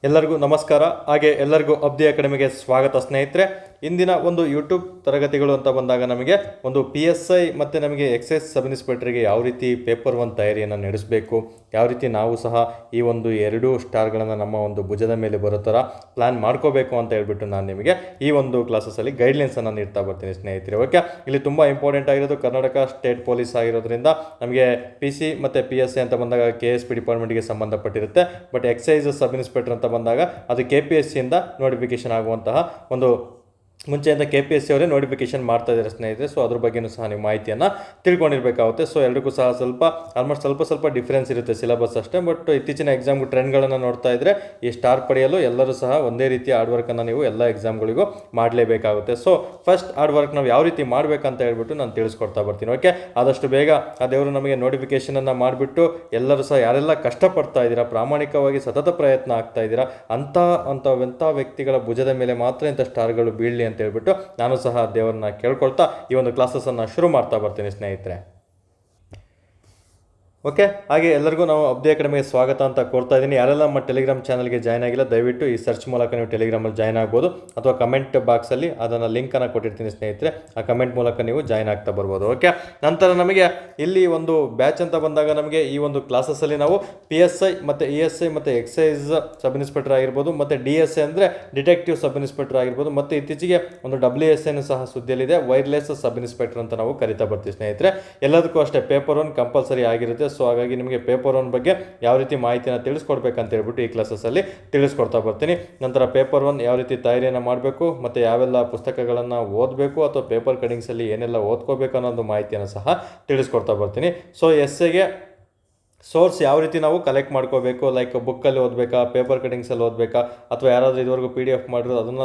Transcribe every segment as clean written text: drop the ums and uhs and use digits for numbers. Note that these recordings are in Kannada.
ಎಲ್ಲರಿಗೂ ನಮಸ್ಕಾರ. ಹಾಗೆ ಎಲ್ಲರಿಗೂ ಅಬ್ದಿ ಅಕಾಡೆಮಿಗೆ ಸ್ವಾಗತ ಸ್ನೇಹಿತರೆ. ಇಂದಿನ ಒಂದು ಯೂಟ್ಯೂಬ್ ತರಗತಿಗಳು ಅಂತ ಬಂದಾಗ ನಮಗೆ ಒಂದು PSI ಮತ್ತು ನಮಗೆ ಎಕ್ಸೈಸ್ ಸಬ್ ಇನ್ಸ್ಪೆಕ್ಟರ್ಗೆ ಯಾವ ರೀತಿ ಪೇಪರ್ 1 ತಯಾರಿಯನ್ನು ನಡೆಸಬೇಕು, ಯಾವ ರೀತಿ ನಾವು ಸಹ ಈ ಒಂದು 2 ಸ್ಟಾರ್ಗಳನ್ನು ನಮ್ಮ ಒಂದು ಭುಜದ ಮೇಲೆ ಬರೋ ಥರ ಪ್ಲ್ಯಾನ್ ಮಾಡ್ಕೋಬೇಕು ಅಂತ ಹೇಳ್ಬಿಟ್ಟು ನಾನು ನಿಮಗೆ ಈ ಒಂದು ಕ್ಲಾಸಸಲ್ಲಿ ಗೈಡ್ಲೈನ್ಸನ್ನು ನೀಡ್ತಾ ಬರ್ತೀನಿ ಸ್ನೇಹಿತರೆ. ಓಕೆ, ಇಲ್ಲಿ ತುಂಬ ಇಂಪಾರ್ಟೆಂಟ್ ಆಗಿರೋದು ಕರ್ನಾಟಕ ಸ್ಟೇಟ್ ಪೊಲೀಸ್ ಆಗಿರೋದ್ರಿಂದ ನಮಗೆ PC ಮತ್ತು PSI ಅಂತ ಬಂದಾಗ KSP ಡಿಪಾರ್ಟ್ಮೆಂಟ್ಗೆ ಸಂಬಂಧಪಟ್ಟಿರುತ್ತೆ. ಬಟ್ ಎಕ್ಸೈಸ್ ಸಬ್ ಇನ್ಸ್ಪೆಕ್ಟರ್ ಅಂತ ಬಂದಾಗ ಅದು KPSCಯಿಂದ ನೋಟಿಫಿಕೇಶನ್ ಆಗುವಂತಹ ಒಂದು ಮುಂಚೆಯಿಂದ KPSC ಅವರೇ ನೋಟಿಫಿಕೇಶನ್ ಮಾಡ್ತಾ ಇದ್ದಾರೆ ಸ್ನೇಹಿತರೆ. ಸೊ ಅದ್ರ ಬಗ್ಗೆಯೂ ಸಹ ನೀವು ಮಾಹಿತಿಯನ್ನು ತಿಳ್ಕೊಂಡಿರಬೇಕಾಗುತ್ತೆ. ಸೊ ಎಲ್ರಿಗೂ ಸಹ ಆಲ್ಮೋಸ್ಟ್ ಸ್ವಲ್ಪ ಡಿಫ್ರೆನ್ಸ್ ಇರುತ್ತೆ ಸಿಲೆಬಸ್ ಅಷ್ಟೇ. ಬಟ್ ಇತ್ತೀಚಿನ ಎಕ್ಸಾಮ್ಗೆ ಟ್ರೆಂಡ್ಗಳನ್ನು ನೋಡ್ತಾ ಇದ್ದರೆ ಈ ಸ್ಟಾರ್ ಪಡೆಯಲು ಎಲ್ಲರೂ ಸಹ ಒಂದೇ ರೀತಿಯ ಹಾರ್ಡ್ ವರ್ಕನ್ನು ನೀವು ಎಲ್ಲ ಎಕ್ಸಾಮ್ಗಳಿಗೂ ಮಾಡಲೇಬೇಕಾಗುತ್ತೆ. ಸೊ ಫಸ್ಟ್ ಹಾರ್ಡ್ ವರ್ಕ್ ನಾವು ಯಾವ ರೀತಿ ಮಾಡಬೇಕಂತ ಹೇಳ್ಬಿಟ್ಟು ನಾನು ತಿಳಿಸ್ಕೊಡ್ತಾ ಬರ್ತೀನಿ. ಓಕೆ, ಆದಷ್ಟು ಬೇಗ ಆ ದೇವರು ನಮಗೆ ನೋಟಿಫಿಕೇಷನನ್ನು ಮಾಡಿಬಿಟ್ಟು ಎಲ್ಲರೂ ಸಹ ಯಾರೆಲ್ಲ ಕಷ್ಟಪಡ್ತಾ ಇದ್ದೀರಾ, ಪ್ರಾಮಾಣಿಕವಾಗಿ ಸತತ ಪ್ರಯತ್ನ ಆಗ್ತಾ ಇದ್ದೀರಾ ಅಂಥ ವ್ಯಕ್ತಿಗಳ ಭುಜದ ಮೇಲೆ ಮಾತ್ರ ಇಂಥ ಸ್ಟಾರ್ಗಳು ಬೀಳಲಿ ಅಂತ ಹೇಳ್ಬಿಟ್ಟು ನಾನು ಸಹ ದೇವರನ್ನ ಕೇಳ್ಕೊಳ್ತಾ ಈ ಒಂದು ಕ್ಲಾಸಸನ್ನು ಶುರು ಮಾಡ್ತಾ ಬರ್ತೀನಿ ಸ್ನೇಹಿತರೆ. ಓಕೆ, ಹಾಗೆ ಎಲ್ಲರಿಗೂ ನಾವು ಅಬ್ದಿ ಅಕಾಡೆಮಿಗೆ ಸ್ವಾಗತ ಅಂತ ಕೋರ್ತಾ ಇದ್ದೀನಿ. ಯಾರೆಲ್ಲ ನಮ್ಮ ಟೆಲಿಗ್ರಾಮ್ ಚಾನಲ್ಗೆ ಜಾಯ್ನ್ ಆಗಿಲ್ಲ ದಯವಿಟ್ಟು ಈ ಸರ್ಚ್ ಮೂಲಕ ನೀವು ಟೆಲಿಗ್ರಾಮಲ್ಲಿ ಜಾಯ್ನ್ ಆಗ್ಬೋದು, ಅಥವಾ ಕಮೆಂಟ್ ಬಾಕ್ಸಲ್ಲಿ ಅದನ್ನು ಲಿಂಕನ್ನು ಕೊಟ್ಟಿರ್ತೀನಿ ಸ್ನೇಹಿತರೆ. ಆ ಕಮೆಂಟ್ ಮೂಲಕ ನೀವು ಜಾಯ್ನ್ ಆಗ್ತಾ ಬರ್ಬೋದು. ಓಕೆ, ನಂತರ ನಮಗೆ ಇಲ್ಲಿ ಒಂದು ಬ್ಯಾಚ್ ಅಂತ ಬಂದಾಗ ನಮಗೆ ಈ ಒಂದು ಕ್ಲಾಸಸ್ಸಲ್ಲಿ ನಾವು PSI ಮತ್ತು ESI ಮತ್ತು ಎಕ್ಸೈಸ್ ಸಬ್ ಇನ್ಸ್ಪೆಕ್ಟರ್ ಆಗಿರ್ಬೋದು, ಮತ್ತು DSI ಅಂದರೆ ಡಿಟೆಕ್ಟಿವ್ ಸಬ್ ಇನ್ಸ್ಪೆಕ್ಟರ್ ಆಗಿರ್ಬೋದು, ಮತ್ತು ಇತ್ತೀಚೆಗೆ ಒಂದು WSI ಸಹ ಸುದ್ದಿಯಲ್ಲಿದೆ, ವೈರ್ಲೆಸ್ ಸಬ್ ಇನ್ಸ್ಪೆಕ್ಟರ್ ಅಂತ ನಾವು ಕರಿತಾ ಬರ್ತೀವಿ ಸ್ನೇಹಿತರೆ. ಎಲ್ಲದಕ್ಕೂ ಅಷ್ಟೇ ಪೇಪರ್ 1 ಕಂಪಲ್ಸರಿ ಆಗಿರುತ್ತೆ. ಸೊ ಹಾಗಾಗಿ ನಿಮಗೆ ಪೇಪರ್ 1 ಬಗ್ಗೆ ಯಾವ ರೀತಿ ಮಾಹಿತಿಯನ್ನು ತಿಳಿಸ್ಕೊಡ್ಬೇಕಂತ ಹೇಳ್ಬಿಟ್ಟು ಈ ಕ್ಲಾಸಸ್ಸಲ್ಲಿ ತಿಳಿಸ್ಕೊಡ್ತಾ ಬರ್ತೀನಿ. ನಂತರ ಪೇಪರ್ 1 ಯಾವ ರೀತಿ ತಯಾರಿಯನ್ನು ಮಾಡಬೇಕು, ಮತ್ತು ಯಾವೆಲ್ಲ ಪುಸ್ತಕಗಳನ್ನು ಓದಬೇಕು ಅಥವಾ ಪೇಪರ್ ಕಟಿಂಗ್ಸಲ್ಲಿ ಏನೆಲ್ಲ ಓದ್ಕೋಬೇಕು ಅನ್ನೋದು ಮಾಹಿತಿಯನ್ನು ಸಹ ತಿಳಿಸ್ಕೊಡ್ತಾ ಬರ್ತೀನಿ. ಸೊ ಎಸ್ಸೆಗೆ ಸೋರ್ಸ್ ಯಾವ ರೀತಿ ನಾವು ಕಲೆಕ್ಟ್ ಮಾಡ್ಕೋಬೇಕು, ಲೈಕ್ ಬುಕ್ಕಲ್ಲಿ ಓದಬೇಕಾ, ಪೇಪರ್ ಕಟಿಂಗ್ಸಲ್ಲಿ ಓದಬೇಕಾ, ಅಥವಾ ಯಾರಾದರೂ ಇದುವರೆಗೂ PDF ಮಾಡಿರೋದು ಅದನ್ನು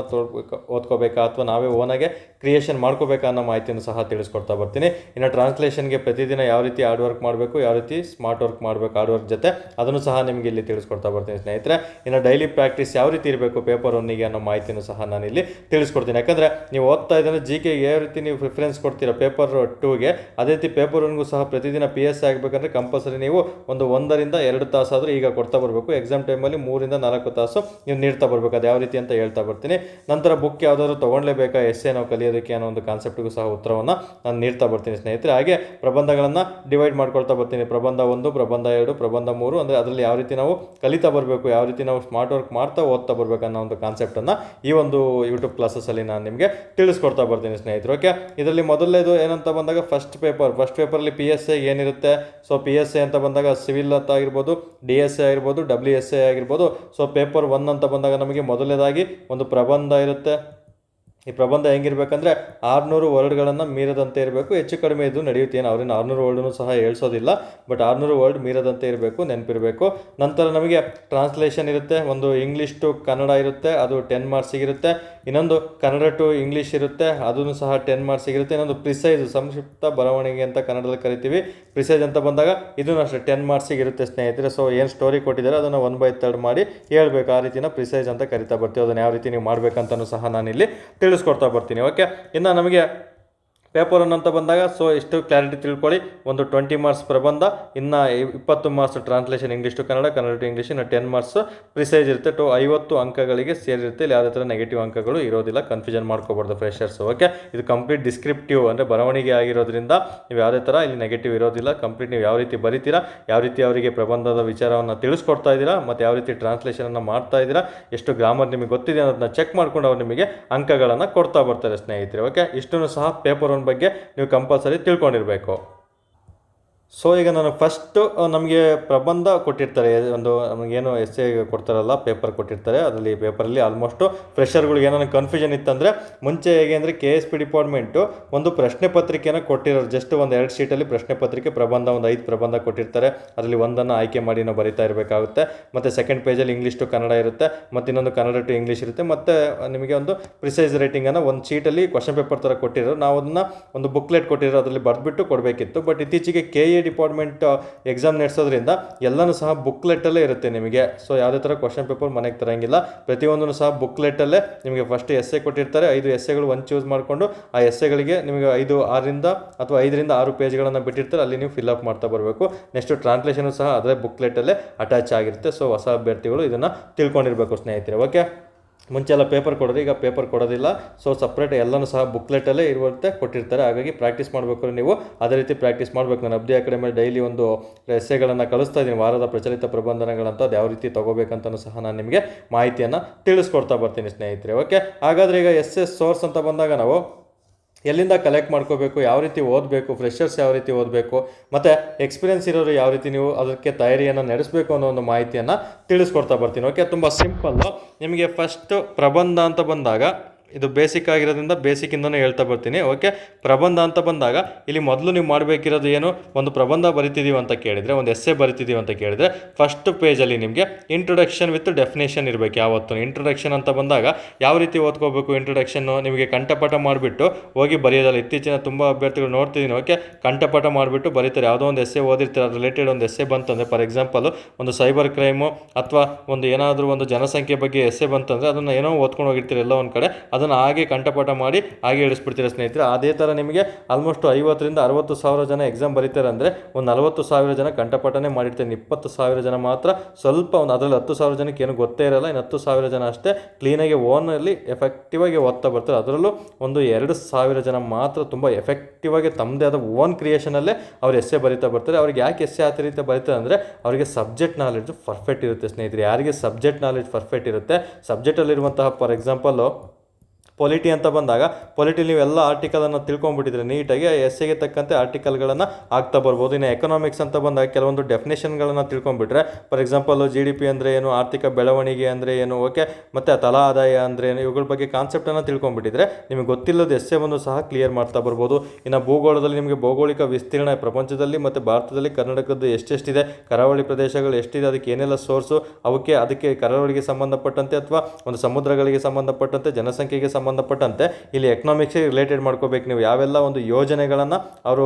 ಓದ್ಕೋಬೇಕಾ, ಅಥವಾ ನಾವೇ ಓನಾಗೆ ಕ್ರಿಯೇಷನ್ ಮಾಡ್ಕೋಬೇಕಾ ಅನ್ನೋ ಮಾಹಿತಿಯನ್ನು ಸಹ ತಿಳಿಸ್ಕೊಡ್ತಾ ಬರ್ತೀನಿ. ಇನ್ನು ಟ್ರಾನ್ಸ್ಲೇಷನ್ಗೆ ಪ್ರತಿದಿನ ಯಾವ ರೀತಿ ಹಾರ್ಡ್ ವರ್ಕ್ ಮಾಡಬೇಕು, ಯಾವ ರೀತಿ ಸ್ಮಾರ್ಟ್ ವರ್ಕ್ ಮಾಡಬೇಕು ಹಾರ್ಡ್ ವರ್ಕ್ ಜೊತೆ, ಅದನ್ನು ಸಹ ನಿಮಗೆ ಇಲ್ಲಿ ತಿಳಿಸ್ಕೊಡ್ತಾ ಬರ್ತೀನಿ ಸ್ನೇಹಿತರೆ. ಇನ್ನು ಡೈಲಿ ಪ್ರಾಕ್ಟೀಸ್ ಯಾವ ರೀತಿ ಇರಬೇಕು ಪೇಪರ್ 1ಗೆ ಅನ್ನೋ ಮಾಹಿತಿಯನ್ನು ಸಹ ನಾನು ಇಲ್ಲಿ ತಿಳಿಸ್ಕೊಡ್ತೀನಿ. ಯಾಕಂದರೆ ನೀವು ಓದ್ತಾ ಇದ್ದರೆ GK ಯಾವ ರೀತಿ ನೀವು ಪ್ರಿಫರೆನ್ಸ್ ಕೊಡ್ತೀರಾ ಪೇಪರ್ 2ಗೆ, ಅದೇ ರೀತಿ ಪೇಪರ್ 1ಗೂ ಸಹ ಪ್ರತಿದಿನ PSI ಆಗಬೇಕಂದ್ರೆ ಕಂಪಲ್ಸರಿ ನೀವು ಒಂದು 1 ರಿಂದ 2 ತಾಸಾದರೂ ಈಗ ಕೊಡ್ತಾ ಬರಬೇಕು. ಎಕ್ಸಾಮ್ ಟೈಮಲ್ಲಿ 3 ರಿಂದ 4 ತಾಸು ನೀವು ನೀಡ್ತಾ ಬರಬೇಕು. ಅದು ಯಾವ ರೀತಿ ಅಂತ ಹೇಳ್ತಾ ಬರ್ತೀನಿ. ನಂತರ ಬುಕ್ ಯಾವುದಾದ್ರು ತೊಗೊಳ್ಳೇಬೇಕಾ ಎಸ್ಸೆ ನಾವು ಕಲಿಯೋದಕ್ಕೆ ಅನ್ನೋ ಒಂದು ಕಾನ್ಸೆಪ್ಟ್ಗೂ ಸಹ ಉತ್ತರವನ್ನು ನಾನು ನೀಡ್ತಾ ಬರ್ತೀನಿ ಸ್ನೇಹಿತರೆ. ಹಾಗೆ ಪ್ರಬಂಧಗಳನ್ನು ಡಿವೈಡ್ ಮಾಡ್ಕೊಳ್ತಾ ಬರ್ತೀನಿ. ಪ್ರಬಂಧ 1, ಪ್ರಬಂಧ 2, ಪ್ರಬಂಧ 3, ಅಂದರೆ ಅದರಲ್ಲಿ ಯಾವ ರೀತಿ ನಾವು ಕಲಿತಾ ಬರಬೇಕು, ಯಾವ ರೀತಿ ನಾವು ಸ್ಮಾರ್ಟ್ ವರ್ಕ್ ಮಾಡ್ತಾ ಓದ್ತಾ ಬರಬೇಕು ಅನ್ನೋ ಒಂದು ಕಾನ್ಸೆಪ್ಟನ್ನು ಈ ಒಂದು ಯೂಟ್ಯೂಬ್ ಕ್ಲಾಸಸ್ಸಲ್ಲಿ ನಾನು ನಿಮಗೆ ತಿಳಿಸ್ಕೊಡ್ತಾ ಬರ್ತೀನಿ ಸ್ನೇಹಿತರೆ. ಓಕೆ, ಇದರಲ್ಲಿ ಮೊದಲನೇದು ಏನಂತ ಬಂದಾಗ ಫಸ್ಟ್ ಪೇಪರಲ್ಲಿ PSI ಏನಿರುತ್ತೆ. ಸೊ PSI ಅಂತ ಬಂದಾಗ ಸಿವಿಲ್ ಅಂತ ಆಗಿರ್ಬೋದು, DSI ಆಗಿರ್ಬೋದು, WSI ಆಗಿರ್ಬೋದು. ಸೊ ಪೇಪರ್ 1 ಅಂತ ಬಂದಾಗ ನಮಗೆ ಮೊದಲನೇದಾಗಿ ಒಂದು ಪ್ರಬಂಧ ಇರುತ್ತೆ. ಈ ಪ್ರಬಂಧ ಹೆಂಗಿರ್ಬೇಕಂದ್ರೆ 600 ವರ್ಡ್ಗಳನ್ನು ಮೀರದಂತೆ ಇರಬೇಕು. ಹೆಚ್ಚು ಕಡಿಮೆ ಇದು ನಡೆಯುತ್ತೆ, ಏನು ಅವ್ರೇನು 600 ವರ್ಡನ್ನು ಸಹ ಹೇಳ್ಸೋದಿಲ್ಲ, ಬಟ್ 600 ವರ್ಡ್ ಮೀರದಂತೆ ಇರಬೇಕು, ನೆನಪಿರಬೇಕು. ನಂತರ ನಮಗೆ ಟ್ರಾನ್ಸ್ಲೇಷನ್ ಇರುತ್ತೆ. ಒಂದು ಇಂಗ್ಲೀಷ್ ಟು ಕನ್ನಡ ಇರುತ್ತೆ, ಅದು 10 ಮಾರ್ಕ್ಸಿಗಿರುತ್ತೆ. ಇನ್ನೊಂದು ಕನ್ನಡ ಟು ಇಂಗ್ಲೀಷ್ ಇರುತ್ತೆ, ಅದನ್ನು ಸಹ 10 ಮಾರ್ಕ್ಸಿಗಿರುತ್ತೆ. ಇನ್ನೊಂದು ಪ್ರಿಸೈಸ್, ಸಂಕ್ಷಿಪ್ತ ಬರವಣಿಗೆ ಅಂತ ಕನ್ನಡದಲ್ಲಿ ಕರಿತೀವಿ. ಪ್ರಿಸೈಸ್ ಅಂತ ಬಂದಾಗ ಇದನ್ನು ಅಷ್ಟೇ 10 ಮಾರ್ಕ್ಸಿಗಿರುತ್ತೆ ಸ್ನೇಹಿತರೆ. ಸೊ ಏನು ಸ್ಟೋರಿ ಕೊಟ್ಟಿದ್ದಾರೆ ಅದನ್ನು 1/3 ಮಾಡಿ ಹೇಳ್ಬೇಕು, ಆ ರೀತಿನ ಪ್ರಿಸೈಸ್ ಅಂತ ಕರಿತಾ ಬರ್ತೀವಿ. ಅದನ್ನು ಯಾವ ರೀತಿ ನೀವು ಮಾಡಬೇಕಂತಲೂ ಸಹ ನಾನಿಲ್ಲಿ ತಿಳಿಸ್ಕೊಡ್ತಾ ಬರ್ತೀನಿ. ಓಕೆ, ಇನ್ನು ನಮಗೆ ಪೇಪರ್ 1 ಅಂತ ಬಂದಾಗ ಸೊ ಇಷ್ಟು ಕ್ಲಾರಿಟಿ ತಿಳ್ಕೊಳ್ಳಿ. ಒಂದು 20 ಮಾರ್ಕ್ಸ್ ಪ್ರಬಂಧ, ಇನ್ನು 20 marks translation English to Kannada, Kannada to English, ಇನ್ನು 10 ಮಾರ್ಕ್ಸ್ ಪ್ರಿಸೈಸ್ ಇರುತ್ತೆ. 50 ಅಂಕಗಳಿಗೆ ಸೇರಿರುತ್ತೆ. ಇಲ್ಲಿ ಯಾವುದೇ ಥರ ನೆಗೆಟಿವ್ ಅಂಕಗಳು ಇರೋದಿಲ್ಲ, ಕನ್ಫ್ಯೂಷನ್ ಮಾಡ್ಕೋಬಾರ್ದು ಫ್ರೆಷರ್ಸ್. ಓಕೆ, ಇದು ಕಂಪ್ಲೀಟ್ ಡಿಸ್ಕ್ರಿಪ್ಟಿವ್ ಅಂದರೆ ಬರವಣಿಗೆ ಆಗಿರೋದ್ರಿಂದ ನೀವು ಯಾವುದೇ ಥರ ಇಲ್ಲಿ ನೆಗೆಟಿವ್ ಇರೋದಿಲ್ಲ. ಕಂಪ್ಲೀಟ್ ನೀವು ಯಾವ ರೀತಿ ಬರೀತೀರಾ, ಯಾವ ರೀತಿ ಅವರಿಗೆ ಪ್ರಬಂಧದ ವಿಚಾರವನ್ನು ತಿಳಿಸ್ಕೊಡ್ತಾ ಇದ್ದೀರಾ, ಮತ್ತು ಯಾವ ರೀತಿ ಟ್ರಾನ್ಸ್ಲೇಷನನ್ನು ಮಾಡ್ತಾ ಇದ್ದೀರಾ, ಎಷ್ಟು ಗ್ರಾಮರ್ ನಿಮಗೆ ಗೊತ್ತಿದೆ ಅನ್ನೋದನ್ನ ಚೆಕ್ ಮಾಡ್ಕೊಂಡು ಅವ್ರು ನಿಮಗೆ ಅಂಕಗಳನ್ನು ಕೊಡ್ತಾ ಬರ್ತಾರೆ ಸ್ನೇಹಿತರೆ. ಓಕೆ, ಇಷ್ಟನ್ನು ಸಹ ಪೇಪರ್ 1 ಬಗ್ಗೆ ನೀವು ಕಂಪಲ್ಸರಿ ತಿಳ್ಕೊಂಡಿರಬೇಕು. ಸೊ ಈಗ ನಾನು ಫಸ್ಟು ನಮಗೆ ಪ್ರಬಂಧ ಕೊಟ್ಟಿರ್ತಾರೆ, ಒಂದು ನಮಗೇನು ಎಸ್ಸೆ ಕೊಡ್ತಾರಲ್ಲ ಪೇಪರ್ ಕೊಟ್ಟಿರ್ತಾರೆ. ಅದರಲ್ಲಿ ಪೇಪರಲ್ಲಿ ಆಲ್ಮೋಸ್ಟು ಫ್ರೆಷರ್ಗಳಿಗೆ ಏನೋ ಕನ್ಫ್ಯೂಷನ್ ಇತ್ತಂದರೆ, ಮುಂಚೆ ಹೇಗೆ ಅಂದರೆ KSP ಡಿಪಾರ್ಟ್ಮೆಂಟು ಒಂದು ಪ್ರಶ್ನೆ ಪತ್ರಿಕೆಯನ್ನು ಕೊಟ್ಟಿರೋರು. ಜಸ್ಟ್ ಒಂದು 2 ಶೀಟಲ್ಲಿ ಪ್ರಶ್ನೆ ಪತ್ರಿಕೆ, ಪ್ರಬಂಧ ಒಂದು 5 ಪ್ರಬಂಧ ಕೊಟ್ಟಿರ್ತಾರೆ. ಅದರಲ್ಲಿ ಒಂದನ್ನು ಆಯ್ಕೆ ಮಾಡಿ ನಾವು ಬರಿತಾ ಇರಬೇಕಾಗುತ್ತೆ. ಮತ್ತು ಸೆಕೆಂಡ್ ಪೇಜಲ್ಲಿ ಇಂಗ್ಲೀಷ್ ಟು ಕನ್ನಡ ಇರುತ್ತೆ, ಮತ್ತು ಇನ್ನೊಂದು ಕನ್ನಡ ಟು ಇಂಗ್ಲೀಷ್ ಇರುತ್ತೆ. ಮತ್ತು ನಿಮಗೆ ಒಂದು ಪ್ರಿಸೈಸ್ ರೈಟಿಂಗನ್ನು ಒಂದು ಶೀಟಲ್ಲಿ ಕ್ವಶನ್ ಪೇಪರ್ ಥರ ಕೊಟ್ಟಿರೋರು. ನಾವು ಅದನ್ನು ಒಂದು ಬುಕ್ಲೆಟ್ ಕೊಟ್ಟಿರೋ ಅದರಲ್ಲಿ ಬರೆದ್ಬಿಟ್ಟು ಕೊಡಬೇಕಿತ್ತು. ಬಟ್ ಇತ್ತೀಚೆಗೆ KE ಡಿಪಾರ್ಟ್ಮೆಂಟ್ ಎಕ್ಸಾಮ್ ನಡೆಸೋದ್ರಿಂದ ಎಲ್ಲನೂ ಸಹ ಬುಕ್ಲೆಟಲ್ಲೇ ಇರುತ್ತೆ ನಿಮಗೆ. ಸೊ ಯಾವುದೇ ಥರ ಕ್ವಶನ್ ಪೇಪರ್ ಮನೆಗೆ ತರಂಗಿಲ್ಲ, ಪ್ರತಿಯೊಂದೂ ಸಹ ಬುಕ್ಲೆಟಲ್ಲೇ ನಿಮಗೆ ಫಸ್ಟ್ ಎಸ್ಸೆ ಕೊಟ್ಟಿರ್ತಾರೆ. 5 ಎಸ್ಸೆಗಳು ಒಂದು ಚೂಸ್ ಮಾಡಿಕೊಂಡು ಆ ಎಸ್ಸೆಗಳಿಗೆ ನಿಮಗೆ 5-6 ಅಥವಾ 5-6 ಪೇಜ್ಗಳನ್ನು ಬಿಟ್ಟಿರ್ತಾರೆ, ಅಲ್ಲಿ ನೀವು ಫಿಲ್ ಅಪ್ ಮಾಡ್ತಾ ಬರಬೇಕು. ನೆಕ್ಸ್ಟ್ ಟ್ರಾನ್ಸ್ಲೇಷನ್ ಸಹ ಅದರ ಬುಕ್ಲೆಟಲ್ಲೇ ಅಟ್ಯಾಚ್ ಆಗಿರುತ್ತೆ. ಸೊ ಹೊಸ ಅಭ್ಯರ್ಥಿಗಳು ಇದನ್ನು ತಿಳ್ಕೊಂಡಿರಬೇಕು ಸ್ನೇಹಿತರೆ. ಓಕೆ, ಮುಂಚೆ ಎಲ್ಲ ಪೇಪರ್ ಕೊಡೋದು, ಈಗ ಪೇಪರ್ ಕೊಡೋದಿಲ್ಲ. ಸೊ ಸಪ್ರೇಟ್ ಎಲ್ಲನೂ ಸಹ ಬುಕ್ಲೆಟಲ್ಲೇ ಇರುವಂತೆ ಕೊಟ್ಟಿರ್ತಾರೆ. ಹಾಗಾಗಿ ಪ್ರಾಕ್ಟೀಸ್ ಮಾಡಬೇಕು, ನೀವು ಅದೇ ರೀತಿ ಪ್ರಾಕ್ಟೀಸ್ ಮಾಡಬೇಕು. ನಾನು ಅಬ್ದಿ ಅಕಾಡೆಮಿ ಡೈಲಿ ಒಂದು ಎಸ್ಸೆಗಳನ್ನು ಕಳಿಸ್ತಾ ಇದ್ದೀನಿ, ವಾರದ ಪ್ರಚಲಿತ ಪ್ರಬಂಧನಗಳಂತ. ಅದು ಯಾವ ರೀತಿ ತೊಗೋಬೇಕಂತಲೂ ಸಹ ನಾನು ನಿಮಗೆ ಮಾಹಿತಿಯನ್ನು ತಿಳಿಸ್ಕೊಡ್ತಾ ಬರ್ತೀನಿ ಸ್ನೇಹಿತರೆ. ಓಕೆ, ಹಾಗಾದರೆ ಈಗ ಸೋರ್ಸ್ ಅಂತ ಬಂದಾಗ ನಾವು ಎಲ್ಲಿಂದ ಕಲೆಕ್ಟ್ ಮಾಡ್ಕೋಬೇಕು, ಯಾವ ರೀತಿ ಓದಬೇಕು, ಫ್ರೆಷರ್ಸ್ ಯಾವ ರೀತಿ ಓದಬೇಕು, ಮತ್ತು ಎಕ್ಸ್ಪೀರಿಯನ್ಸ್ ಇರೋರು ಯಾವ ರೀತಿ ನೀವು ಅದಕ್ಕೆ ತಯಾರಿಯನ್ನು ನಡೆಸಬೇಕು ಅನ್ನೋ ಒಂದು ಮಾಹಿತಿಯನ್ನು ತಿಳಿಸ್ಕೊಡ್ತಾ ಬರ್ತೀನಿ. ಓಕೆ, ತುಂಬ ಸಿಂಪಲ್ಲು. ನಿಮಗೆ ಫಸ್ಟು ಪ್ರಬಂಧ ಅಂತ ಬಂದಾಗ ಇದು ಬೇಸಿಕ್ ಆಗಿರೋದ್ರಿಂದ ಬೇಸಿಕ್ಕಿಂದನೇ ಹೇಳ್ತಾ ಬರ್ತೀನಿ. ಓಕೆ, ಪ್ರಬಂಧ ಅಂತ ಬಂದಾಗ ಇಲ್ಲಿ ಮೊದಲು ನೀವು ಮಾಡಬೇಕಿರೋದು ಏನು, ಒಂದು ಪ್ರಬಂಧ ಬರಿತಿದ್ದೀವಿ ಅಂತ ಕೇಳಿದರೆ, ಒಂದು ಎಸ್ಸೆ ಬರಿತಿದ್ದೀವಿ ಅಂತ ಕೇಳಿದರೆ, ಫಸ್ಟ್ ಪೇಜಲ್ಲಿ ನಿಮಗೆ ಇಂಟ್ರೊಡಕ್ಷನ್ ವಿತ್ ಡೆಫಿನೇಷನ್ ಇರಬೇಕು. ಯಾವತ್ತು ಇಂಟ್ರೊಡಕ್ಷನ್ ಅಂತ ಬಂದಾಗ ಯಾವ ರೀತಿ ಓದ್ಕೋಬೇಕು, ಇಂಟ್ರೊಡಕ್ಷನ್ನು ನಿಮಗೆ ಕಂಠಪಾಠ ಮಾಡಿಬಿಟ್ಟು ಹೋಗಿ ಬರೆಯೋದಲ್ಲ. ಇತ್ತೀಚಿನ ತುಂಬ ಅಭ್ಯರ್ಥಿಗಳು ನೋಡ್ತಿದ್ದೀನಿ. ಓಕೆ, ಕಂಠಪಾಠ ಮಾಡಿಬಿಟ್ಟು ಬರೀತಾರೆ. ಯಾವುದೋ ಒಂದು ಎಸ್ಸೆ ಓದಿರ್ತಾರೆ, ರಿಲೇಟೆಡ್ ಒಂದು ಎಸ್ಸೆ ಬಂತಂದರೆ, ಫಾರ್ ಎಕ್ಸಾಂಪಲ್ ಒಂದು ಸೈಬರ್ ಕ್ರೈಮು ಅಥವಾ ಒಂದು ಏನಾದರೂ ಒಂದು ಜನಸಂಖ್ಯೆ ಬಗ್ಗೆ ಎಸ್ಸೆ ಬಂತಂದರೆ ಅದನ್ನು ಏನೋ ಓದ್ಕೊಂಡು ಹೋಗಿರ್ತೀರಿ ಎಲ್ಲ ಒಂದು ಕಡೆ, ಅದನ್ನು ಹಾಗೆ ಕಂಠಪಾಠ ಮಾಡಿ ಹಾಗೆ ಇಳಿಸ್ಬಿಡ್ತೀರ ಸ್ನೇಹಿತರೆ. ಅದೇ ಥರ ನಿಮಗೆ ಆಲ್ಮೋಸ್ಟ್ 50,000-60,000 ಜನ ಎಕ್ಸಾಮ್ ಬರೀತಾರೆ ಅಂದರೆ ಒಂದು 40,000 ಜನ ಕಂಠಪಾಠನೇ ಮಾಡಿರ್ತಾರೆ. 20,000 ಜನ ಮಾತ್ರ ಸ್ವಲ್ಪ ಅದರಲ್ಲಿ 10,000 ಜನಕ್ಕೆ ಏನು ಗೊತ್ತೇ ಇರಲ್ಲ. ಇನ್ನು 10,000 ಜನ ಅಷ್ಟೇ ಕ್ಲೀನಾಗಿ ಓನಲ್ಲಿ ಎಫೆಕ್ಟಿವ್ ಆಗಿ ಓದ್ತಾ ಬರ್ತಾರೆ. ಅದರಲ್ಲೂ ಒಂದು 2,000 ಜನ ಮಾತ್ರ ತುಂಬ ಎಫೆಕ್ಟಿವ್ ಆಗಿ ತಮ್ಮದೇ ಆದ ಓನ್ ಕ್ರಿಯೇಷನಲ್ಲೇ ಅವ್ರು ಎಸ್ಸೆ ಬರೀತಾ ಬರ್ತಾರೆ. ಅವ್ರಿಗೆ ಯಾಕೆ ಎಸ್ಸೆ ಆ ರೀತಿ ಬರೀತಾರೆ ಅಂದರೆ ಅವರಿಗೆ ಸಬ್ಜೆಕ್ಟ್ ನಾಲೆಡ್ಜ್ ಪರ್ಫೆಕ್ಟ್ ಇರುತ್ತೆ ಸ್ನೇಹಿತರೆ. ಯಾರಿಗೆ ಸಬ್ಜೆಕ್ಟ್ ನಾಲೆಡ್ಜ್ ಪರ್ಫೆಕ್ಟ್ ಇರುತ್ತೆ, ಸಬ್ಜೆಕ್ಟಲ್ಲಿರುವಂತಹ ಫಾರ್ ಎಕ್ಸಾಂಪಲ್ಲು ಪೊಲಿಟಿ ಅಂತ ಬಂದಾಗ, ಪೊಲಿಟಿಲಿ ನೀವು ಎಲ್ಲ ಆರ್ಟಿಕಲನ್ನು ತಿಳ್ಕೊಂಡ್ಬಿಟ್ಟಿದ್ರೆ ನೀಟಾಗಿ ಎಸ್ಸೆಗೆ ತಕ್ಕಂತೆ ಆರ್ಟಿಕಲ್ಗಳನ್ನು ಆಗ್ತಾ ಬರ್ಬೋದು. ಇನ್ನು ಎಕನಾಮಿಕ್ಸ್ ಅಂತ ಬಂದಾಗ ಕೆಲವೊಂದು ಡೆಫಿನೇಷನ್ಗಳನ್ನು ತಿಳ್ಕೊಂಡ್ಬಿಟ್ರೆ, ಫಾರ್ ಎಕ್ಸಾಂಪಲ್ಲು GDP ಅಂದರೆ ಏನು, ಆರ್ಥಿಕ ಬೆಳವಣಿಗೆ ಅಂದರೆ ಏನು, ಓಕೆ, ಮತ್ತು ತಲಾ ಆದಾಯ ಅಂದರೆ ಏನು, ಇವುಗಳ ಬಗ್ಗೆ ಕಾನ್ಸೆಪ್ಟನ್ನು ತಿಳ್ಕೊಂಡ್ಬಿಟ್ಟಿದ್ರೆ ನಿಮಗೆ ಗೊತ್ತಿಲ್ಲದ ಎಸ್ಸೆ ಒಂದು ಸಹ ಕ್ಲಿಯರ್ ಮಾಡ್ತಾ ಬರ್ಬೋದು. ಇನ್ನು ಭೂಗೋಳದಲ್ಲಿ ನಿಮಗೆ ಭೌಗೋಳಿಕ ವಿಸ್ತೀರ್ಣ ಪ್ರಪಂಚದಲ್ಲಿ ಮತ್ತು ಭಾರತದಲ್ಲಿ ಕರ್ನಾಟಕದ್ದು ಎಷ್ಟೆಷ್ಟಿದೆ, ಕರಾವಳಿ ಪ್ರದೇಶಗಳು ಎಷ್ಟಿದೆ, ಅದಕ್ಕೆ ಏನೆಲ್ಲ ಸೋರ್ಸು, ಅದಕ್ಕೆ ಕರಾವಳಿಗೆ ಸಂಬಂಧಪಟ್ಟಂತೆ ಅಥವಾ ಒಂದು ಸಮುದ್ರಗಳಿಗೆ ಸಂಬಂಧಪಟ್ಟಂತೆ, ಜನಸಂಖ್ಯೆಗೆ ಸಂಬಂಧಪಟ್ಟಂತೆ ಇಲ್ಲಿ ಎಕನಾಮಿಕ್ಸ್ಗೆ ರಿಲೇಟೆಡ್ ಮಾಡ್ಕೋಬೇಕು. ನೀವು ಯಾವೆಲ್ಲ ಒಂದು ಯೋಜನೆಗಳನ್ನು ಅವರು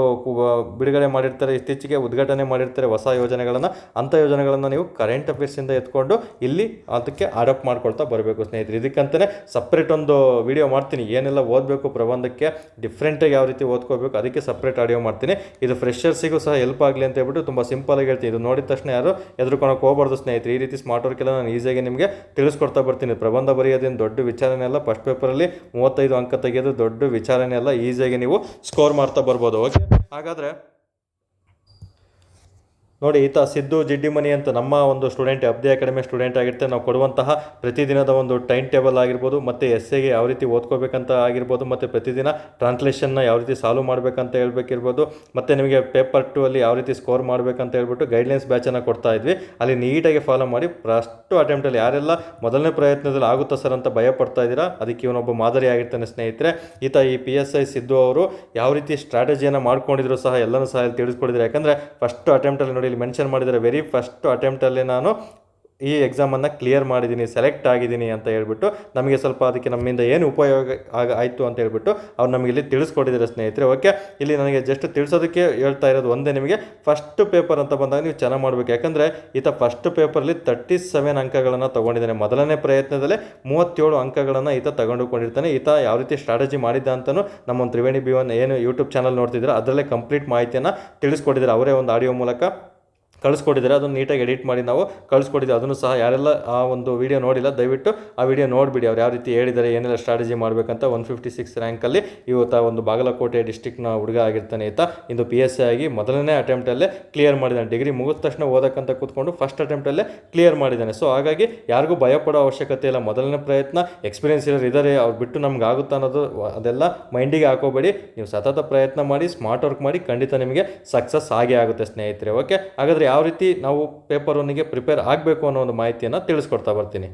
ಬಿಡುಗಡೆ ಮಾಡಿರ್ತಾರೆ, ಇತ್ತೀಚೆಗೆ ಉದ್ಘಾಟನೆ ಮಾಡಿರ್ತಾರೆ ಹೊಸ ಯೋಜನೆಗಳನ್ನು, ಅಂಥ ಯೋಜನೆಗಳನ್ನು ನೀವು ಕರೆಂಟ್ ಅಫೇರ್ಸಿಂದ ಎತ್ಕೊಂಡು ಇಲ್ಲಿ ಅದಕ್ಕೆ ಅಡಾಪ್ಟ್ ಮಾಡ್ಕೊಳ್ತಾ ಬರಬೇಕು ಸ್ನೇಹಿತರೆ. ಇದಕ್ಕಂತಲೇ ಸಪ್ರೇಟ್ ಒಂದು ವಿಡಿಯೋ ಮಾಡ್ತೀನಿ, ಏನೆಲ್ಲ ಓದಬೇಕು ಪ್ರಬಂಧಕ್ಕೆ, ಡಿಫ್ರೆಂಟಾಗಿ ಯಾವ ರೀತಿ ಓದ್ಕೋಬೇಕು, ಅದಕ್ಕೆ ಸಪ್ರೇಟ್ ಆಡಿಯೋ ಮಾಡ್ತೀನಿ. ಇದು ಫ್ರೆಷರ್ಸಿಗೂ ಸಹ ಹೆಲ್ಪ್ ಆಗಲಿ ಅಂತ ಹೇಳ್ಬಿಟ್ಟು ತುಂಬ ಸಿಂಪಲಾಗಿ ಹೇಳ್ತೀನಿ. ಇದು ನೋಡಿದ ತಕ್ಷಣ ಯಾರು ಎದುರುಕೊಳಕ್ಕೆ ಹೋಗ್ಬಾರ್ದು ಸ್ನೇಹಿತರೆ. ಈ ರೀತಿ ಸ್ಮಾರ್ಟ್ ವರ್ಕ್ ಎಲ್ಲ ನಾನು ಈಸಿಯಾಗಿ ನಿಮಗೆ ತಿಳಿಸ್ಕೊಡ್ತಾ ಬರ್ತೀನಿ. ಪ್ರಬಂಧ ಬರೆಯೋದೇನು ದೊಡ್ಡ ವಿಚಾರನೇ ಅಲ್ಲ, ಫಸ್ಟ್ ಪೇಪರಲ್ಲಿ 35 ಅಂಕ ತೆಗೆಯೋದು ದೊಡ್ಡ ವಿಚಾರನೇ ಅಲ್ಲ, ಈಸಿಯಾಗಿ ನೀವು ಸ್ಕೋರ್ ಮಾಡ್ತಾ ಬರ್ಬೋದು. ಓಕೆ, ಹಾಗಾದರೆ ನೋಡಿ, ಈತ ಸಿದ್ದು ಜಿಡ್ಡಿಮನಿ ಅಂತ ನಮ್ಮ ಒಂದು ಸ್ಟೂಡೆಂಟ್, ಅಬ್ದಿ ಅಕಾಡೆಮಿ ಸ್ಟೂಡೆಂಟ್ ಆಗಿರ್ತಾರೆ. ನಾವು ಕೊಡುವಂತಹ ಪ್ರತಿದಿನದ ಒಂದು ಟೈಮ್ ಟೇಬಲ್ ಆಗಿರ್ಬೋದು, ಮತ್ತು ಎಸ್ಸೆಗೆ ಯಾವ ರೀತಿ ಓದ್ಕೋಬೇಕಂತ ಆಗಿರ್ಬೋದು, ಮತ್ತು ಪ್ರತಿದಿನ ಟ್ರಾನ್ಸ್ಲೇಷನ್ನ ಯಾವ ರೀತಿ ಸಾಲ್ವ್ ಮಾಡಬೇಕಂತ ಹೇಳ್ಬೇಕಿರ್ಬೋದು, ಮತ್ತು ನಿಮಗೆ ಪೇಪರ್ 2 ಅಲ್ಲಿ ಯಾವ ರೀತಿ ಸ್ಕೋರ್ ಮಾಡಬೇಕಂತ ಹೇಳ್ಬಿಟ್ಟು ಗೈಡ್ಲೈನ್ಸ್ ಬ್ಯಾಚನ್ನು ಕೊಡ್ತಾ ಇದ್ವಿ. ಅಲ್ಲಿ ನೀಟಾಗಿ ಫಾಲೋ ಮಾಡಿ ಫಸ್ಟ್ ಅಟೆಂಪ್ಟಲ್ಲಿ ಯಾರೆಲ್ಲ ಮೊದಲನೇ ಪ್ರಯತ್ನದಲ್ಲಿ ಆಗುತ್ತಾ ಸರ್ ಅಂತ ಭಯ ಪಡ್ತಾ ಇದ್ದೀರಾ, ಅದಕ್ಕೆ ಇವನೊಬ್ಬ ಮಾದರಿ ಆಗಿರ್ತಾನೆ ಸ್ನೇಹಿತರೆ. ಈತ ಈ PSI ಸಿದ್ದು ಅವರು ಯಾವ ರೀತಿ ಸ್ಟ್ರಾಟಜಿಯನ್ನು ಮಾಡ್ಕೊಂಡಿದ್ರು ಸಹ ಎಲ್ಲನೂ ಸಹ ತಿಳಿಸ್ಕೊಡಿದ್ರು. ಯಾಕಂದರೆ ಫಸ್ಟ್ ಅಟೆಂಪ್ಟಲ್ಲಿ ನೋಡಿ ಇಲ್ಲಿ ಮೆನ್ಷನ್ ಮಾಡಿದರೆ, ವೆರಿ ಫಸ್ಟ್ ಅಟೆಂಪ್ಟಲ್ಲಿ ನಾನು ಈ ಎಕ್ಸಾಮನ್ನು ಕ್ಲಿಯರ್ ಮಾಡಿದ್ದೀನಿ, ಸೆಲೆಕ್ಟ್ ಆಗಿದ್ದೀನಿ ಅಂತ ಹೇಳ್ಬಿಟ್ಟು ನಮಗೆ ಸ್ವಲ್ಪ ಅದಕ್ಕೆ ನಮ್ಮಿಂದ ಏನು ಉಪಯೋಗ ಆಯಿತು ಅಂತ ಹೇಳ್ಬಿಟ್ಟು ಅವ್ರು ನಮಗೆ ಇಲ್ಲಿ ತಿಳಿಸ್ಕೊಟ್ಟಿದ್ದಾರೆ ಸ್ನೇಹಿತರೆ. ಓಕೆ, ಇಲ್ಲಿ ನನಗೆ ಜಸ್ಟ್ ತಿಳಿಸೋದಕ್ಕೆ ಹೇಳ್ತಾ ಇರೋದು ಒಂದೇ, ನಿಮಗೆ ಫಸ್ಟ್ ಪೇಪರ್ ಅಂತ ಬಂದಾಗ ನೀವು ಚೆನ್ನಾಗಿ ಮಾಡಬೇಕು. ಯಾಕಂದರೆ ಈತ ಫಸ್ಟ್ ಪೇಪರಲ್ಲಿ 37 ಅಂಕಗಳನ್ನು ತೊಗೊಂಡಿದ್ದಾನೆ. ಮೊದಲನೇ ಪ್ರಯತ್ನದಲ್ಲೇ 37 ಅಂಕಗಳನ್ನು ಈತ ತಗೊಂಡುಕೊಂಡಿರ್ತಾನೆ. ಈತ ಯಾವ ರೀತಿ ಸ್ಟ್ರಾಟಜಿ ಮಾಡಿದ್ದ ಅಂತಲೂ ನಮ್ಮ ತ್ರಿವೇಣಿ B1 ಏನು ಯೂಟ್ಯೂಬ್ ಚಾನಲ್ ನೋಡ್ತಿದ್ದಾರೆ ಅದರಲ್ಲೇ ಕಂಪ್ಲೀಟ್ ಮಾಹಿತಿಯನ್ನು ತಿಳಿಸ್ಕೊಟ್ಟಿದ್ದಾರೆ. ಅವರೇ ಒಂದು ಆಡಿಯೋ ಮೂಲಕ ಕಳಿಸ್ಕೊಟ್ಟಿದ್ದಾರೆ. ಅದನ್ನು ನೀಟಾಗಿ ಎಡಿಟ್ ಮಾಡಿ ನಾವು ಕಳಿಸ್ಕೊಟ್ಟಿದ್ದೀವಿ. ಅದನ್ನು ಸಹ ಯಾರೆಲ್ಲ ಆ ಒಂದು ವಿಡಿಯೋ ನೋಡಿಲ್ಲ ದಯವಿಟ್ಟು ಆ ವಿಡಿಯೋ ನೋಡಿಬಿಡಿ. ಅವ್ರು ಯಾವ ರೀತಿ ಹೇಳಿದ್ದಾರೆ, ಏನೆಲ್ಲ ಸ್ಟ್ರಾಟಜಿ ಮಾಡಬೇಕಂತ. 156 ರ್ಯಾಂಕಲ್ಲಿ ಇವತ್ತು ಒಂದು ಬಾಗಲಕೋಟೆ ಡಿಸ್ಟಿಕ್ನ ಹುಡುಗ ಆಗಿರ್ತಾನೆ ಈತ. ಇಂದು PSI ಆಗಿ ಮೊದಲನೇ ಅಟೆಂಪ್ಟಲ್ಲೇ ಕ್ಲಿಯರ್ ಮಾಡಿದ್ದಾನೆ. ಡಿಗ್ರಿ ಮುಗಿದ ತಕ್ಷಣ ಓದಕ್ಕಂತ ಕೂತ್ಕೊಂಡು ಫಸ್ಟ್ ಅಟೆಂಪ್ಟಲ್ಲೇ ಕ್ಲಿಯರ್ ಮಾಡಿದ್ದಾನೆ. ಸೊ ಹಾಗಾಗಿ ಯಾರಿಗೂ ಭಯಪಡೋ ಅವಶ್ಯಕತೆ ಇಲ್ಲ. ಮೊದಲನೇ ಪ್ರಯತ್ನ, ಎಕ್ಸ್ಪೀರಿಯನ್ಸ್ ಇರೋರು ಇದ್ದಾರೆ, ಅವ್ರು ಬಿಟ್ಟು ನಮ್ಗೆ ಆಗುತ್ತಾ ಅನ್ನೋದು ಅದೆಲ್ಲ ಮೈಂಡಿಗೆ ಹಾಕೋಬೇಡಿ. ನೀವು ಸತತ ಪ್ರಯತ್ನ ಮಾಡಿ, ಸ್ಮಾರ್ಟ್ ವರ್ಕ್ ಮಾಡಿ, ಖಂಡಿತ ನಿಮಗೆ ಸಕ್ಸಸ್ ಆಗೇ ಆಗುತ್ತೆ ಸ್ನೇಹಿತರೆ. ಓಕೆ, ಹಾಗಾದರೆ ಯಾವ ರೀತಿ ನಾವು ಪೇಪರ್ 1ಗೆ ಪ್ರಿಪೇರ್ ಆಗಬೇಕು ಅನ್ನೋ ಒಂದು ಮಾಹಿತಿಯನ್ನು ತಿಳಿಸ್ಕೊಡ್ತಾ ಬರ್ತೀನಿ.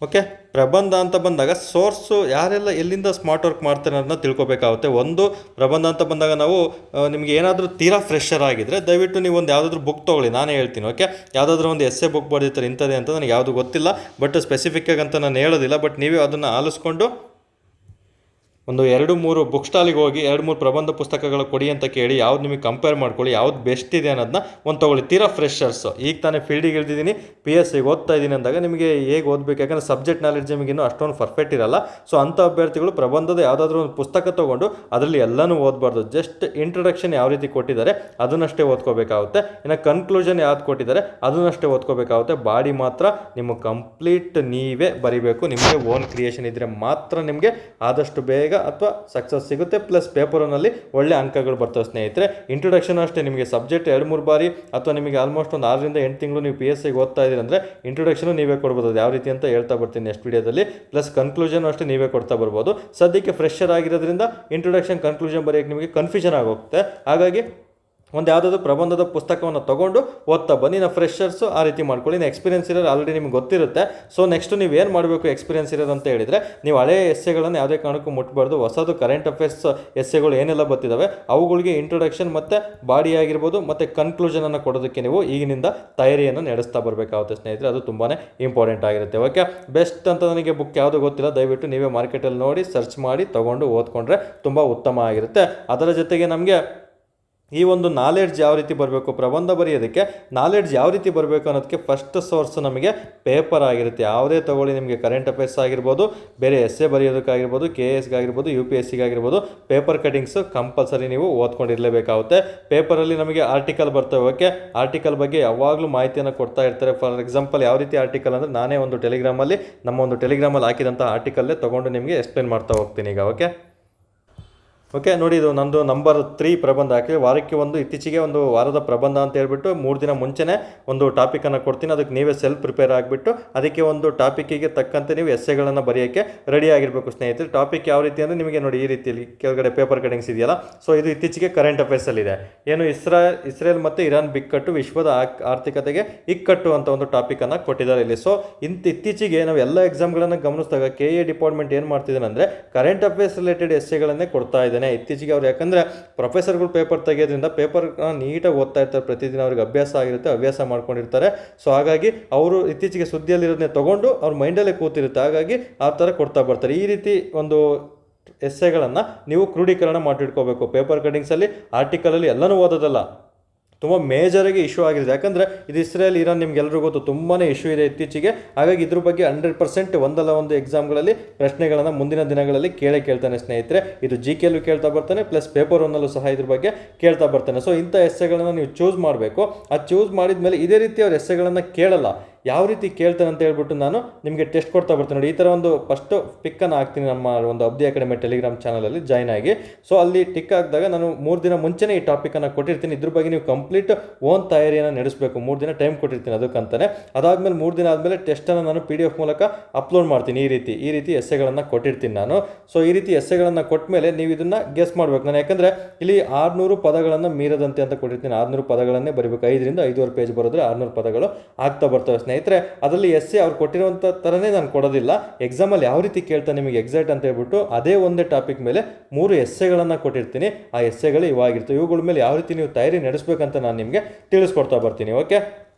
ಓಕೆ, ಪ್ರಬಂಧ ಅಂತ ಬಂದಾಗ ಸೋರ್ಸು ಯಾರೆಲ್ಲ ಎಲ್ಲಿಂದ ಸ್ಮಾರ್ಟ್ ವರ್ಕ್ ಮಾಡ್ತಾರೆ ಅನ್ನೋದನ್ನ ತಿಳ್ಕೊಬೇಕಾಗುತ್ತೆ. ಒಂದು ಪ್ರಬಂಧ ಅಂತ ಬಂದಾಗ ನಾವು ನಿಮಗೆ ಏನಾದರೂ ತೀರಾ ಫ್ರೆಷರ್ ಆಗಿದ್ದರೆ ದಯವಿಟ್ಟು ನೀವು ಒಂದು ಯಾವುದಾದ್ರೂ ಬುಕ್ ತೊಗೊಳ್ಳಿ. ನಾನೇ ಹೇಳ್ತೀನಿ. ಓಕೆ, ಯಾವುದಾದ್ರೂ ಒಂದು ಎಸ್ಸೆ ಬುಕ್ ಬರೆದಿರ್ತಾರೆ ಇಂಥದ್ದೇ ಅಂತ, ನನಗೆ ಯಾವುದು ಗೊತ್ತಿಲ್ಲ, ಬಟ್ ಸ್ಪೆಸಿಫಿಕ್ಕಾಗಿ ಅಂತ ನಾನು ಹೇಳೋದಿಲ್ಲ, ಬಟ್ ನೀವೇ ಅದನ್ನು ಆಲಿಸ್ಕೊಂಡು ಒಂದು 2-3 ಬುಕ್ ಸ್ಟಾಲಿಗೆ ಹೋಗಿ 2-3 ಪ್ರಬಂಧ ಪುಸ್ತಕಗಳು ಕೊಡಿ ಅಂತ ಕೇಳಿ ಯಾವ್ದು ನಿಮಗೆ ಕಂಪೇರ್ ಮಾಡ್ಕೊಳ್ಳಿ, ಯಾವ್ದು ಬೆಸ್ಟ್ ಇದೆ ಅನ್ನೋದನ್ನ ಒಂದು ತೊಗೊಳ್ಳಿ. ತೀರಾ ಫ್ರೆಶರ್ಸ್, ಈಗ ತಾನೇ ಫೀಲ್ಡಿಗೆ ಇಳಿದಿದ್ದೀನಿ, PSIಗೆ ಓದ್ತಾ ಇದ್ದೀನಿ ಅಂದಾಗ ನಿಮಗೆ ಹೇಗೆ ಓದಬೇಕು, ಯಾಕಂದರೆ ಸಬ್ಜೆಕ್ಟ್ ನಾಲೆಡ್ಜ್ ನಿಮಗೆ ಇನ್ನೂ ಅಷ್ಟೊಂದು ಪರ್ಫೆಕ್ಟ್ ಇರಲ್ಲ. ಸೊ ಅಂಥ ಅಭ್ಯರ್ಥಿಗಳು ಪ್ರಬಂಧದ ಯಾವುದಾದ್ರೂ ಒಂದು ಪುಸ್ತಕ ತೊಗೊಂಡು ಅದರಲ್ಲಿ ಎಲ್ಲನೂ ಓದಬಾರ್ದು. ಜಸ್ಟ್ ಇಂಟ್ರೊಡಕ್ಷನ್ ಯಾವ ರೀತಿ ಕೊಟ್ಟಿದ್ದಾರೆ ಅದನ್ನಷ್ಟೇ ಓದ್ಕೋಬೇಕಾಗುತ್ತೆ. ಇನ್ನು ಕನ್ಕ್ಲೂಷನ್ ಯಾವ್ದು ಕೊಟ್ಟಿದ್ದಾರೆ ಅದನ್ನಷ್ಟೇ ಓದ್ಕೋಬೇಕಾಗುತ್ತೆ. ಬಾಡಿ ಮಾತ್ರ ನಿಮ್ಮ ಕಂಪ್ಲೀಟ್ ನೀವೇ ಬರಿಬೇಕು. ನಿಮಗೆ ಓನ್ ಕ್ರಿಯೇಷನ್ ಇದ್ದರೆ ಮಾತ್ರ ನಿಮಗೆ ಆದಷ್ಟು ಬೇಗ ಅಥವಾ ಸಕ್ಸಸ್ ಸಿಗುತ್ತೆ. ಪ್ಲಸ್ ಪೇಪರ್ನಲ್ಲಿ ಒಳ್ಳೆ ಅಂಕಗಳು ಬರ್ತವೆ ಸ್ನೇಹಿತರೆ. ಇಂಟ್ರೊಡಕ್ಷನ್ ಅಷ್ಟೇ, ನಿಮಗೆ ಸಬ್ಜೆಕ್ಟ್ 2-3 ಬಾರಿ ಅಥವಾ ನಿಮಗೆ ಆಲ್ಮೋಸ್ಟ್ ಒಂದು 6-8 ತಿಂಗಳು ನೀವು PSIಗೆ ಓದ್ತಾ ಇದ್ದೀರಿ ಅಂದರೆ ಇಂಟ್ರೊಡಕ್ಷನ್ ನೀವೇ ಕೊಡ್ಬೋದು. ಅದು ಯಾವ ರೀತಿ ಅಂತ ಹೇಳ್ತಾ ಬರ್ತೀನಿ ನೆಕ್ಸ್ಟ್ ವಿಡಿಯೋದಲ್ಲಿ. ಪ್ಲಸ್ ಕನ್ಕ್ಲೂಷನ್ ಅಷ್ಟೇ ನೀವೇ ಕೊಡ್ತಾ ಬರ್ಬೋದು. ಸದ್ಯಕ್ಕೆ ಫ್ರೆಶರ್ ಆಗಿರೋದ್ರಿಂದ ಇಂಟ್ರೊಡಕ್ಷನ್ ಕನ್ಕ್ಲೂಷನ್ ಬರೆಯೋಕ್ಕೆ ನಿಮಗೆ ಕನ್ಫ್ಯೂಷನ್ ಆಗೋಗುತ್ತೆ. ಹಾಗಾಗಿ ಒಂದು ಯಾವುದಾದ್ರು ಪ್ರಬಂಧದ ಪುಸ್ತಕವನ್ನು ತೊಗೊಂಡು ಓದ್ತಾ ಬನ್ನಿ. ನಾವು ಫ್ರೆಶರ್ಸು ಆ ರೀತಿ ಮಾಡ್ಕೊಳ್ಳಿ. ನೀವು ಎಕ್ಸ್ಪೀರಿಯನ್ಸ್ ಇರೋರು ಆಲ್ರೆಡಿ ನಿಮ್ಗೆ ಗೊತ್ತಿರುತ್ತೆ. ಸೊ ನೆಕ್ಸ್ಟ್ ನೀವು ಏನು ಮಾಡಬೇಕು ಎಕ್ಸ್ಪೀರಿಯನ್ಸ್ ಇರೋದು ಅಂತ ಹೇಳಿದರೆ, ನೀವು ಹಳೆ ಎಸ್ಸೆಗಳನ್ನು ಯಾವುದೇ ಕಾರಣಕ್ಕೂ ಮುಟ್ಬಾರ್ದು. ಹೊಸದು ಕರೆಂಟ್ ಅಫೇರ್ಸ್ ಎಸ್ಸೆಗಳು ಏನೆಲ್ಲ ಬರ್ತಿದ್ದಾವೆ ಅವುಗಳಿಗೆ ಇಂಟ್ರೊಡಕ್ಷನ್ ಮತ್ತು ಬಾಡಿ ಆಗಿರ್ಬೋದು ಮತ್ತು ಕನ್ಕ್ಲೂಷನನ್ನು ಕೊಡೋದಕ್ಕೆ ನೀವು ಈಗಿನಿಂದ ತಯಾರಿಯನ್ನು ನಡೆಸ್ತಾ ಬರಬೇಕಾಗುತ್ತೆ ಸ್ನೇಹಿತರೆ. ಅದು ತುಂಬಾ ಇಂಪಾರ್ಟೆಂಟ್ ಆಗಿರುತ್ತೆ. ಓಕೆ, ಬೆಸ್ಟ್ ಅಂತ ನನಗೆ ಬುಕ್ ಯಾವುದು ಗೊತ್ತಿಲ್ಲ, ದಯವಿಟ್ಟು ನೀವೇ ಮಾರ್ಕೆಟಲ್ಲಿ ನೋಡಿ ಸರ್ಚ್ ಮಾಡಿ ತೊಗೊಂಡು ಓದ್ಕೊಂಡ್ರೆ ತುಂಬ ಉತ್ತಮ ಆಗಿರುತ್ತೆ. ಅದರ ಜೊತೆಗೆ ನಮಗೆ ಈ ಒಂದು ನಾಲೆಡ್ಜ್ ಯಾವ ರೀತಿ ಬರಬೇಕು, ಪ್ರಬಂಧ ಬರೆಯೋದಕ್ಕೆ ನಾಲೆಡ್ಜ್ ಯಾವ ರೀತಿ ಬರಬೇಕು ಅನ್ನೋದಕ್ಕೆ ಫಸ್ಟ್ ಸೋರ್ಸ್ ನಮಗೆ ಪೇಪರ್ ಆಗಿರುತ್ತೆ. ಯಾವುದೇ ತೊಗೊಳ್ಳಿ, ನಿಮಗೆ ಕರೆಂಟ್ ಅಫೇರ್ಸ್ ಆಗಿರ್ಬೋದು, ಬೇರೆ ಎಸ್ಸೆ ಬರೆಯೋದಕ್ಕಾಗಿರ್ಬೋದು, KSಗೆ ಆಗಿರ್ಬೋದು, UPSCಗೆ ಆಗಿರ್ಬೋದು, ಪೇಪರ್ ಕಟಿಂಗ್ಸು ಕಂಪಲ್ಸರಿ ನೀವು ಓದ್ಕೊಂಡಿರಲೇಬೇಕಾಗುತ್ತೆ. ಪೇಪರಲ್ಲಿ ನಮಗೆ ಆರ್ಟಿಕಲ್ ಬರ್ತವೆ. ಓಕೆ, ಆರ್ಟಿಕಲ್ ಬಗ್ಗೆ ಯಾವಾಗಲೂ ಮಾಹಿತಿಯನ್ನು ಕೊಡ್ತಾ ಇರ್ತಾರೆ. ಫಾರ್ ಎಕ್ಸಾಂಪಲ್ ಯಾವ ರೀತಿ ಆರ್ಟಿಕಲ್ ಅಂದರೆ, ನಾನೇ ಒಂದು ಟೆಲಿಗ್ರಾಮಲ್ಲಿ ನಮ್ಮ ಒಂದು ಟೆಲಿಗ್ರಾಮಲ್ಲಿ ಹಾಕಿದಂಥ ಆರ್ಟಿಕಲ್ಲೇ ತೊಗೊಂಡು ನಿಮಗೆ ಎಕ್ಸ್ಪ್ಲೇನ್ ಮಾಡ್ತಾ ಹೋಗ್ತೀನಿ ಈಗ. ಓಕೆ ನೋಡಿ, ಇದು ನಂದು ನಂಬರ್ 3 ಪ್ರಬಂಧ. ಆ್ಯಕ್ಚುಲಿ ವಾರಕ್ಕೆ ಒಂದು ಇತ್ತೀಚೆಗೆ ಒಂದು ವಾರದ ಪ್ರಬಂಧ ಅಂತ ಹೇಳ್ಬಿಟ್ಟು 3 ದಿನ ಮುಂಚೆನೇ ಒಂದು ಟಾಪಿಕನ್ನು ಕೊಡ್ತೀನಿ. ಅದಕ್ಕೆ ನೀವೇ ಸೆಲ್ಫ್ ಪ್ರಿಪೇರ್ ಆಗಿಬಿಟ್ಟು ಅದಕ್ಕೆ ಒಂದು ಟಾಪಿಕ್ಕಿಗೆ ತಕ್ಕಂತೆ ನೀವು ಎಸ್ಸೆಗಳನ್ನು ಬರೆಯೋಕ್ಕೆ ರೆಡಿ ಆಗಿರಬೇಕು ಸ್ನೇಹಿತರೆ. ಟಾಪಿಕ್ ಯಾವ ರೀತಿ ಅಂದರೆ ನಿಮಗೆ ನೋಡಿ ಈ ರೀತಿಯಲ್ಲಿ ಕೆಳಗಡೆ ಪೇಪರ್ ಕಟಿಂಗ್ಸ್ ಇದೆಯಲ್ಲ. ಸೊ ಇದು ಇತ್ತೀಚೆಗೆ ಕರೆಂಟ್ ಅಫೇರ್ಸಲ್ಲಿದೆ. ಏನು ಇಸ್ರೇಲ್ ಮತ್ತು ಇರಾನ್ ಬಿಕ್ಕಟ್ಟು ವಿಶ್ವದ ಆರ್ಥಿಕತೆಗೆ ಇಕ್ಕಟ್ಟು ಅಂತ ಒಂದು ಟಾಪಿಕನ್ನು ಕೊಟ್ಟಿದ್ದಾರೆ ಇಲ್ಲಿ. ಸೊ ಇತ್ತೀಚೆಗೆ ನಾವು ಎಲ್ಲ ಎಕ್ಸಾಮ್ಗಳನ್ನು ಗಮನಿಸಿದಾಗ KA ಡಿಪಾರ್ಟ್ಮೆಂಟ್ ಏನು ಮಾಡ್ತಿದ್ದಾನೆ ಅಂದರೆ ಕರೆಂಟ್ ಅಫೇರ್ಸ್ ರಿಲೇಟೆಡ್ ಎಸ್ಸೆಗಳನ್ನೇ ಕೊಡ್ತಾ ಇದೆ ಇತ್ತೀಚೆಗೆ. ಅವ್ರು ಯಾಕಂದರೆ ಪ್ರೊಫೆಸರ್ಗಳು ಪೇಪರ್ ತೆಗೆಯೋದ್ರಿಂದ ಪೇಪರ್ ನೀಟಾಗಿ ಓದ್ತಾ ಇರ್ತಾರೆ, ಪ್ರತಿದಿನ ಅವ್ರಿಗೆ ಅಭ್ಯಾಸ ಆಗಿರುತ್ತೆ, ಹವ್ಯಾಸ ಮಾಡ್ಕೊಂಡಿರ್ತಾರೆ. ಸೊ ಹಾಗಾಗಿ ಅವರು ಇತ್ತೀಚೆಗೆ ಸುದ್ದಿಯಲ್ಲಿರೋದನ್ನೇ ತೊಗೊಂಡು ಅವ್ರ ಮೈಂಡಲ್ಲೇ ಕೂತಿರುತ್ತೆ. ಹಾಗಾಗಿ ಆ ಥರ ಕೊಡ್ತಾ ಬರ್ತಾರೆ. ಈ ರೀತಿ ಒಂದು ಎಸ್ಸೆಗಳನ್ನು ನೀವು ಕ್ರೋಢೀಕರಣ ಮಾಡಿಟ್ಕೋಬೇಕು. ಪೇಪರ್ ಕಟಿಂಗ್ಸಲ್ಲಿ ಆರ್ಟಿಕಲಲ್ಲಿ ಎಲ್ಲನೂ ಓದೋದಲ್ಲ, ತುಂಬ ಮೇಜರಾಗಿ ಇಶ್ಯೂ ಆಗಿದೆ. ಯಾಕಂದರೆ ಇದು ಇಸ್ರೇಲ್ ಇರಾನ್ ನಿಮ್ಗೆಲ್ಲರಿಗೂ ಗೊತ್ತು, ತುಂಬಾ ಇಶ್ಯೂ ಇದೆ ಇತ್ತೀಚೆಗೆ. ಹಾಗಾಗಿ ಇದ್ರ ಬಗ್ಗೆ 100% ಒಂದಲ್ಲ ಒಂದು ಎಕ್ಸಾಮ್ಗಳಲ್ಲಿ ಪ್ರಶ್ನೆಗಳನ್ನು ಮುಂದಿನ ದಿನಗಳಲ್ಲಿ ಕೇಳ್ತಾನೆ ಸ್ನೇಹಿತರೆ. ಇದು GKಯಲ್ಲೂ ಕೇಳ್ತಾ ಬರ್ತಾನೆ, ಪ್ಲಸ್ ಪೇಪರ್ 1ನಲ್ಲೂ ಸಹ ಇದ್ರ ಬಗ್ಗೆ ಕೇಳ್ತಾ ಬರ್ತಾನೆ. ಸೊ ಇಂಥ ಎಸ್ಸೆಗಳನ್ನು ನೀವು ಚೂಸ್ ಮಾಡಬೇಕು. ಅದು ಚೂಸ್ ಮಾಡಿದ ಮೇಲೆ ಇದೇ ರೀತಿ ಅವ್ರ ಎಸ್ಸೆಗಳನ್ನು ಕೇಳಲ್ಲ, ಯಾವ ರೀತಿ ಕೇಳ್ತಾನೆ ಅಂತ ಹೇಳ್ಬಿಟ್ಟು ನಾನು ನಿಮಗೆ ಟೆಸ್ಟ್ ಕೊಡ್ತಾ ಬರ್ತೀನಿ ನೋಡಿ. ಈ ಥರ ಒಂದು ಫಸ್ಟು ಪಿಕ್ಕನ್ನು ಹಾಕ್ತೀನಿ ನಮ್ಮ ಒಂದು ಅಬ್ದಿ ಅಕಾಡೆಮಿ ಟೆಲಿಗ್ರಾಮ್ ಚಾನಲಲ್ಲಿ ಜಾಯ್ನ್ ಆಗಿ. ಸೊ ಅಲ್ಲಿ ಟಿಕ್ ಹಾಕಿದಾಗ ನಾನು 3 ದಿನ ಮುಂಚೆನೇ ಈ ಟಾಪಿಕನ್ನು ಕೊಟ್ಟಿರ್ತೀನಿ. ಇದ್ರ ಬಗ್ಗೆ ನೀವು ಕಂಪ್ಲೀಟ್ ಓನ್ ತಯಾರಿಯನ್ನು ನಡೆಸಬೇಕು. 3 ದಿನ ಟೈಮ್ ಕೊಟ್ಟಿರ್ತೀನಿ ಅದಕ್ಕಂತಾನೆ. ಅದಾದಮೇಲೆ 3 ದಿನ ಆದಮೇಲೆ ಟೆಸ್ಟನ್ನು ನಾನು PDF ಮೂಲಕ ಅಪ್ಲೋಡ್ ಮಾಡ್ತೀನಿ. ಈ ರೀತಿ ಎಸ್ಸೆಗಳನ್ನು ಕೊಟ್ಟಿರ್ತೀನಿ ನಾನು. ಸೊ ಈ ರೀತಿ ಎಸ್ಸೆಗಳನ್ನು ಕೊಟ್ಟ ಮೇಲೆ ನೀವು ಇದನ್ನು ಗೆಸ್ ಮಾಡಬೇಕು. ನಾನು ಯಾಕಂದರೆ ಇಲ್ಲಿ 600 ಪದಗಳನ್ನು ಮೀರದಂತೆ ಅಂತ ಕೊಟ್ಟಿರ್ತೀನಿ. 600 ಪದಗಳನ್ನೇ ಬರೀಬೇಕು. 5ರಿಂದ 5.5 ಪೇಜ್ ಬರೋದ್ರೆ 600 ಪದಗಳು ಆಗ್ತಾ ಬರ್ತವೆ ಸ್ನೇಹಿತರೆ. ಅದರಲ್ಲಿ ಎಸ್ಸೆ ಅವ್ರು ಕೊಟ್ಟಿರುವಂಥ ಥರನೇ ನಾನು ಕೊಡೋದಿಲ್ಲ. ಎಕ್ಸಾಮಲ್ಲಿ ಯಾವ ರೀತಿ ಕೇಳ್ತಾನೆ ನಿಮಗೆ ಎಕ್ಸಾಕ್ಟ್ ಅಂತ ಹೇಳ್ಬಿಟ್ಟು ಅದೇ ಒಂದೇ ಟಾಪಿಕ್ ಮೇಲೆ 3 ಎಸ್ಸೆಗಳನ್ನು ಕೊಟ್ಟಿರ್ತೀನಿ. ಆ ಎಸ್ಸೆಗಳು ಇವಾಗಿರ್ತವೆ. ಇವುಗಳ ಮೇಲೆ ಯಾವ ರೀತಿ ನೀವು ತಯಾರಿ ನಡೆಸಬೇಕಂತ ನಾನು ನಿಮಗೆ ತಿಳಿಸ್ಕೊಡ್ತಾ ಬರ್ತೀನಿ. ಓಕೆ,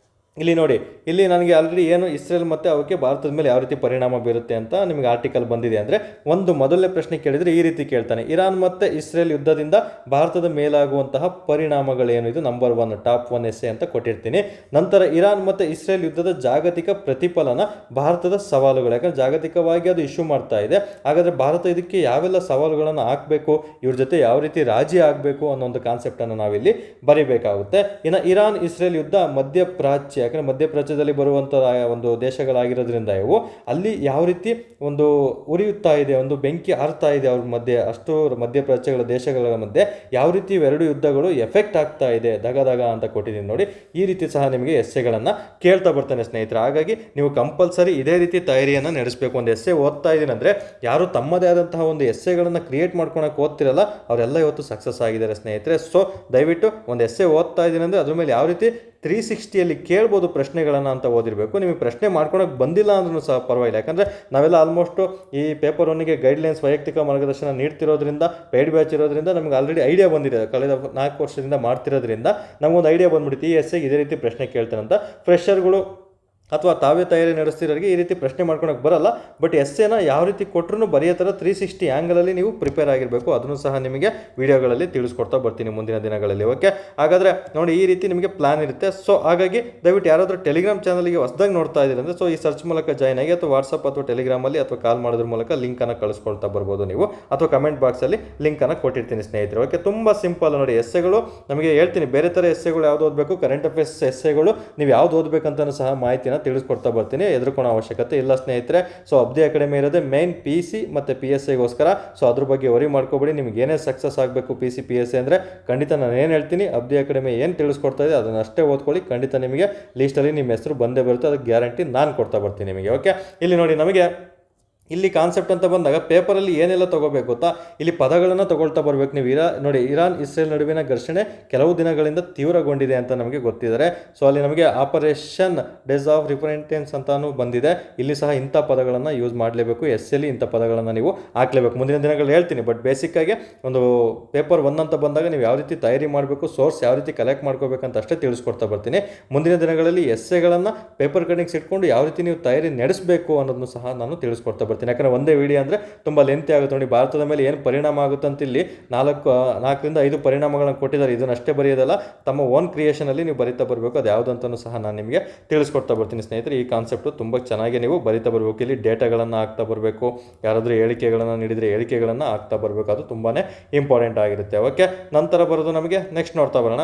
ಇಲ್ಲಿ ನೋಡಿ, ಇಲ್ಲಿ ನನಗೆ ಆಲ್ರೆಡಿ ಏನು ಇಸ್ರೇಲ್ ಮತ್ತು ಅವಕ್ಕೆ ಭಾರತದ ಮೇಲೆ ಯಾವ ರೀತಿ ಪರಿಣಾಮ ಬೀರುತ್ತೆ ಅಂತ ನಿಮಗೆ ಆರ್ಟಿಕಲ್ ಬಂದಿದೆ. ಅಂದರೆ ಒಂದು ಮೊದಲನೇ ಪ್ರಶ್ನೆ ಕೇಳಿದರೆ ಈ ರೀತಿ ಕೇಳ್ತಾನೆ, ಇರಾನ್ ಮತ್ತು ಇಸ್ರೇಲ್ ಯುದ್ಧದಿಂದ ಭಾರತದ ಮೇಲಾಗುವಂತಹ ಪರಿಣಾಮಗಳೇನು? ಇದು ನಂಬರ್ 1 ಟಾಪ್ 1 ಎಸ್ಸೆ ಅಂತ ಕೊಟ್ಟಿರ್ತೀನಿ. ನಂತರ ಇರಾನ್ ಮತ್ತು ಇಸ್ರೇಲ್ ಯುದ್ಧದ ಜಾಗತಿಕ ಪ್ರತಿಫಲನ, ಭಾರತದ ಸವಾಲುಗಳು. ಯಾಕಂದರೆ ಜಾಗತಿಕವಾಗಿ ಅದು ಇಶ್ಯೂ ಮಾಡ್ತಾ ಇದೆ. ಹಾಗಾದರೆ ಭಾರತ ಇದಕ್ಕೆ ಯಾವೆಲ್ಲ ಸವಾಲುಗಳನ್ನು ಹಾಕಬೇಕು, ಇವ್ರ ಜೊತೆ ಯಾವ ರೀತಿ ರಾಜಿ ಆಗಬೇಕು ಅನ್ನೋ ಒಂದು ಕಾನ್ಸೆಪ್ಟನ್ನು ನಾವಿಲ್ಲಿ ಬರೀಬೇಕಾಗುತ್ತೆ. ಇನ್ನು ಇರಾನ್ ಇಸ್ರೇಲ್ ಯುದ್ಧ ಮಧ್ಯಪ್ರಾಚ್ಯ, ಯಾಕಂದರೆ ಮಧ್ಯಪ್ರಾಚ್ಯದಲ್ಲಿ ಬರುವಂಥ ಒಂದು ದೇಶಗಳಾಗಿರೋದ್ರಿಂದ ಇವು ಅಲ್ಲಿ ಯಾವ ರೀತಿ ಒಂದು ಉರಿಯುತ್ತಾ ಇದೆ, ಒಂದು ಬೆಂಕಿ ಆರ್ತಾ ಇದೆ ಅವ್ರ ಮಧ್ಯೆ, ಅಷ್ಟು ಮಧ್ಯಪ್ರಾಚ್ಯಗಳ ದೇಶಗಳ ಮಧ್ಯೆ ಯಾವ ರೀತಿ ಇವೆರಡು ಯುದ್ಧಗಳು ಎಫೆಕ್ಟ್ ಆಗ್ತಾ ಇದೆ, ದಗ ಅಂತ ಕೊಟ್ಟಿದ್ದೀನಿ ನೋಡಿ. ಈ ರೀತಿ ಸಹ ನಿಮಗೆ ಎಸ್ಸೆಗಳನ್ನು ಕೇಳ್ತಾ ಬರ್ತಾನೆ ಸ್ನೇಹಿತರೆ. ಹಾಗಾಗಿ ನೀವು ಕಂಪಲ್ಸರಿ ಇದೇ ರೀತಿ ತಯಾರಿಯನ್ನು ನಡೆಸಬೇಕು. ಒಂದು ಎಸ್ಸೆ ಓದ್ತಾ ಇದ್ದೀನಿ ಅಂದರೆ ಯಾರು ತಮ್ಮದೇ ಆದಂತಹ ಒಂದು ಎಸ್ಸೆಗಳನ್ನು ಕ್ರಿಯೇಟ್ ಮಾಡ್ಕೊಳಕ್ಕೆ ಓದ್ತಿರಲ್ಲ ಅವರೆಲ್ಲ ಇವತ್ತು ಸಕ್ಸಸ್ ಆಗಿದ್ದಾರೆ ಸ್ನೇಹಿತರೆ. ಸೊ ದಯವಿಟ್ಟು ಒಂದು ಎಸ್ಸೆ ಓದ್ತಾ ಇದ್ದೀನಿ ಅಂದರೆ ಅದ್ರ ಮೇಲೆ ಯಾವ ರೀತಿ 360ಯಲ್ಲಿ ಕೇಳ್ಬೋದು ಪ್ರಶ್ನೆಗಳನ್ನು ಅಂತ ಓದಿರಬೇಕು. ನಿಮಗೆ ಪ್ರಶ್ನೆ ಮಾಡ್ಕೊಳಕ್ಕೆ ಬಂದಿಲ್ಲ ಅಂದ್ರೂ ಸಹ ಪರವಾಗಿಲ್ಲ. ಯಾಕಂದರೆ ನಾವೆಲ್ಲ ಆಲ್ಮೋಸ್ಟು ಈ ಪೇಪರ್ 1ಗೆ ಗೈಡ್ಲೈನ್ಸ್ ವೈಯಕ್ತಿಕ ಮಾರ್ಗದರ್ಶನ ನೀಡ್ತಿರೋದ್ರಿಂದ, ಪೇಯ್ಡ್ ಬ್ಯಾಚ್ ಇರೋದ್ರಿಂದ ನಮಗೆ ಆಲ್ರೆಡಿ ಐಡಿಯಾ ಬಂದಿದೆ. ಕಳೆದ 4 ವರ್ಷದಿಂದ ಮಾಡ್ತಿರೋದ್ರಿಂದ ನಮಗೊಂದು ಐಡಿಯಾ ಬಂದ್ಬಿಡುತ್ತೆ ಈ ಎಸ್ಸೆಗೆ ಇದೇ ರೀತಿ ಪ್ರಶ್ನೆ ಕೇಳ್ತಾನಂತ. ಫ್ರೆಷರ್ಗಳು ಅಥವಾ ತಾವೇ ತಯಾರಿ ನಡೆಸ್ತಿರೋರಿಗೆ ಈ ರೀತಿ ಪ್ರಶ್ನೆ ಮಾಡ್ಕೊಳಕ್ಕೆ ಬರಲ್ಲ. ಬಟ್ ಎಸ್ಸೇನ ಯಾವ ರೀತಿ ಕೊಟ್ಟರು ಬರೆಯೋ ಥರ 360 ಆ್ಯಂಗಲಲ್ಲಿ ನೀವು ಪ್ರಿಪೇರ್ ಆಗಿರಬೇಕು. ಅದನ್ನು ಸಹ ನಿಮಗೆ ವಿಡಿಯೋಗಳಲ್ಲಿ ತಿಳಿಸ್ಕೊಡ್ತಾ ಬರ್ತೀನಿ ಮುಂದಿನ ದಿನಗಳಲ್ಲಿ. ಓಕೆ, ಹಾಗಾದರೆ ನೋಡಿ ಈ ರೀತಿ ನಿಮಗೆ ಪ್ಲಾನ್ ಇರುತ್ತೆ. ಸೊ ಹಾಗಾಗಿ ದಯವಿಟ್ಟು ಯಾರಾದರೂ ಟೆಲಿಗ್ರಾಮ್ ಚಾನಲ್ಗೆ ಹೊಸದಾಗಿ ನೋಡ್ತಾ ಇದ್ದೀರಿ ಅಂದರೆ ಸೊ ಈ ಸರ್ಚ್ ಮೂಲಕ ಜಾಯ್ನ್ ಆಗಿ ಅಥವಾ ವಾಟ್ಸಪ್ ಅಥವಾ ಟೆಲಿಗ್ರಾಮಲ್ಲಿ ಅಥವಾ ಕಾಲ್ ಮಾಡೋದ್ರ ಮೂಲಕ ಲಿಂಕನ್ನು ಕಳಿಸ್ಕೊಳ್ತಾ ಬರ್ಬೋದು ನೀವು, ಅಥವಾ ಕಮೆಂಟ್ ಬಾಕ್ಸಲ್ಲಿ ಲಿಂಕನ್ನು ಕೊಟ್ಟಿರ್ತೀನಿ ಸ್ನೇಹಿತರೆ. ಓಕೆ, ತುಂಬ ಸಿಂಪಲ್ ನೋಡಿ. ಎಸ್ಸೆಗಳು ನಮಗೆ ಹೇಳ್ತೀನಿ, ಬೇರೆ ಥರ ಎಸ್ಸೆಗಳು ಯಾವ್ದು ಓದಬೇಕು, ಕರೆಂಟ್ ಅಫೇರ್ಸ್ ಎಸ್ಸೆಗಳು ನೀವು ಯಾವ್ದು ಓದಬೇಕಂತಲೂ ಸಹ ಮಾಹಿತಿನ ತಿಳಿಸ್ಕೊಡ್ತಾ ಬರ್ತೀನಿ. ಎದುರ್ಕೊಳ್ಳೋ ಅವಶ್ಯಕತೆ ಇಲ್ಲ ಸ್ನೇಹಿತರೆ. ಸೊ ಅಬ್ದಿ ಅಕಾಡೆಮಿ ಇರೋದೇ ಮೇನ್ PC ಮತ್ತು PSIಗೋಸ್ಕರ. ಸೊ ಅದ್ರ ಬಗ್ಗೆ ವರಿ ಮಾಡ್ಕೋಬೇಡಿ. ನಿಮ್ಗೆ ಏನೇ ಸಕ್ಸಸ್ ಆಗಬೇಕು PC PSI ಅಂದರೆ ಖಂಡಿತ ನಾನು ಏನು ಹೇಳ್ತೀನಿ, ಅಬ್ದಿ ಅಕಾಡೆಮಿ ಏನು ತಿಳಿಸ್ಕೊಡ್ತಾ ಇದೆ ಅದನ್ನು ಅಷ್ಟೇ ಓದ್ಕೊಳ್ಳಿ. ಖಂಡಿತ ನಿಮಗೆ ಲೀಸ್ಟಲ್ಲಿ ನಿಮ್ಮ ಹೆಸರು ಬಂದೇ ಬರುತ್ತೆ, ಅದಕ್ಕೆ ಗ್ಯಾರಂಟಿ ನಾನು ಕೊಡ್ತಾ ಬರ್ತೀನಿ ನಿಮಗೆ. ಓಕೆ, ಇಲ್ಲಿ ನೋಡಿ ನಮಗೆ ಇಲ್ಲಿ ಕಾನ್ಸೆಪ್ಟ್ ಅಂತ ಬಂದಾಗ ಪೇಪರಲ್ಲಿ ಏನೆಲ್ಲ ತೊಗೋಬೇಕು ಗೊತ್ತಾ, ಇಲ್ಲಿ ಪದಗಳನ್ನು ತೊಗೊಳ್ತಾ ಬರಬೇಕು ನೀವು. ನೋಡಿ, ಇರಾನ್ ಇಸ್ರೇಲ್ ನಡುವಿನ ಘರ್ಷಣೆ ಕೆಲವು ದಿನಗಳಿಂದ ತೀವ್ರಗೊಂಡಿದೆ ಅಂತ ನಮಗೆ ಗೊತ್ತಿದ್ದಾರೆ. ಸೊ ಅಲ್ಲಿ ನಮಗೆ ಆಪರೇಷನ್ ಡೇಸ್ ಆಫ್ ರಿಪರೆಂಟೆನ್ಸ್ ಅಂತಾನು ಬಂದಿದೆ. ಇಲ್ಲಿ ಸಹ ಇಂಥ ಪದಗಳನ್ನು ಯೂಸ್ ಮಾಡಲೇಬೇಕು. ಎಸ್ಸೆಲ್ಲಿ ಇಂಥ ಪದಗಳನ್ನು ನೀವು ಹಾಕಲೇಬೇಕು. ಮುಂದಿನ ದಿನಗಳು ಹೇಳ್ತೀನಿ, ಬಟ್ ಬೇಸಿಕ್ಕಾಗಿ ಒಂದು ಪೇಪರ್ 1 ಅಂತ ಬಂದಾಗ ನೀವು ಯಾವ ರೀತಿ ತಯಾರಿ ಮಾಡಬೇಕು, ಸೋರ್ಸ್ ಯಾವ ರೀತಿ ಕಲೆಕ್ಟ್ ಮಾಡ್ಕೋಬೇಕಂತ ಅಷ್ಟೇ ತಿಳಿಸ್ಕೊಡ್ತಾ ಬರ್ತೀನಿ. ಮುಂದಿನ ದಿನಗಳಲ್ಲಿ ಎಸ್ಸೆಗಳನ್ನು ಪೇಪರ್ ಕಟಿಂಗ್ಸ್ ಇಟ್ಕೊಂಡು ಯಾವ ರೀತಿ ನೀವು ತಯಾರಿ ನಡೆಸಬೇಕು ಅನ್ನೋದನ್ನು ಸಹ ನಾನು ತಿಳಿಸ್ಕೊಡ್ತಾ ಬರ್ತೀನಿ. ಯಾಕಂದರೆ ಒಂದೇ ವಿಡಿಯೋ ಅಂದರೆ ತುಂಬ ಲೆಂತಿ ಆಗುತ್ತೆ. ನೋಡಿ, ಭಾರತದ ಮೇಲೆ ಏನು ಪರಿಣಾಮ ಆಗುತ್ತೆ ಅಂತ ಇಲ್ಲಿ 4ರಿಂದ 5 ಪರಿಣಾಮಗಳನ್ನು ಕೊಟ್ಟಿದ್ದಾರೆ. ಇದನ್ನಷ್ಟೇ ಬರೆಯೋದಲ್ಲ, ತಮ್ಮ ಓನ್ ಕ್ರಿಯೇಷನಲ್ಲಿ ನೀವು ಬರಿತಾ ಬರಬೇಕು. ಅದು ಯಾವುದಂತಲೂ ಸಹ ನಾನು ನಿಮಗೆ ತಿಳಿಸ್ಕೊಡ್ತಾ ಬರ್ತೀನಿ ಸ್ನೇಹಿತರೆ. ಈ ಕಾನ್ಸೆಪ್ಟು ತುಂಬ ಚೆನ್ನಾಗಿ ನೀವು ಬರಿತಾ ಬರಬೇಕು. ಇಲ್ಲಿ ಡೇಟಾಗಳನ್ನು ಹಾಕ್ತಾ ಬರಬೇಕು. ಯಾರಾದರೂ ಹೇಳಿಕೆಗಳನ್ನು ನೀಡಿದರೆ ಹೇಳಿಕೆಗಳನ್ನು ಹಾಕ್ತಾ ಬರಬೇಕು. ಅದು ತುಂಬಾ ಇಂಪಾರ್ಟೆಂಟ್ ಆಗಿರುತ್ತೆ. ಓಕೆ, ನಂತರ ಬರೋದು ನಮಗೆ ನೆಕ್ಸ್ಟ್ ನೋಡ್ತಾ ಬರೋಣ.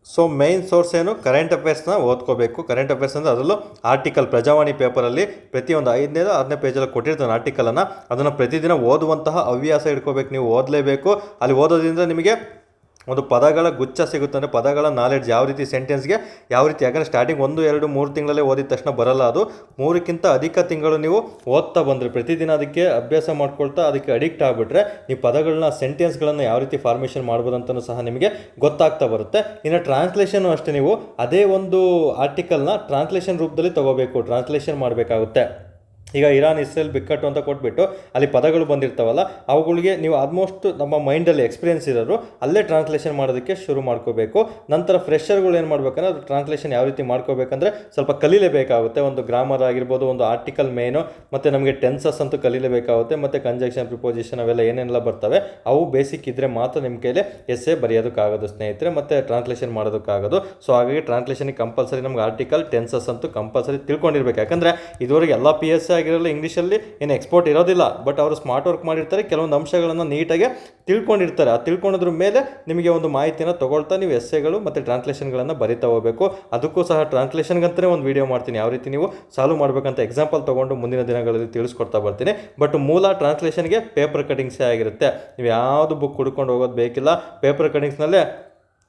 ಸೊ ಮೈನ್ ಸೋರ್ಸ್ ಏನು, ಕರೆಂಟ್ ಅಫೇರ್ಸ್ನ ಓದ್ಕೋಬೇಕು. ಕರೆಂಟ್ ಅಫೇರ್ಸ್ ಅಂದರೆ ಅದರಲ್ಲೂ ಆರ್ಟಿಕಲ್ ಪ್ರಜಾವಾಣಿ ಪೇಪರಲ್ಲಿ ಪ್ರತಿಯೊಂದು 5ನೇ 6ನೇ ಪೇಜಲ್ಲಿ ಕೊಟ್ಟಿರ್ತಾನೆ ಆರ್ಟಿಕಲನ್ನು. ಅದನ್ನು ಪ್ರತಿದಿನ ಓದುವಂತಹ ಹವ್ಯಾಸ ಇಟ್ಕೋಬೇಕು. ನೀವು ಓದಲೇಬೇಕು. ಅಲ್ಲಿ ಓದೋದ್ರಿಂದ ನಿಮಗೆ ಒಂದು ಪದಗಳ ಗುಚ್ಛ ಸಿಗುತ್ತೆ. ಅಂದರೆ ಪದಗಳ ನಾಲೆಡ್ಜ್ ಯಾವ ರೀತಿ ಸೆಂಟೆನ್ಸ್ಗೆ ಯಾವ ರೀತಿ, ಯಾಕಂದರೆ ಸ್ಟಾರ್ಟಿಂಗ್ 1, 2, 3 ತಿಂಗಳಲ್ಲೇ ಓದಿದ ತಕ್ಷಣ ಬರಲ್ಲ. ಅದು 3ಕ್ಕಿಂತ ಅಧಿಕ ತಿಂಗಳು ನೀವು ಓದ್ತಾ ಬಂದರೆ, ಪ್ರತಿದಿನ ಅದಕ್ಕೆ ಅಭ್ಯಾಸ ಮಾಡ್ಕೊಳ್ತಾ ಅದಕ್ಕೆ ಅಡಿಕ್ಟ್ ಆಗಿಬಿಟ್ರೆ ನೀವು ಪದಗಳನ್ನ ಸೆಂಟೆನ್ಸ್ಗಳನ್ನು ಯಾವ ರೀತಿ ಫಾರ್ಮೇಷನ್ ಮಾಡ್ಬೋದು ಅಂತಲೂ ಸಹ ನಿಮಗೆ ಗೊತ್ತಾಗ್ತಾ ಬರುತ್ತೆ. ಇನ್ನು ಟ್ರಾನ್ಸ್ಲೇಷನು ಅಷ್ಟೇ, ನೀವು ಅದೇ ಒಂದು ಆರ್ಟಿಕಲ್ನ ಟ್ರಾನ್ಸ್ಲೇಷನ್ ರೂಪದಲ್ಲಿ ತೊಗೋಬೇಕು, ಟ್ರಾನ್ಸ್ಲೇಷನ್ ಮಾಡಬೇಕಾಗುತ್ತೆ. ಈಗ ಇರಾನ್ ಇಸ್ರೇಲ್ ಬಿಕ್ಕಟ್ಟು ಅಂತ ಕೊಟ್ಬಿಟ್ಟು ಅಲ್ಲಿ ಪದಗಳು ಬಂದಿರ್ತಾವಲ್ಲ, ಅವುಗಳಿಗೆ ನೀವು ಆಲ್ಮೋಸ್ಟ್ ನಮ್ಮ ಮೈಂಡಲ್ಲಿ ಎಕ್ಸ್ಪೀರಿಯನ್ಸ್ ಇರೋರು ಅಲ್ಲೇ ಟ್ರಾನ್ಸ್ಲೇಷನ್ ಮಾಡೋದಕ್ಕೆ ಶುರು ಮಾಡ್ಕೋಬೇಕು. ನಂತರ ಫ್ರೆಷರ್ಗಳು ಏನು ಮಾಡ್ಬೇಕಂದ್ರೆ ಅದು ಟ್ರಾನ್ಸ್ಲೇಷನ್ ಯಾವ ರೀತಿ ಮಾಡ್ಕೋಬೇಕಂದ್ರೆ ಸ್ವಲ್ಪ ಕಲೀಲೇಬೇಕಾಗುತ್ತೆ. ಒಂದು ಗ್ರಾಮರ್ ಆಗಿರ್ಬೋದು, ಒಂದು ಆರ್ಟಿಕಲ್ ಮೇನು, ಮತ್ತು ನಮಗೆ ಟೆನ್ಸಸ್ ಅಂತೂ ಕಲೀಲೇಬೇಕಾಗುತ್ತೆ. ಮತ್ತು ಕಂಜಕ್ಷನ್, ಪ್ರಿಪೋಸಿಷನ್ ಅವೆಲ್ಲ ಏನೆಲ್ಲ ಬರ್ತವೆ ಅವು ಬೇಸಿಕ್ ಇದ್ದರೆ ಮಾತ್ರ ನಿಮ್ಮ ಕೈಲಿ ಎಸ್ಸೆ ಬರೆಯೋದಕ್ಕಾಗೋದು ಸ್ನೇಹಿತರೆ, ಮತ್ತು ಟ್ರಾನ್ಸ್ಲೇಷನ್ ಮಾಡೋದಕ್ಕಾಗೋದು. ಸೊ ಹಾಗಾಗಿ ಟ್ರಾನ್ಸ್ಲೇಷನ್ಗೆ ಕಂಪಲ್ಸರಿ ನಮ್ಗೆ ಆರ್ಟಿಕಲ್, ಟೆನ್ಸಸ್ ಅಂತೂ ಕಂಪಲ್ಸರಿ ತಿಳ್ಕೊಂಡಿರ್ಬೇಕು. ಯಾಕಂದರೆ ಇದುವರೆಗೆ ಎಲ್ಲ PSI ಆಗಿರಲ್ಲ, ಇಂಗ್ಲೀಷಲ್ಲಿ ಏನು ಎಕ್ಸ್ಪೋರ್ಟ್ ಇರೋದಿಲ್ಲ. ಬಟ್ ಅವರು ಸ್ಮಾರ್ಟ್ ವರ್ಕ್ ಮಾಡಿರ್ತಾರೆ, ಕೆಲವೊಂದು ಅಂಶಗಳನ್ನು ನೀಟಾಗಿ ತಿಳ್ಕೊಂಡಿರ್ತಾರೆ. ಆ ತಿಳ್ಕೊಳ್ಳೋದ್ರ ಮೇಲೆ ನಿಮಗೆ ಒಂದು ಮಾಹಿತಿನ ತೊಗೊಳ್ತಾ ನೀವು ಎಸ್ಸೆಗಳು ಮತ್ತು ಟ್ರಾನ್ಸ್ಲೇಷನ್ಗಳನ್ನು ಬರಿತಾ ಹೋಗಬೇಕು. ಅದಕ್ಕೂ ಸಹ ಟ್ರಾನ್ಸ್ಲೇಷನ್ಗಂತಲೇ ಒಂದು ವಿಡಿಯೋ ಮಾಡ್ತೀನಿ, ಯಾವ ರೀತಿ ನೀವು ಸಾಲ್ವ್ ಮಾಡಬೇಕಂತ ಎಕ್ಸಾಂಪಲ್ ತೊಗೊಂಡು ಮುಂದಿನ ದಿನಗಳಲ್ಲಿ ತಿಳಿಸ್ಕೊಡ್ತಾ ಬರ್ತೀನಿ. ಬಟ್ ಮೂಲ ಟ್ರಾನ್ಸ್ಲೇಷನ್ಗೆ ಪೇಪರ್ ಕಟಿಂಗ್ಸೇ ಆಗಿರುತ್ತೆ. ನೀವು ಯಾವುದು ಬುಕ್ ಹುಡ್ಕೊಂಡು ಹೋಗೋದು ಬೇಕಿಲ್ಲ. ಪೇಪರ್ ಕಟಿಂಗ್ಸ್ನಲ್ಲೇ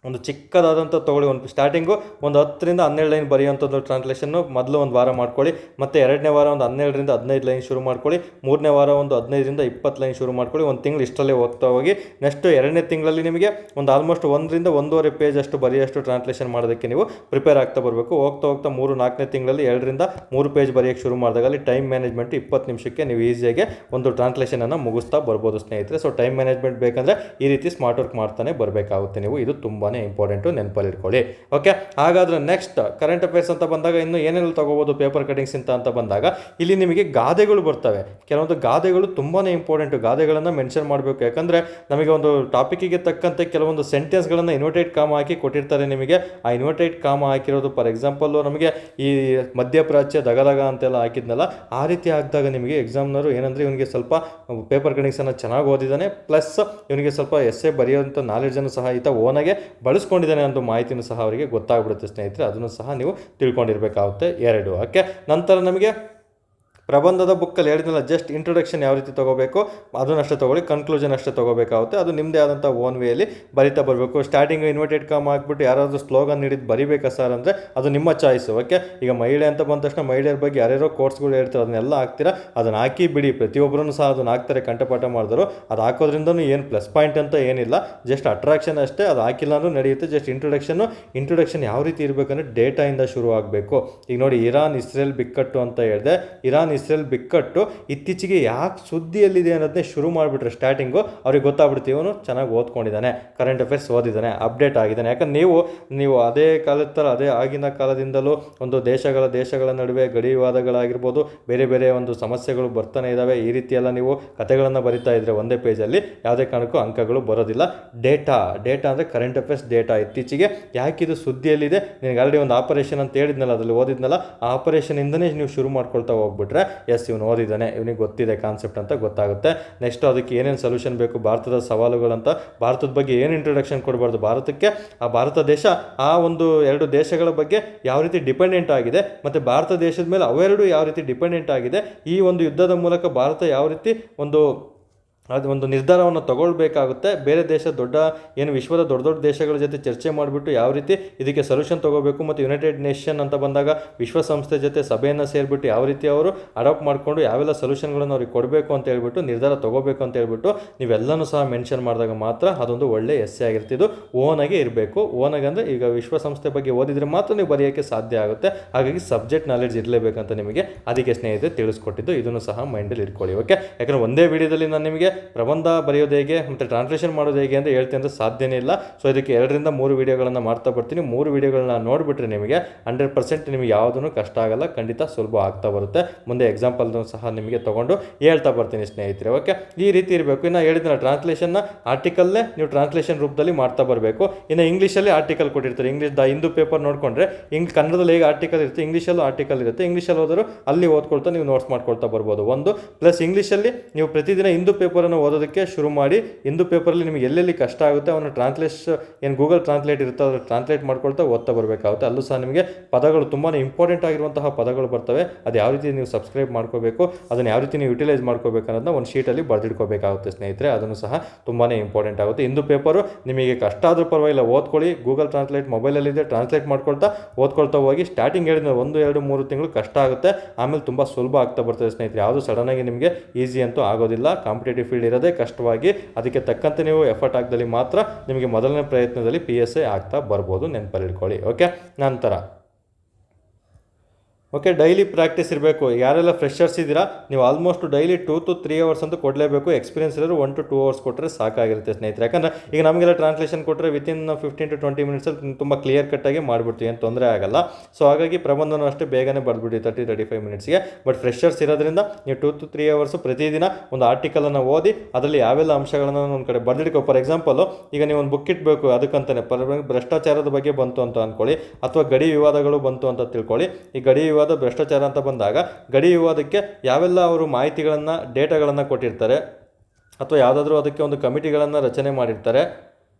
ಒಂದು ಚಿಕ್ಕದಾದಂಥ ತೊಗೊಳ್ಳಿ. ಒಂದು ಸ್ಟಾರ್ಟಿಂಗು ಒಂದು 10ರಿಂದ 12 ಲೈನ್ ಬರೆಯುವಂಥದ್ದು ಟ್ರಾನ್ಸ್ಲೇಷನ್ನು ಮೊದಲು ಒಂದು ವಾರ ಮಾಡ್ಕೊಳ್ಳಿ. ಮತ್ತು 2ನೇ ವಾರ ಒಂದು 12ರಿಂದ 15 ಲೈನ್ ಶುರು ಮಾಡ್ಕೊಳ್ಳಿ. 3ನೇ ವಾರ ಒಂದು 15ರಿಂದ 20 ಲೈನ್ ಶುರು ಮಾಡ್ಕೊಳ್ಳಿ. ಒಂದು ತಿಂಗಳು ಇಷ್ಟರಲ್ಲೇ ಓದ್ತಾ ಹೋಗಿ. ನೆಕ್ಸ್ಟ್ 2ನೇ ತಿಂಗಳಲ್ಲಿ ನಿಮಗೆ ಒಂದು ಆಲ್ಮೋಸ್ಟ್ 1ರಿಂದ 1.5 ಪೇಜ್ ಅಷ್ಟು ಬರೆಯೋಷ್ಟು ಟ್ರಾನ್ಸ್ಲೇಷನ್ ಮಾಡೋದಕ್ಕೆ ನೀವು ಪ್ರಿಪೇರ್ ಆಗ್ತಾ ಬರಬೇಕು. ಹೋಗ್ತಾ 3-4ನೇ ತಿಂಗಳಲ್ಲಿ 2ರಿಂದ 3 ಪೇಜ್ ಬರೆಯೋಕ್ಕೆ ಶುರು ಮಾಡಿದಾಗ ಅಲ್ಲಿ ಟೈಮ್ ಮ್ಯಾನೇಜ್ಮೆಂಟ್ 20 ನಿಮಿಷಕ್ಕೆ ನೀವು ಈಸಿಯಾಗಿ ಒಂದು ಟ್ರಾನ್ಸ್ಲೇಷನನ್ನು ಮುಗಿಸ್ತಾ ಬರ್ಬೋದು ಸ್ನೇಹಿತರೆ. ಸೊ ಟೈಮ್ ಮ್ಯಾನೇಜ್ಮೆಂಟ್ ಬೇಕಂದರೆ ಈ ರೀತಿ ಸ್ಮಾರ್ಟ್ ವರ್ಕ್ ಮಾಡ್ತಾನೆ ಬರಬೇಕಾಗುತ್ತೆ ನೀವು. ಇದು ತುಂಬಾ ಇಂಪಾರ್ಟೆಂಟು, ನೆನಪಲ್ಲಿ ಇಟ್ಕೊಳ್ಳಿ. ಓಕೆ, ಹಾಗಾದರೆ ನೆಕ್ಸ್ಟ್ ಕರೆಂಟ್ ಅಫೇರ್ಸ್ ಅಂತ ಬಂದಾಗ ಇನ್ನು ಏನೆಲ್ಲ ತೊಗೋಬೋದು ಪೇಪರ್ ಕಟಿಂಗ್ಸ್ ಅಂತ ಬಂದಾಗ ಇಲ್ಲಿ ನಿಮಗೆ ಗಾದೆಗಳು ಬರ್ತವೆ. ಕೆಲವೊಂದು ಗಾದೆಗಳು ತುಂಬಾ ಇಂಪಾರ್ಟೆಂಟು. ಗಾದೆಗಳನ್ನು ಮೆನ್ಷನ್ ಮಾಡಬೇಕು. ಯಾಕಂದರೆ ನಮಗೆ ಒಂದು ಟಾಪಿಕ್ಕಿಗೆ ತಕ್ಕಂತೆ ಕೆಲವೊಂದು ಸೆಂಟೆನ್ಸ್ಗಳನ್ನು ಇನ್ವರ್ಟೆಡ್ ಕಾಮ ಹಾಕಿ ಕೊಟ್ಟಿರ್ತಾರೆ ನಿಮಗೆ. ಆ ಇನ್ವರ್ಟೆಡ್ ಕಾಮ ಹಾಕಿರೋದು ಫಾರ್ ಎಕ್ಸಾಂಪಲ್ಲು ನಮಗೆ ಈ ಮಧ್ಯಪ್ರಾಚ್ಯ ದಗದಗ ಅಂತೆಲ್ಲ ಹಾಕಿದ್ನಲ್ಲ, ಆ ರೀತಿ ಹಾಕಿದಾಗ ನಿಮಗೆ ಎಕ್ಸಾಮ್ನವರು ಏನಂದರೆ ಇವನಿಗೆ ಸ್ವಲ್ಪ ಪೇಪರ್ ಕಟಿಂಗ್ಸನ್ನು ಚೆನ್ನಾಗಿ ಓದಿದ್ದಾನೆ, ಪ್ಲಸ್ ಇವನಿಗೆ ಸ್ವಲ್ಪ ಎಸ್ಸೆ ಬರೆಯುವಂಥ ನಾಲೆಡ್ಜನ್ನು ಸಹ ಈತ ಓನಾಗೆ ಬಳಸ್ಕೊಂಡಿದ್ದಾನೆ ಅಂತ ಮಾಹಿತಿನೂ ಸಹ ಅವರಿಗೆ ಗೊತ್ತಾಗ್ಬಿಡುತ್ತೆ ಸ್ನೇಹಿತರೆ. ಅದನ್ನು ಸಹ ನೀವು ತಿಳ್ಕೊಂಡಿರಬೇಕಾಗುತ್ತೆ. 2 ಓಕೆ, ನಂತರ ನಮಗೆ ಪ್ರಬಂಧದ ಬುಕ್ಕಲ್ಲಿ ಹೇಳಿದ್ನಲ್ಲ, ಜಸ್ಟ್ ಇಂಟ್ರೊಡಕ್ಷನ್ ಯಾವ ರೀತಿ ತೊಗೋಬೇಕು ಅದನ್ನಷ್ಟೇ ತೊಗೊಳ್ಳಿ, ಕನ್ಕ್ಲೂಷನ್ ಅಷ್ಟೇ ತೊಗೋಬೇಕಾಗುತ್ತೆ. ಅದು ನಿಮ್ಮದೇ ಆದಂಥ ಓನ್ ವೇಯಲ್ಲಿ ಬರಿತಾ ಬರಬೇಕು. ಸ್ಟಾರ್ಟಿಂಗ್ ಇನ್ವರ್ಟೆಡ್ ಕಾಮ್ ಹಾಕ್ಬಿಟ್ಟು ಯಾರಾದರೂ ಸ್ಲೋಗನ್ ನೀಡಿದ್ದು ಬರಿಬೇಕಾ ಸರ್ ಅಂದರೆ ಅದು ನಿಮ್ಮ ಚಾಯ್ಸು. ಓಕೆ, ಈಗ ಮಹಿಳೆ ಅಂತ ಬಂದ ತಕ್ಷಣ ಮಹಿಳೆಯರ ಬಗ್ಗೆ ಯಾರ್ಯಾರೋ ಕೋರ್ಸ್ಗಳು ಹೇಳ್ತಾರೆ, ಅದನ್ನೆಲ್ಲ ಹಾಕ್ತೀರಾ, ಅದನ್ನು ಹಾಕಿ ಬಿಡಿ. ಪ್ರತಿಯೊಬ್ಬರೂ ಸಹ ಅದನ್ನು ಹಾಕ್ತಾರೆ, ಕಂಠಪಾಠ ಮಾಡಿದ್ರು. ಅದು ಹಾಕೋದ್ರಿಂದನೂ ಏನು ಪ್ಲಸ್ ಪಾಯಿಂಟ್ ಅಂತ ಏನಿಲ್ಲ, ಜಸ್ಟ್ ಅಟ್ರಾಕ್ಷನ್ ಅಷ್ಟೇ. ಅದು ಹಾಕಿಲ್ಲ ಅಂದ್ರೂ ನಡೆಯುತ್ತೆ. ಜಸ್ಟ್ ಇಂಟ್ರೊಡಕ್ಷನ್ ಯಾವ ರೀತಿ ಇರಬೇಕಂದ್ರೆ ಡೇಟಾಯಿಂದ ಶುರು ಆಗಬೇಕು. ಈಗ ನೋಡಿ, ಇರಾನ್ ಇಸ್ರೇಲ್ ಬಿಕ್ಕಟ್ಟು ಅಂತ ಹೇಳಿದೆ. ಇರಾನ್ ಇಸ್ರೇಲ್ ಬಿಕ್ಕಟ್ಟು ಇತ್ತೀಚೆಗೆ ಯಾಕೆ ಸುದ್ದಿಯಲ್ಲಿದೆ ಅನ್ನೋದನ್ನೇ ಶುರು ಮಾಡಿಬಿಟ್ರೆ ಸ್ಟಾರ್ಟಿಂಗು ಅವ್ರಿಗೆ ಗೊತ್ತಾಗ್ಬಿಡುತ್ತೆ ಇವನು ಚೆನ್ನಾಗಿ ಓದ್ಕೊಂಡಿದ್ದಾನೆ, ಕರೆಂಟ್ ಅಫೇರ್ಸ್ ಓದಿದ್ದಾನೆ, ಅಪ್ಡೇಟ್ ಆಗಿದ್ದಾನೆ. ಯಾಕಂದ್ರೆ ನೀವು ಅದೇ ಕಾಲದ ಥರ ಅದೇ ಆಗಿನ ಕಾಲದಿಂದಲೂ ಒಂದು ದೇಶಗಳ ನಡುವೆ ಗಡಿ ವಿವಾದಗಳಾಗಿರ್ಬೋದು, ಬೇರೆ ಬೇರೆ ಒಂದು ಸಮಸ್ಯೆಗಳು ಬರ್ತಾನೆ ಇದ್ದಾವೆ. ಈ ರೀತಿಯೆಲ್ಲ ನೀವು ಕಥೆಗಳನ್ನು ಬರಿತಾ ಇದ್ದರೆ ಒಂದೇ ಪೇಜಲ್ಲಿ ಯಾವುದೇ ಕಾರಣಕ್ಕೂ ಅಂಕಗಳು ಬರೋದಿಲ್ಲ. ಡೇಟಾ ಅಂದರೆ ಕರೆಂಟ್ ಅಫೇರ್ಸ್ ಡೇಟಾ ಇತ್ತೀಚೆಗೆ ಯಾಕಿದು ಸುದ್ದಿಯಲ್ಲಿದೆ, ನಿನಗೆ ಆಲ್ರೆಡಿ ಒಂದು ಆಪರೇಷನ್ ಅಂತ ಹೇಳಿದ್ನಲ್ಲ, ಅದರಲ್ಲಿ ಓದಿದ್ನಲ್ಲ, ಆ ಆಪರೇಷನಿಂದನೇ ನೀವು ಶುರು ಮಾಡ್ಕೊಳ್ತಾ ಹೋಗ್ಬಿಟ್ರೆ ಎಸ್ ಇವನು ಓದಿದ್ದಾನೆ, ಇವನಿಗೆ ಗೊತ್ತಿದೆ ಕಾನ್ಸೆಪ್ಟ್ ಅಂತ ಗೊತ್ತಾಗುತ್ತೆ. ನೆಕ್ಸ್ಟ್ ಅದಕ್ಕೆ ಏನೇನು ಸೊಲ್ಯೂಷನ್ ಬೇಕು, ಭಾರತದ ಸವಾಲುಗಳಂತ, ಭಾರತದ ಬಗ್ಗೆ ಏನು ಇಂಟ್ರೊಡಕ್ಷನ್ ಕೊಡಬಾರ್ದು, ಭಾರತಕ್ಕೆ ಆ ಭಾರತ ದೇಶ ಆ ಒಂದು 2 ದೇಶಗಳ ಬಗ್ಗೆ ಯಾವ ರೀತಿ ಡಿಪೆಂಡೆಂಟ್ ಆಗಿದೆ, ಮತ್ತು ಭಾರತ ದೇಶದ ಮೇಲೆ ಅವೆರಡು ಯಾವ ರೀತಿ ಡಿಪೆಂಡೆಂಟ್ ಆಗಿದೆ, ಈ ಒಂದು ಯುದ್ಧದ ಮೂಲಕ ಭಾರತ ಯಾವ ರೀತಿ ಒಂದು ನಿರ್ಧಾರವನ್ನು ತಗೊಳ್ಬೇಕಾಗುತ್ತೆ, ಬೇರೆ ದೇಶ ವಿಶ್ವದ ದೊಡ್ಡ ದೇಶಗಳ ಜೊತೆ ಚರ್ಚೆ ಮಾಡಿಬಿಟ್ಟು ಯಾವ ರೀತಿ ಇದಕ್ಕೆ ಸೊಲ್ಯೂಷನ್ ತೊಗೋಬೇಕು, ಮತ್ತು ಯುನೈಟೆಡ್ ನೇಷನ್ ಅಂತ ಬಂದಾಗ ವಿಶ್ವಸಂಸ್ಥೆ ಜೊತೆ ಸಭೆಯನ್ನು ಸೇರಿಬಿಟ್ಟು ಯಾವ ರೀತಿ ಅವರು ಅಡಾಪ್ಟ್ ಮಾಡಿಕೊಂಡು ಯಾವೆಲ್ಲ ಸೊಲ್ಯೂಷನ್ಗಳನ್ನು ಅವ್ರಿಗೆ ಕೊಡಬೇಕು ಅಂತ ಹೇಳ್ಬಿಟ್ಟು ನಿರ್ಧಾರ ತೊಗೋಬೇಕು ಅಂತ ಹೇಳ್ಬಿಟ್ಟು ನೀವೆಲ್ಲನೂ ಸಹ ಮೆನ್ಷನ್ ಮಾಡಿದಾಗ ಮಾತ್ರ ಅದೊಂದು ಒಳ್ಳೆ ಎಸ್ಸೆ ಆಗಿರ್ತಿದ್ದು. ಓನಾಗೆ ಇರಬೇಕು. ಓನಾಗೆ ಅಂದರೆ ಈಗ ವಿಶ್ವಸಂಸ್ಥೆ ಬಗ್ಗೆ ಓದಿದರೆ ಮಾತ್ರ ನೀವು ಬರೆಯೋಕ್ಕೆ ಸಾಧ್ಯ ಆಗುತ್ತೆ. ಹಾಗಾಗಿ ಸಬ್ಜೆಕ್ಟ್ ನಾಲೆಡ್ಜ್ ಇರಲೇಬೇಕಂತ ನಿಮಗೆ ಅದಕ್ಕೆ ಸ್ನೇಹಿತರೆ ತಿಳಿಸ್ಕೊಟ್ಟಿದ್ದು, ಇದನ್ನು ಸಹ ಮೈಂಡಲ್ಲಿ ಇಟ್ಕೊಳ್ಳಿ. ಓಕೆ, ಯಾಕಂದರೆ ಒಂದೇ ವಿಡಿಯೋದಲ್ಲಿ ನಾನು ನಿಮಗೆ ಪ್ರಬಂಧ ಬರೆಯೋದು ಹೇಗೆ ಮತ್ತು ಟ್ರಾನ್ಸ್ಲೇಷನ್ ಮಾಡೋದು ಹೇಗೆ ಅಂತ ಹೇಳ್ತೀನಿ ಅಂದರೆ ಸಾಧ್ಯನೇ ಇಲ್ಲ. ಸೊ ಇದಕ್ಕೆ 2ರಿಂದ 3 ವಿಡಿಯೋಗಳನ್ನು ಮಾಡ್ತಾ ಬರ್ತೀನಿ. 3 ವಿಡಿಯೋಗಳನ್ನ ನೋಡಿಬಿಟ್ರೆ ನಿಮಗೆ 100% ನಿಮಗೆ ಯಾವುದೂ ಕಷ್ಟ ಆಗಲ್ಲ, ಖಂಡಿತ ಸುಲಭ ಆಗ್ತಾ ಬರುತ್ತೆ. ಮುಂದೆ ಎಕ್ಸಾಂಪಲ್ನು ಸಹ ನಿಮಗೆ ತೊಗೊಂಡು ಹೇಳ್ತಾ ಬರ್ತೀನಿ ಸ್ನೇಹಿತರೆ. ಓಕೆ, ಈ ರೀತಿ ಇರಬೇಕು. ಇನ್ನು ಹೇಳಿದ್ರೆ ಟ್ರಾನ್ಸ್ಲೇಷನ್ನ ಆರ್ಟಿಕಲ್ನೇ ನೀವು ಟ್ರಾನ್ಸ್ಲೇಷನ್ ರೂಪದಲ್ಲಿ ಮಾಡ್ತಾ ಬರಬೇಕು. ಇನ್ನು ಇಂಗ್ಲೀಷಲ್ಲಿ ಆರ್ಟಿಕಲ್ ಕೊಟ್ಟಿರ್ತಾರೆ. ಹಿಂದೂ ಪೇಪರ್ ನೋಡಿಕೊಂಡ್ರೆ ಕನ್ನಡದಲ್ಲಿ ಹೇಗೆ ಆರ್ಟಿಕಲ್ ಇರುತ್ತೆ, ಇಂಗ್ಲೀಷಲ್ಲೂ ಆರ್ಟಿಕಲ್ ಇರುತ್ತೆ. ಇಂಗ್ಲೀಷಲ್ಲಿ ಹೋದರೂ ಅಲ್ಲಿ ಓದ್ಕೊಳ್ತಾ ನೀವು ನೋಟ್ಸ್ ಮಾಡ್ಕೊಳ್ತಾ ಬರ್ಬೋದು. ಒಂದು ಪ್ಲಸ್ ಇಂಗ್ಲೀಷಲ್ಲಿ ನೀವು ಪ್ರತಿದಿನ ಹಿಂದೂ ಪೇಪರನ್ನು ಓದೋದಕ್ಕೆ ಶುರು ಮಾಡಿ. ಹಿಂದೂ ಪೇಪರಲ್ಲಿ ನಿಮಗೆ ಎಲ್ಲೆಲ್ಲಿ ಕಷ್ಟ ಆಗುತ್ತೆ ಅವನ್ನ ಗೂಗಲ್ ಟ್ರಾನ್ಸ್ಲೇಟ್ ಇರುತ್ತೆ, ಅದನ್ನು ಟ್ರಾನ್ಸ್ಲೇಟ್ ಮಾಡ್ಕೊಳ್ತಾ ಓದ್ತಾ ಬರಬೇಕಾಗುತ್ತೆ. ಅಲ್ಲೂ ಸಹ ನಿಮಗೆ ಪದಗಳು ತುಂಬಾ ಇಂಪಾರ್ಟೆಂಟ್ ಆಗಿರುವಂತಹ ಪದಗಳು ಬರ್ತವೆ. ಅದು ಯಾವ ರೀತಿ ನೀವು ಸಬ್ಸ್ಕ್ರೈಬ್ ಮಾಡ್ಕೋಬೇಕು, ಅದನ್ನು ಯಾವ ರೀತಿ ನೀವು ಯುಟಿಲೈಸ್ ಮಾಡ್ಕೋಬೇಕು ಅನ್ನೋದನ್ನ ಒಂದು ಶೀಟಲ್ಲಿ ಬರೆದಿಟ್ಕೋಬೇಕಾಗುತ್ತೆ ಸ್ನೇಹಿತರೆ. ಅದನ್ನು ಸಹ ತುಂಬಾ ಇಂಪಾರ್ಟೆಂಟ್ ಆಗುತ್ತೆ. ಹಿಂದೂ ಪೇಪರು ನಿಮಗೆ ಕಷ್ಟ ಆದರೂ ಪರವಾಗಿಲ್ಲ, ಓದ್ಕೊಳ್ಳಿ. ಗೂಗಲ್ ಟ್ರಾನ್ಸ್ಲೇಟ್ ಮೊಬೈಲಲ್ಲಿದೆ, ಟ್ರಾನ್ಸ್ಲೇಟ್ ಓದ್ಕೊಳ್ತಾ ಹೋಗಿ. ಸ್ಟಾರ್ಟಿಂಗ್ ಹೇಳಿದ್ರೆ 1, 2, 3 ತಿಂಗಳು ಕಷ್ಟ ಆಗುತ್ತೆ, ಆಮೇಲೆ ತುಂಬ ಸುಲಭ ಆಗ್ತಾ ಬರ್ತದೆ ಸ್ನೇಹಿತರೆ. ಯಾವುದು ಸಡನ್ನಾಗಿ ನಿಮಗೆ ಈಸಿ ಅಂತೂ ಆಗೋದಿಲ್ಲ. ಕಾಂಪಿಟೇಟಿವ್ ಫೀಲ್ಡ್ ಇರೋದೇ ಕಷ್ಟವಾಗಿ, ಅದಕ್ಕೆ ತಕ್ಕಂತೆ ನೀವು ಎಫರ್ಟ್ ಹಾಕಿದಲ್ಲಿ ಮಾತ್ರ ನಿಮಗೆ ಮೊದಲನೇ ಪ್ರಯತ್ನದಲ್ಲಿ PSI ಆಗ್ತಾ ಬರ್ಬೋದು, ನೆನಪಲ್ಲಿ ಇಟ್ಕೊಳ್ಳಿ. ಓಕೆ, ನಂತರ ಡೈಲಿ ಪ್ರಾಕ್ಟೀಸ್ ಇರಬೇಕು. ಯಾರೆಲ್ಲ ಫ್ರೆಷರ್ಸ್ ಇದ್ದೀರಾ ನೀವು ಆಲ್ಮೋಸ್ಟ್ ಡೈಲಿ 2 to 3 hours ಅಂತೂ ಕೊಡಲೇಬೇಕು. ಎಕ್ಸ್ಪೀರಿಯನ್ಸ್ ಇರೋರು 1 to 2 hours ಕೊಟ್ಟರೆ ಸಾಕಾಗಿರುತ್ತೆ ಸ್ನೇಹಿತರೆ. ಯಾಕಂದರೆ ಈಗ ನಮಗೆಲ್ಲ ಟ್ರಾನ್ಸ್ಲೇಷನ್ ಕೊಟ್ಟರೆ ವಿತಿನ್ 15 to 20 ಮಿನಿಟ್ಸಲ್ಲಿ ತುಂಬ ಕ್ಲಿಯರ್ ಕಟ್ಟಾಗಿ ಮಾಡಿಬಿಡ್ತೀವಿ, ಏನು ತೊಂದರೆ ಆಗಲ್ಲ. ಸೊ ಹಾಗಾಗಿ ಪ್ರಬಂಧನೂ ಅಷ್ಟೇ ಬೇಗನೆ ಬರೆದ್ಬಿಡಿ 30-35 ಮಿನಿಟ್ಸ್ಗೆ. ಬಟ್ ಫ್ರೆಷರ್ಸ್ ಇರೋದ್ರಿಂದ ನೀವು 2 to 3 hours ಪ್ರತಿದಿನ ಒಂದು ಆರ್ಟಿಕಲನ್ನು ಓದಿ ಅದರಲ್ಲಿ ಯಾವೆಲ್ಲ ಅಂಶಗಳನ್ನು ಒಂದು ಕಡೆ ಬರೆದಿಡ್ಕೋ. ಫಾರ್ ಎಕ್ಸಾಂಪಲು ಈಗ ನೀವು ಒಂದು ಬುಕ್ ಇಟ್ಬೇಕು, ಅದಕ್ಕಂತಾನೆ ಭ್ರಷ್ಟಾಚಾರದ ಬಗ್ಗೆ ಬಂತು ಅಂತ ಅಂದ್ಕೊಳ್ಳಿ, ಅಥವಾ ಗಡಿ ವಿವಾದಗಳು ಬಂತು ಅಂತ ತಿಳ್ಕೊಳ್ಳಿ. ಈ ಗಡಿ ಭ್ರಷ್ಟಾಚಾರ ಅಂತ ಬಂದಾಗ ಗಡಿ ವಿವಾದಕ್ಕೆ ಯಾವೆಲ್ಲ ಅವರು ಮಾಹಿತಿಗಳನ್ನು ಡೇಟಾಗಳನ್ನು ಕೊಟ್ಟಿರ್ತಾರೆ, ಅಥವಾ ಯಾವುದಾದ್ರೂ ಅದಕ್ಕೆ ಒಂದು ಕಮಿಟಿಗಳನ್ನು ರಚನೆ ಮಾಡಿರ್ತಾರೆ,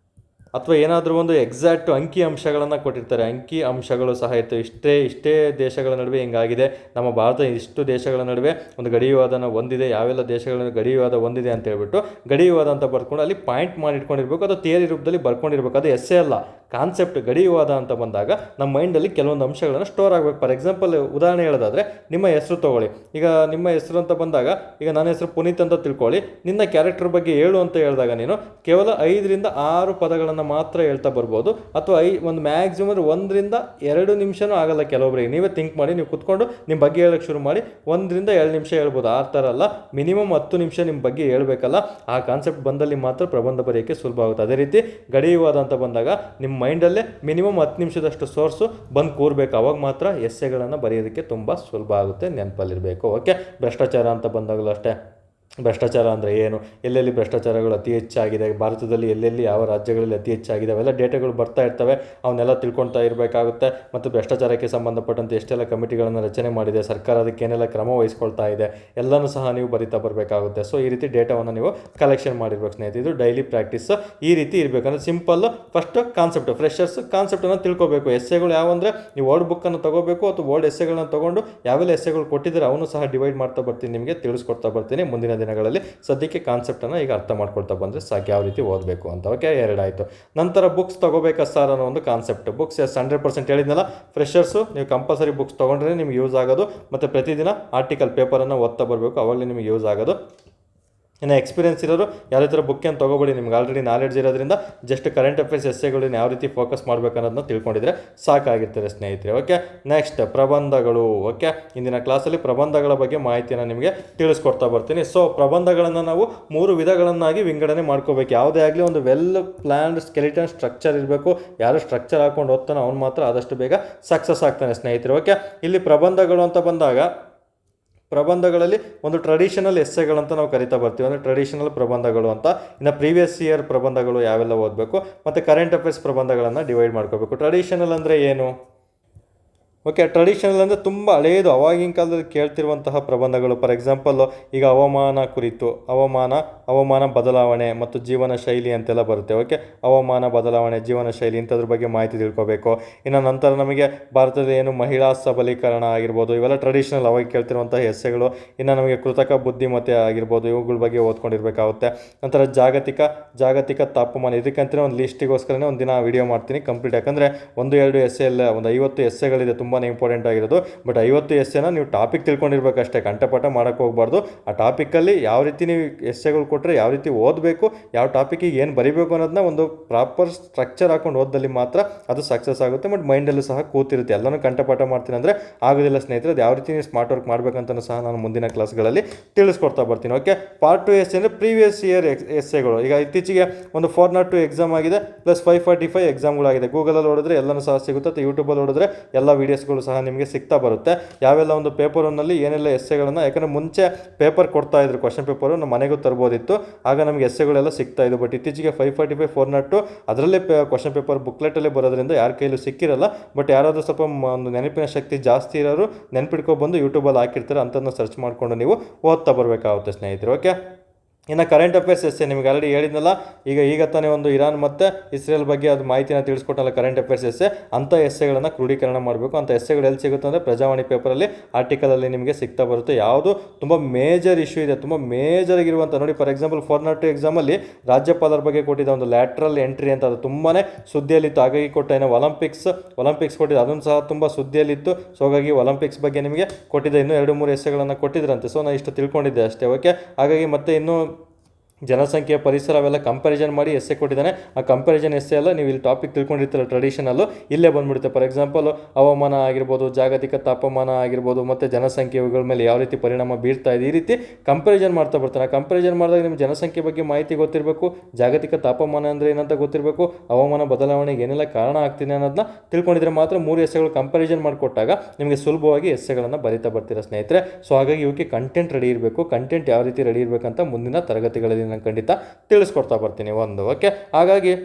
ಅಥವಾ ಏನಾದರೂ ಒಂದು ಎಕ್ಸಾಕ್ಟ್ ಅಂಕಿ ಅಂಶಗಳನ್ನು ಕೊಟ್ಟಿರ್ತಾರೆ. ಅಂಕಿ ಅಂಶಗಳು ಸಹ ಇರ್ತವೆ. ಇಷ್ಟೇ ದೇಶಗಳ ನಡುವೆ ಹಿಂಗಾಗಿದೆ, ನಮ್ಮ ಭಾರತ ಇಷ್ಟು ದೇಶಗಳ ನಡುವೆ ಒಂದು ಗಡಿ ವಿವಾದನ ಹೊಂದಿದೆ, ಯಾವೆಲ್ಲ ದೇಶಗಳ ಗಡಿ ವಿವಾದ ಹೊಂದಿದೆ ಅಂತ ಹೇಳ್ಬಿಟ್ಟು ಗಡಿ ವಿವಾದ ಅಂತ ಬರ್ಕೊಂಡು ಅಲ್ಲಿ ಪಾಯಿಂಟ್ ಮಾಡಿ ಇಟ್ಕೊಂಡಿರ್ಬೇಕು. ಅದು ಥಿಯರಿ ರೂಪದಲ್ಲಿ ಬರ್ಕೊಂಡಿರ್ಬೇಕು. ಅದು ಎಸ್ಸೆ ಅಲ್ಲ, ಕಾನ್ಸೆಪ್ಟ್. ಗಡಿ ವಿವಾದ ಅಂತ ಬಂದಾಗ ನಮ್ಮ ಮೈಂಡಲ್ಲಿ ಕೆಲವೊಂದು ಅಂಶಗಳನ್ನು ಸ್ಟೋರ್ ಆಗಬೇಕು. ಫಾರ್ ಎಕ್ಸಾಂಪಲ್ ಉದಾಹರಣೆ ಹೇಳೋದಾದರೆ ನಿಮ್ಮ ಹೆಸರು ತೊಗೊಳ್ಳಿ. ಈಗ ನಿಮ್ಮ ಹೆಸರು ಅಂತ ಬಂದಾಗ ಈಗ ನನ್ನ ಹೆಸರು ಪುನೀತ್ ಅಂತ ತಿಳ್ಕೊಳ್ಳಿ. ನಿನ್ನ ಕ್ಯಾರೆಕ್ಟರ್ ಬಗ್ಗೆ ಹೇಳು ಅಂತ ಹೇಳಿದಾಗ ನೀನು ಕೇವಲ 5ರಿಂದ 6 ಪದಗಳನ್ನು ಮಾತ್ರ ಹೇಳ್ತಾ ಬರ್ಬೋದು, ಅಥವಾ ಒಂದು ಮ್ಯಾಕ್ಸಿಮಮ್ 1ರಿಂದ 2 ನಿಮಿಷನೂ ಆಗಲ್ಲ ಕೆಲವೊಬ್ಬರಿಗೆ. ನೀವೇ ಥಿಂಕ್ ಮಾಡಿ, ನೀವು ಕುತ್ಕೊಂಡು ನಿಮ್ಮ ಬಗ್ಗೆ ಹೇಳೋಕ್ಕೆ ಶುರು ಮಾಡಿ 1ರಿಂದ 2 ನಿಮಿಷ ಹೇಳ್ಬೋದು. ಆ ಥರ ಅಲ್ಲ, ಮಿನಿಮಮ್ 10 ನಿಮಿಷ ನಿಮ್ಮ ಬಗ್ಗೆ ಹೇಳಬೇಕಲ್ಲ. ಆ ಕಾನ್ಸೆಪ್ಟ್ ಬಂದಲ್ಲಿ ಮಾತ್ರ ಪ್ರಬಂಧ ಬರೆಯೋಕ್ಕೆ ಸುಲಭ ಆಗುತ್ತೆ. ಅದೇ ರೀತಿ ಗಡಿ ವಿವಾದ ಅಂತ ಬಂದಾಗ ನಿಮ್ಮ ಮೈಂಡಲ್ಲೇ ಮಿನಿಮಮ್ 10 ನಿಮಿಷದಷ್ಟು ಸೋರ್ಸು ಬಂದು ಕೂರಬೇಕು. ಅವಾಗ ಮಾತ್ರ ಎಸ್ಸೆಗಳನ್ನು ಬರೆಯೋದಕ್ಕೆ ತುಂಬ ಸುಲಭ ಆಗುತ್ತೆ, ನೆನಪಲ್ಲಿರಬೇಕು. ಓಕೆ, ಭ್ರಷ್ಟಾಚಾರ ಅಂತ ಬಂದಾಗಲೂ ಅಷ್ಟೇ. ಭ್ರಷ್ಟಾಚಾರ ಅಂದರೆ ಏನು, ಎಲ್ಲೆಲ್ಲಿ ಭ್ರಷ್ಟಾಚಾರಗಳು ಅತಿ ಹೆಚ್ಚಾಗಿದೆ, ಭಾರತದಲ್ಲಿ ಎಲ್ಲೆಲ್ಲಿ ಯಾವ ರಾಜ್ಯಗಳಲ್ಲಿ ಅತಿ ಹೆಚ್ಚಾಗಿದೆ, ಅವೆಲ್ಲ ಡೇಟಾಗಳು ಬರ್ತಾ ಇರ್ತವೆ. ಅವನ್ನೆಲ್ಲ ತಿಳ್ಕೊಳ್ತಾ ಇರಬೇಕಾಗುತ್ತೆ. ಮತ್ತು ಭ್ರಷ್ಟಾಚಾರಕ್ಕೆ ಸಂಬಂಧಪಟ್ಟಂತೆ ಎಷ್ಟೆಲ್ಲ ಕಮಿಟಿಗಳನ್ನು ರಚನೆ ಮಾಡಿದೆ ಸರ್ಕಾರ, ಅದಕ್ಕೆ ಏನೆಲ್ಲ ಕ್ರಮ ವಹಿಸ್ಕೊಳ್ತಾ ಇದೆ, ಎಲ್ಲನೂ ಸಹ ನೀವು ಬರಿತಾ ಬರಬೇಕಾಗುತ್ತೆ. ಸೊ ಈ ರೀತಿ ಡೇಟಾವನ್ನು ನೀವು ಕಲೆಕ್ಷನ್ ಮಾಡಿರ್ಬೇಕು ಸ್ನೇಹಿತರೆ. ಇದು ಡೈಲಿ ಪ್ರಾಕ್ಟೀಸ್ ಈ ರೀತಿ ಇರಬೇಕಂದ್ರೆ ಸಿಂಪಲ್ಲು. ಫಸ್ಟ್ ಕಾನ್ಸೆಪ್ಟ್, ಫ್ರೆಷರ್ಸ್ ಕಾನ್ಸೆಪ್ಟನ್ನು ತಿಳ್ಕೊಬೇಕು. ಎಸ್ಸೆಗಳು ಯಾವಂದರೆ ನೀವು ವರ್ಡ್ ಬುಕ್ಕನ್ನು ತೊಗೋಬೇಕು, ಅಥವಾ ವರ್ಡ್ ಎಸ್ಸೆಗಳನ್ನ ತೊಗೊಂಡು ಯಾವೆಲ್ಲ ಎಸ್ಸೆಗಳು ಕೊಟ್ಟಿದ್ದಾರೆ ಅವನು ಸಹ ಡಿವೈಡ್ ಮಾಡ್ತಾ ಬರ್ತೀನಿ, ನಿಮಗೆ ತಿಳಿಸ್ಕೊಡ್ತಾ ಬರ್ತೀನಿ ಮುಂದಿನ ದಿನಗಳಲ್ಲಿ. ಸದ್ಯಕ್ಕೆ ಕಾನ್ಸೆಪ್ಟನ್ನು ಈಗ ಅರ್ಥ ಮಾಡ್ಕೊಳ್ತಾ ಬಂದರೆ ಸಾಕು, ಯಾವ ರೀತಿ ಓದಬೇಕು ಅಂತ. ಓಕೆ, 2 ಆಯಿತು. ನಂತರ ಬುಕ್ಸ್ ತೊಗೋಬೇಕಾ ಸರ್ ಅನ್ನೋ ಒಂದು ಕಾನ್ಸೆಪ್ಟ್. ಬುಕ್ಸ್ 100% ಹೇಳಿದ್ನಲ್ಲ, ಫ್ರೆಷರ್ಸು ನೀವು ಕಂಪಲ್ಸರಿ ಬುಕ್ಸ್ ತೊಗೊಂಡ್ರೆ ನಿಮ್ಗೆ ಯೂಸ್ ಆಗೋದು. ಮತ್ತು ಪ್ರತಿದಿನ ಆರ್ಟಿಕಲ್ ಪೇಪರನ್ನು ಓದ್ತಾ ಬರಬೇಕು, ಅವಾಗಲೇ ನಿಮಗೆ ಯೂಸ್ ಆಗೋದು. ಇನ್ನು ಎಕ್ಸ್ಪೀರಿಯನ್ಸ್ ಇರೋರು ಯಾವುದೇ ಥರ ಬುಕ್ ಏನು ತೊಗೋಬೇಡಿ, ನಿಮ್ಗೆ ಆಲ್ರೆಡಿ ನಾಲೆಡ್ಜ್ ಇರೋದ್ರಿಂದ ಜಸ್ಟ್ ಕರೆಂಟ್ ಅಫೇರ್ಸ್ ಎಸ್ಸೆಗಳನ್ನ ಯಾವ ರೀತಿ ಫೋಕಸ್ ಮಾಡಬೇಕು ಅನ್ನೋದನ್ನ ತಿಳ್ಕೊಂಡಿದ್ರೆ ಸಾಕಾಗಿರ್ತಾರೆ ಸ್ನೇಹಿತರೆ. Okay, next ಪ್ರಬಂಧಗಳು. ಓಕೆ, ಇಂದಿನ ಕ್ಲಾಸಲ್ಲಿ ಪ್ರಬಂಧಗಳ ಬಗ್ಗೆ ಮಾಹಿತಿಯನ್ನು ನಿಮಗೆ ತಿಳಿಸ್ಕೊಡ್ತಾ ಬರ್ತೀನಿ. ಸೊ ಪ್ರಬಂಧಗಳನ್ನು ನಾವು 3 ವಿಧಗಳನ್ನಾಗಿ ವಿಂಗಡಣೆ ಮಾಡ್ಕೋಬೇಕು. ಯಾವುದೇ ಆಗಲಿ ಒಂದು ವೆಲ್ ಪ್ಲ್ಯಾನ್ಡ್ ಸ್ಕೆಲಿಟನ್ ಸ್ಟ್ರಕ್ಚರ್ ಇರಬೇಕು. ಯಾರು ಸ್ಟ್ರಕ್ಚರ್ ಹಾಕೊಂಡು ಓದ್ತಾನೋ ಅವ್ನು ಮಾತ್ರ ಆದಷ್ಟು ಬೇಗ ಸಕ್ಸಸ್ ಆಗ್ತಾನೆ ಸ್ನೇಹಿತರೆ. ಓಕೆ, ಇಲ್ಲಿ ಪ್ರಬಂಧಗಳು ಅಂತ ಬಂದಾಗ ಪ್ರಬಂಧಗಳಲ್ಲಿ ಒಂದು ಟ್ರೆಡಿಷನಲ್ ಎಸ್ಸೆಗಳಂತ ನಾವು ಕರಿತಾ ಬರ್ತೀವಿ, ಅಂದರೆ ಟ್ರೆಡಿಷನಲ್ ಪ್ರಬಂಧಗಳು ಅಂತ. ಇನ್ನು ಪ್ರೀವಿಯಸ್ ಇಯರ್ ಪ್ರಬಂಧಗಳು ಯಾವೆಲ್ಲ ಓದಬೇಕು, ಮತ್ತು ಕರೆಂಟ್ ಅಫೇರ್ಸ್ ಪ್ರಬಂಧಗಳನ್ನು ಡಿವೈಡ್ ಮಾಡ್ಕೋಬೇಕು. ಟ್ರೆಡಿಷನಲ್ ಅಂದರೆ ಏನು? ಓಕೆ, ಟ್ರೆಡಿಷನಲ್ ಅಂದರೆ ತುಂಬ ಹಳೆಯದು, ಅವಾಗಿನ ಕಾಲದಲ್ಲಿ ಕೇಳ್ತಿರುವಂತಹ ಪ್ರಬಂಧಗಳು. ಫಾರ್ ಎಕ್ಸಾಂಪಲ್ ಈಗ ಹವಾಮಾನ ಕುರಿತು, ಹವಾಮಾನ ಬದಲಾವಣೆ ಮತ್ತು ಜೀವನ ಶೈಲಿ ಅಂತೆಲ್ಲ ಬರುತ್ತೆ. ಓಕೆ, ಹವಾಮಾನ ಬದಲಾವಣೆ, ಜೀವನ ಶೈಲಿ ಇಂಥದ್ರ ಬಗ್ಗೆ ಮಾಹಿತಿ ತಿಳ್ಕೊಬೇಕು. ಇನ್ನು ನಂತರ ನಮಗೆ ಭಾರತದ ಏನು ಮಹಿಳಾ ಸಬಲೀಕರಣ ಆಗಿರ್ಬೋದು, ಇವೆಲ್ಲ ಟ್ರೆಡಿಷನಲ್ ಅವಾಗ ಕೇಳ್ತಿರುವಂತಹ ಎಸ್ಸೆಗಳು. ಇನ್ನು ನಮಗೆ ಕೃತಕ ಬುದ್ಧಿಮತ್ತೆ ಆಗಿರ್ಬೋದು, ಇವುಗಳ ಬಗ್ಗೆ ಓದ್ಕೊಂಡಿರ್ಬೇಕಾಗುತ್ತೆ. ನಂತರ ಜಾಗತಿಕ ತಾಪಮಾನ, ಇದಕ್ಕಂತಲೇ ಒಂದು ಲಿಸ್ಟಿಗೋಸ್ಕರನೇ ಒಂದು ದಿನ ವಿಡಿಯೋ ಮಾಡ್ತೀನಿ ಕಂಪ್ಲೀಟ್. ಯಾಕಂದರೆ 1-2 ಎಸ್ಸೆ ಎಲ್ಲ ಒಂದು 50 ಎಸ್ಸೆಗಳಿದೆ, ತುಂಬ ಇಂಪಾರ್ಟೆಂಟ್ ಆಗಿರೋದು. ಬಟ್ 50 ಎಸ್ಸೆನ ನೀವು ಟಾಪಿಕ್ ತಿಳ್ಕೊಂಡಿರ್ಬೇಕಷ್ಟೇ, ಕಂಠಪಾಠ ಮಾಡೋಕ್ಕೆ ಹೋಗ್ಬಾರ್ದು. ಆ ಟಾಪಿಕಲ್ಲಿ ಯಾವ ರೀತಿ ನೀವು ಎಸ್ಸೆಗಳು ಕೊಟ್ಟರೆ ಯಾವ ರೀತಿ ಓದಬೇಕು, ಯಾವ ಟಾಪಿಕಿಗೆ ಏನು ಬರೀಬೇಕು ಅನ್ನೋದನ್ನ ಒಂದು ಪ್ರಾಪರ್ ಸ್ಟ್ರಕ್ಚರ್ ಹಾಕೊಂಡು ಓದಲ್ಲಿ ಮಾತ್ರ ಅದು ಸಕ್ಸಸ್ ಆಗುತ್ತೆ. ಬಟ್ ಮೈಂಡಲ್ಲೂ ಸಹ ಕೂತಿರುತ್ತೆ. ಎಲ್ಲನೂ ಕಂಠಪಾಠ ಮಾಡ್ತೀನಿ ಅಂದರೆ ಆಗೋದಿಲ್ಲ ಸ್ನೇಹಿತರೆ. ಅದು ಯಾವ ರೀತಿ ನೀವು ಸ್ಮಾರ್ಟ್ ವರ್ಕ್ ಮಾಡಬೇಕಂತಲೂ ಸಹ ನಾನು ಮುಂದಿನ ಕ್ಲಾಸ್ಗಳಲ್ಲಿ ತಿಳಿಸ್ಕೊಡ್ತಾ ಬರ್ತೀನಿ. ಓಕೆ, ಪಾರ್ಟ್ 2 ಎಸ್ಸೆ ಅಂದರೆ ಪ್ರೀವಿಯಸ್ ಇಯರ್ ಎಸ್ಸೆಗಳು. ಈಗ ಇತ್ತೀಚೆಗೆ ಒಂದು 402 ಎಕ್ಸಾಮ್ ಆಗಿದೆ, ಪ್ಲಸ್ 545 ಎಕ್ಸಾಮ್ಗಳಾಗಿದೆ. ಗೂಗಲಲ್ಲಿ ನೋಡಿದ್ರೆ ಎಲ್ಲನೂ ಸಹ ಸಿಗುತ್ತೆ, ಯೂಟ್ಯೂಬಲ್ಲಿ ನೋಡಿದ್ರೆ ಎಲ್ಲ ವೀಡಿಯೋಸ್ಗಳು ಸಹ ನಿಮಗೆ ಸಿಗ್ತಾ ಬರುತ್ತೆ. ಯಾವೆಲ್ಲ ಒಂದು ಪೇಪರ್ ಒನ್ನಲ್ಲಿ ಏನೆಲ್ಲ ಎಸ್ಸೆಗಳನ್ನು, ಯಾಕಂದರೆ ಮುಂಚೆ ಪೇಪರ್ ಕೊಡ್ತಾ ಇದ್ರು, ಕ್ವಶನ್ ಪೇಪರು ನಮ್ಮ ಮನೆಗೂ ತರ್ಬೋದಿತ್ತು, ಆಗ ನಮಗೆ ಎಸ್ಸೆಗಳೆಲ್ಲ ಸಿಗ್ತಾ ಇದ್ದು. ಬಟ್ ಇತ್ತೀಚೆಗೆ 545 402 ಅದರಲ್ಲೇ ಕ್ವಶನ್ ಪೇಪರ್ ಬುಕ್ಲೆಟಲ್ಲೇ ಬರೋದ್ರಿಂದ ಯಾರ ಕೈಲೂ ಸಿಕ್ಕಿರಲ್ಲ. ಬಟ್ ಯಾರಾದರೂ ಸ್ವಲ್ಪ ಒಂದು ನೆನಪಿನ ಶಕ್ತಿ ಜಾಸ್ತಿ ಇರೋರು ನೆನ್ಪಿಟ್ಕೊಬಂದು ಯೂಟ್ಯೂಬಲ್ಲಿ ಹಾಕಿರ್ತಾರೆ, ಅಂಥದ್ದನ್ನ ಸರ್ಚ್ ಮಾಡಿಕೊಂಡು ನೀವು ಓದ್ತಾ ಬರಬೇಕಾಗುತ್ತೆ ಸ್ನೇಹಿತರೆ. ಓಕೆ, ಇನ್ನು ಕರೆಂಟ್ ಅಫೇರ್ಸ್ ಎಸ್ಸೆ ನಿಮಗೆ ಆಲ್ರೆಡಿ ಹೇಳಿದ್ನಲ್ಲ, ಈಗ ತಾನೇ ಒಂದು ಇರಾನ್ ಮತ್ತು ಇಸ್ರೇಲ್ ಬಗ್ಗೆ ಅದು ಮಾಹಿತಿನ ತಿಳಿಸ್ಕೊಟ್ಟಲ್ಲ ಕರೆಂಟ್ ಅಫೇರ್ಸ್ ಎಸ್ಸೆ. ಅಂಥ ಎಸ್ಸೆಗಳನ್ನು ಕ್ರೋಢೀಕರಣ ಮಾಡಬೇಕು. ಅಂಥ ಎಸ್ಸೆಗಳು ಎಲ್ಲಿ ಸಿಗುತ್ತೆ ಅಂದರೆ ಪ್ರಜಾವಾಣಿ ಪೇಪರಲ್ಲಿ ಆರ್ಟಿಕಲಲ್ಲಿ ನಿಮಗೆ ಸಿಗ್ತಾ ಬರುತ್ತೆ. ಯಾವುದು ತುಂಬ ಮೇಜರ್ ಇಶ್ಯೂ ಇದೆ, ತುಂಬ ಮೇಜರ್ ಆಗಿರುವಂಥ, ನೋಡಿ ಫಾರ್ ಎಕ್ಸಾಂಪಲ್ 402 ಎಕ್ಸಾಮಲ್ಲಿ ರಾಜ್ಯಪಾಲರ ಬಗ್ಗೆ ಕೊಟ್ಟಿದ್ದ ಒಂದು ಲ್ಯಾಟ್ರಲ್ ಎಂಟ್ರಿ ಅಂತ, ಅದು ತುಂಬಾ ಸುದ್ದಿಯಲ್ಲಿತ್ತು. ಹಾಗಾಗಿ ಕೊಟ್ಟ ಏನೋ ಒಲಿಂಪಿಕ್ಸ್ ಕೊಟ್ಟಿದ್ದು, ಅದನ್ನು ಸಹ ತುಂಬ ಸುದ್ದಿಯಲ್ಲಿತ್ತು. ಸೊ ಹಾಗಾಗಿ ಒಲಿಂಪಿಕ್ಸ್ ಬಗ್ಗೆ ನಿಮಗೆ ಕೊಟ್ಟಿದ್ದ ಇನ್ನೂ 2-3 ಎಸ್ಸೆಗಳನ್ನು ಕೊಟ್ಟಿದ್ರಂತೆ. ಸೊ ನಾನು ಇಷ್ಟು ತಿಳ್ಕೊಂಡಿದ್ದೆ ಅಷ್ಟೇ. ಓಕೆ, ಹಾಗಾಗಿ ಮತ್ತೆ ಇನ್ನೂ ಜನಸಂಖ್ಯೆ, ಪರಿಸರ ಅವೆಲ್ಲ ಕಂಪ್ಯಾರಿಸನ್ ಮಾಡಿ ಎಸ್ಸೆ ಕೊಟ್ಟಿದ್ದಾನೆ. ಆ ಕಂಪ್ಯಾರಿಸನ್ ಎಸ್ಸೆ ಎಲ್ಲ ನೀವು ಇಲ್ಲಿ ಟಾಪಿಕ್ ತಿಳ್ಕೊಂಡಿರ್ತೀರ ಟ್ರೆಡಿಷನಲ್ಲು, ಇಲ್ಲೇ ಬಂದುಬಿಡುತ್ತೆ. ಫಾರ್ ಎಕ್ಸಾಂಪಲ್ ಹವಾಮಾನ ಆಗಿರ್ಬೋದು, ಜಾಗತಿಕ ತಾಪಮಾನ ಆಗಿರ್ಬೋದು, ಮತ್ತು ಜನಸಂಖ್ಯೆ ಇವುಗಳ ಮೇಲೆ ಯಾವ ರೀತಿ ಪರಿಣಾಮ ಬೀರ್ತಾ ಇದೆ, ಈ ರೀತಿ ಕಂಪ್ಯಾರಿಸನ್ ಮಾಡ್ತಾ ಬರ್ತಾನೆ. ಕಂಪ್ಯಾರಿಸನ್ ಮಾಡಿದಾಗ ನಿಮ್ಗೆ ಜನಸಂಖ್ಯೆ ಬಗ್ಗೆ ಮಾಹಿತಿ ಗೊತ್ತಿರಬೇಕು, ಜಾಗತಿಕ ತಾಪಮಾನ ಅಂದರೆ ಏನಂತ ಗೊತ್ತಿರಬೇಕು, ಹವಾಮಾನ ಬದಲಾವಣೆಗೆ ಏನೆಲ್ಲ ಕಾರಣ ಆಗ್ತಿದೆ ಅನ್ನೋದನ್ನ ತಿಳ್ಕೊಂಡಿದ್ರೆ ಮಾತ್ರ 3 ಎಸ್ಸೆಗಳು ಕಂಪ್ಯಾರಿಸನ್ ಮಾಡಿಕೊಟ್ಟಾಗ ನಿಮಗೆ ಸುಲಭವಾಗಿ ಎಸ್ಸೆಗಳನ್ನು ಬರೀತಾ ಬರ್ತೀರಾ ಸ್ನೇಹಿತರೆ. ಸೊ ಹಾಗಾಗಿ ಇವಕ್ಕೆ ಕಂಟೆಂಟ್ ರೆಡಿ ಇರಬೇಕು. ಕಂಟೆಂಟ್ ಯಾವ ರೀತಿ ರೆಡಿ ಇರಬೇಕಂತ ಮುಂದಿನ ತರಗತಿಗಳಲ್ಲಿ ನಾನು ಖಂಡಿತ ತಿಳಿಸ್ಕೊಡ್ತಾ ಬರ್ತೀನಿ ಒಂದು. ಓಕೆ, ಹಾಗಾಗಿ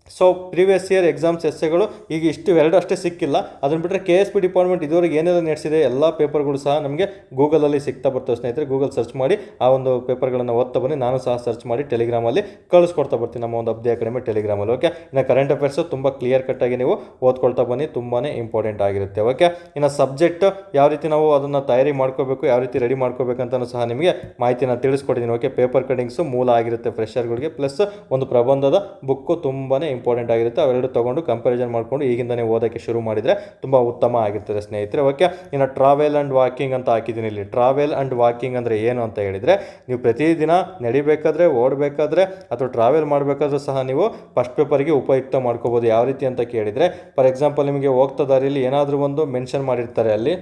ಸೊ ಪ್ರೀವಿಯಸ್ ಇಯರ್ ಎಕ್ಸಾಮ್ಸ್ ಎಸ್ಸೆಗಳು ಈಗ ಇಷ್ಟು 2 ಅಷ್ಟೇ ಸಿಕ್ಕಿಲ್ಲ. ಅದನ್ನು ಬಿಟ್ಟರೆ KSP ಡಿಪಾರ್ಟ್ಮೆಂಟ್ ಇದುವರೆಗೆ ಏನೆಲ್ಲ ನಡೆಸಿದೆ ಎಲ್ಲ ಪೇಪರ್ಗಳು ಸಹ ನಮಗೆ ಗೂಗಲಲ್ಲಿ ಸಿಗ್ತಾ ಬರ್ತವೆ ಸ್ನೇಹಿತರೆ. ಗೂಗಲ್ ಸರ್ಚ್ ಮಾಡಿ ಆ ಒಂದು ಪೇಪರ್ಗಳನ್ನು ಓದ್ತಾ ಬನ್ನಿ. ನಾನು ಸಹ ಸರ್ಚ್ ಮಾಡಿ ಟೆಲಿಗ್ರಾಮಲ್ಲಿ ಕಳಿಸ್ಕೊಡ್ತಾ ಬರ್ತೀನಿ, ನಮ್ಮ ಒಂದು ಅಬ್ದಿ ಅಕಾಡೆಮಿ ಟೆಲಿಗ್ರಾಮಲ್ಲಿ. ಓಕೆ, ಇನ್ನು ಕರೆಂಟ್ ಅಫೇರ್ಸು ತುಂಬ ಕ್ಲಿಯರ್ ಕಟ್ಟಾಗಿ ನೀವು ಓದ್ಕೊಳ್ತಾ ಬನ್ನಿ, ತುಂಬಾ ಇಂಪಾರ್ಟೆಂಟ್ ಆಗಿರುತ್ತೆ. ಓಕೆ, ಇನ್ನು ಸಬ್ಜೆಕ್ಟ್ ಯಾವ ರೀತಿ ನಾವು ಅದನ್ನು ತಯಾರಿ ಮಾಡ್ಕೋಬೇಕು, ಯಾವ ರೀತಿ ರೆಡಿ ಮಾಡ್ಕೋಬೇಕಂತಲೂ ಸಹ ನಿಮಗೆ ಮಾಹಿತಿನ ತಿಳಿಸ್ಕೊಟ್ಟಿದ್ದೀನಿ. ಓಕೆ, ಪೇಪರ್ ಕಟಿಂಗ್ಸು ಮೂಲ ಆಗಿರುತ್ತೆ ಫ್ರೆಷರ್ಗಳಿಗೆ, ಪ್ಲಸ್ ಒಂದು ಪ್ರಬಂಧದ ಬುಕ್ಕು ತುಂಬಾ ಇಂಪಾರ್ಟೆಂಟ್ ಆಗಿರುತ್ತೆ. ಅವೆರಡು ತೊಗೊಂಡು ಕಂಪ್ಯಾರಿಸನ್ ಮಾಡಿಕೊಂಡು ಈಗಿಂದನೇ ಓದೋಕ್ಕೆ ಶುರು ಮಾಡಿದರೆ ತುಂಬ ಉತ್ತಮ ಆಗಿರ್ತದೆ ಸ್ನೇಹಿತರೆ. ಓಕೆ, ಇನ್ನು ಟ್ರಾವೆಲ್ ಆ್ಯಂಡ್ ವಾಕಿಂಗ್ ಅಂತ ಹಾಕಿದ್ದೀನಿ ಇಲ್ಲಿ. ಟ್ರಾವೆಲ್ ಆ್ಯಂಡ್ ವಾಕಿಂಗ್ ಅಂದರೆ ಏನು ಅಂತ ಹೇಳಿದರೆ, ನೀವು ಪ್ರತಿದಿನ ನಡಿಬೇಕಾದ್ರೆ, ಓಡಬೇಕಾದ್ರೆ ಅಥವಾ ಟ್ರಾವೆಲ್ ಮಾಡಬೇಕಾದ್ರೂ ಸಹ ನೀವು ಫಸ್ಟ್ ಪೇಪರಿಗೆ ಉಪಯುಕ್ತ ಮಾಡ್ಕೋಬೋದು. ಯಾವ ರೀತಿ ಅಂತ ಕೇಳಿದರೆ, ಫಾರ್ ಎಕ್ಸಾಂಪಲ್ ನಿಮಗೆ ಹೋಗ್ತಾ ದಾರಿಯಲ್ಲಿ ಏನಾದರೂ ಒಂದು ಮೆನ್ಷನ್ ಮಾಡಿರ್ತಾರೆ ಅಲ್ಲಿ.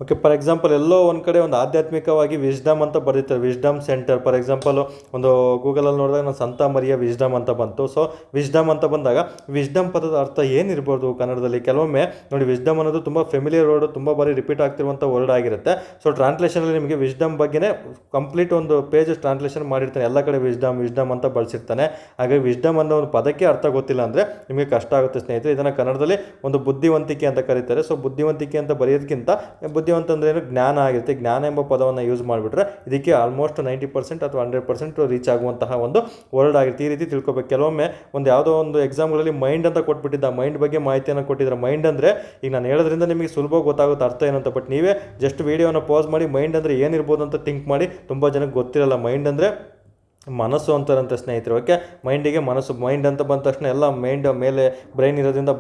ಓಕೆ, ಫಾರ್ ಎಕ್ಸಾಂಪಲ್ ಎಲ್ಲೋ ಒಂದು ಕಡೆ ಒಂದು ಆಧ್ಯಾತ್ಮಿಕವಾಗಿ ವಿಸ್ಡಮ್ ಅಂತ ಬರೀತಾರೆ, ವಿಸ್ಡಮ್ ಸೆಂಟರ್. ಫಾರ್ ಎಕ್ಸಾಂಪಲು ಒಂದು ಗೂಗಲಲ್ಲಿ ನೋಡಿದಾಗ ನಾನು ಸಂತ ಮರಿಯ ವಿಸ್ಡಮ್ ಅಂತ ಬಂತು. ಸೊ ವಿಸ್ಡಮ್ ಅಂತ ಬಂದಾಗ ವಿಸ್ಡಮ್ ಪದದ ಅರ್ಥ ಏನಿರ್ಬೋದು ಕನ್ನಡದಲ್ಲಿ? ಕೆಲವೊಮ್ಮೆ ನೋಡಿ, ವಿಸ್ಡಮ್ ಅನ್ನೋದು ತುಂಬ ಫೆಮಿಲಿಯರ್ ವರ್ಡ್, ತುಂಬ ಬಾರಿ ರಿಪೀಟ್ ಆಗ್ತಿರುವಂಥ ವರ್ಡ್ ಆಗಿರುತ್ತೆ. ಸೊ ಟ್ರಾನ್ಸ್ಲೇಷನಲ್ಲಿ ನಿಮಗೆ ವಿಸ್ಡಮ್ ಬಗ್ಗೆನೇ ಕಂಪ್ಲೀಟ್ ಒಂದು ಪೇಜ್ ಟ್ರಾನ್ಸ್ಲೇಷನ್ ಮಾಡಿರ್ತಾನೆ. ಎಲ್ಲ ಕಡೆ ವಿಸ್ಡಮ್ ಅಂತ ಬಳಸಿರ್ತಾನೆ. ಹಾಗಾಗಿ ವಿಸ್ಡಮ್ ಅನ್ನೋ ಒಂದು ಪದಕ್ಕೆ ಅರ್ಥ ಗೊತ್ತಿಲ್ಲ ಅಂದರೆ ನಿಮಗೆ ಕಷ್ಟ ಆಗುತ್ತೆ ಸ್ನೇಹಿತರೆ. ಇದನ್ನು ಕನ್ನಡದಲ್ಲಿ ಒಂದು ಬುದ್ಧಿವಂತಿಕೆ ಅಂತ ಕರೀತಾರೆ. ಸೊ ಬುದ್ಧಿವಂತಿಕೆ ಅಂತ ಬರೆಯೋದಕ್ಕಿಂತ ಬುದ್ಧಿವಂತ ಅಂದ್ರೆ ಏನು, ಜ್ಞಾನ ಆಗಿರುತ್ತೆ. ಜ್ಞಾನ ಎಂಬ ಪದವನ್ನು ಯೂಸ್ ಮಾಡಿಬಿಟ್ರೆ ಇದಕ್ಕೆ ಆಲ್ಮೋಸ್ಟ್ 90% ಅಥವಾ 100% ರೀಚ್ ಆಗುವಂತಹ ಒಂದು ವರ್ಡ್ ಆಗಿರುತ್ತೆ. ಈ ರೀತಿ ತಿಳ್ಕೊಬೇಕು. ಕೆಲವೊಮ್ಮೆ ಒಂದು ಯಾವುದೋ ಒಂದು ಎಕ್ಸಾಮ್ಗಳಲ್ಲಿ ಮೈಂಡ್ ಅಂತ ಕೊಟ್ಬಿಟ್ಟಿದ್ದ, ಮೈಂಡ್ ಬಗ್ಗೆ ಮಾಹಿತಿಯನ್ನು ಕೊಟ್ಟಿದ್ದಾರೆ. ಮೈಂಡ್ ಅಂದರೆ ಈಗ ನಾನು ಹೇಳೋದ್ರಿಂದ ನಿಮಗೆ ಸುಲಭವಾಗಿ ಗೊತ್ತಾಗುತ್ತೆ ಅರ್ಥ ಏನಂತ. ಬಟ್ ನೀವೇ ಜಸ್ಟ್ ವೀಡಿಯೋನ ಪಾಸ್ ಮಾಡಿ ಮೈಂಡ್ ಅಂದರೆ ಏನಿರ್ಬೋದು ಅಂತ ಥಿಂಕ್ ಮಾಡಿ. ತುಂಬ ಜನಕ್ಕೆ ಗೊತ್ತಿರಲ್ಲ ಮೈಂಡ್ ಅಂದರೆ ಮನಸ್ಸು ಅಂತಾರಂತೆ ಸ್ನೇಹಿತರೆ. ಓಕೆ, ಮೈಂಡಿಗೆ ಮನಸ್ಸು, ಮೈಂಡ್ ಅಂತ ಬಂದ ತಕ್ಷಣ ಎಲ್ಲ ಮೈಂಡ್ ಮೇಲೆ ಬ್ರೈನ್ ಇರೋದ್ರಿಂದ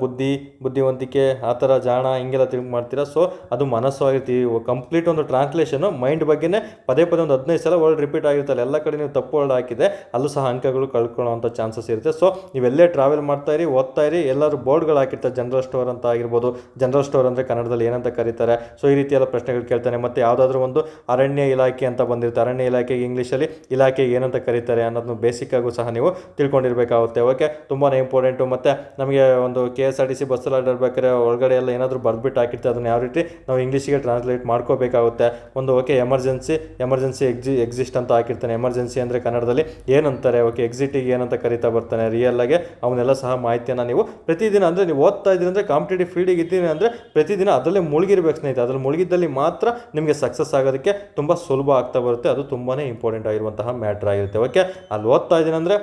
ಬುದ್ಧಿವಂತಿಕೆ ಆ ಥರ ಜಾಣ ಹಿಂಗೆಲ್ಲ ತಿಂಕ್ ಮಾಡ್ತೀರಾ. ಸೊ ಅದು ಮನಸ್ಸು ಆಗಿರ್ತೀವಿ. ಕಂಪ್ಲೀಟ್ ಒಂದು ಟ್ರಾನ್ಸ್ಲೇಷನು ಮೈಂಡ್ ಬಗ್ಗೆನೇ ಪದೇ ಒಂದು 15 ಸಲ ವರ್ಡ್ ರಿಪೀಟ್ ಆಗಿರ್ತಲ್ಲ. ಎಲ್ಲ ಕಡೆ ನೀವು ತಪ್ಪು ವರ್ಡ್ ಹಾಕಿದೆ ಅಲ್ಲೂ ಸಹ ಅಂಕಗಳು ಕಳ್ಕೊಳ್ಳೋವಂಥ ಚಾನ್ಸಸ್ ಇರುತ್ತೆ. ಸೊ ನೀವೆಲ್ಲೇ ಟ್ರಾವೆಲ್ ಮಾಡ್ತಾ ಇರಿ, ಓದ್ತಾ ಇರಿ, ಎಲ್ಲರೂ ಬೋರ್ಡ್ಗಳು ಹಾಕಿರ್ತಾರೆ. ಜನರಲ್ ಸ್ಟೋರ್ ಅಂತ ಆಗಿರ್ಬೋದು. ಜನರಲ್ ಸ್ಟೋರ್ ಅಂದರೆ ಕನ್ನಡದಲ್ಲಿ ಏನಂತ ಕರೀತಾರೆ. ಸೊ ಈ ರೀತಿ ಎಲ್ಲ ಪ್ರಶ್ನೆಗಳು ಕೇಳ್ತಾನೆ. ಮತ್ತು ಯಾವುದಾದ್ರೂ ಒಂದು ಅರಣ್ಯ ಇಲಾಖೆ ಅಂತ ಬಂದಿರುತ್ತೆ. ಅರಣ್ಯ ಇಲಾಖೆಗೆ ಇಂಗ್ಲೀಷಲ್ಲಿ ಇಲಾಖೆಗೆ ಏನಂತ ಕರೀತಾರೆ ಅನ್ನೋದನ್ನು ಬೇಸಿಕ್ ಆಗು ಸಹ ನೀವು ತಿಳ್ಕೊಂಡಿರಬೇಕಾಗುತ್ತೆ. ಓಕೆ, ತುಂಬಾ ಇಂಪಾರ್ಟೆಂಟು. ಮತ್ತು ನಮಗೆ ಒಂದು KSRTC ಬಸ್ಸಲ್ಲಿ ಆಡಿರ್ಬೇಕಾದ್ರೆ ಒಳಗಡೆ ಎಲ್ಲ ಏನಾದರೂ ಬರೆದ್ಬಿಟ್ಟು ಹಾಕಿರ್ತಾರೆ. ಅದನ್ನು ಯಾವ ರೀತಿ ನಾವು ಇಂಗ್ಲೀಷಿಗೆ ಟ್ರಾನ್ಸ್ಲೇಟ್ ಮಾಡ್ಕೋಬೇಕಾಗುತ್ತೆ. ಒಂದು ಓಕೆ, ಎಮರ್ಜೆನ್ಸಿ ಎಕ್ಸಿಸ್ಟ್ ಅಂತ ಹಾಕಿರ್ತಾನೆ. ಎಮರ್ಜೆನ್ಸಿ ಅಂದರೆ ಕನ್ನಡದಲ್ಲಿ ಏನಂತಾರೆ. ಓಕೆ, ಎಕ್ಸಿಟಿಗೆ ಏನಂತ ಕರೀತಾ ಬರ್ತಾನೆ. ರಿಯಲ್ ಆಗಿ ಅವನ್ನೆಲ್ಲ ಸಹ ಮಾಹಿತಿಯನ್ನು ನೀವು ಪ್ರತಿದಿನ, ಅಂದರೆ ನೀವು ಓದ್ತಾ ಇದ್ದೀರಿ ಅಂದರೆ ಕಾಂಪಿಟೇಟಿವ್ ಫೀಲ್ಡಿಗೆ ಇದ್ದೀನಿ ಅಂದರೆ ಪ್ರತಿದಿನ ಅದರಲ್ಲೇ ಮುಳುಗಿರ್ಬೇಕು ಸ್ನೇಹಿತರೆ. ಅದರಲ್ಲಿ ಮುಳುಗಿದ್ದಲ್ಲಿ ಮಾತ್ರ ನಿಮಗೆ ಸಕ್ಸಸ್ ಆಗೋದಕ್ಕೆ ತುಂಬ ಸುಲಭ ಆಗ್ತಾ ಬರುತ್ತೆ. ಅದು ತುಂಬಾ ಇಂಪಾರ್ಟೆಂಟ್ ಆಗಿರುವಂತಹ ಮ್ಯಾಟ್ರ್ ಆಗಿರುತ್ತೆ. ಓಕೆ, ಅಲ್ಲಿ ಓದ್ತಾ ಇದ್ದೀನಿ ಅಂದರೆ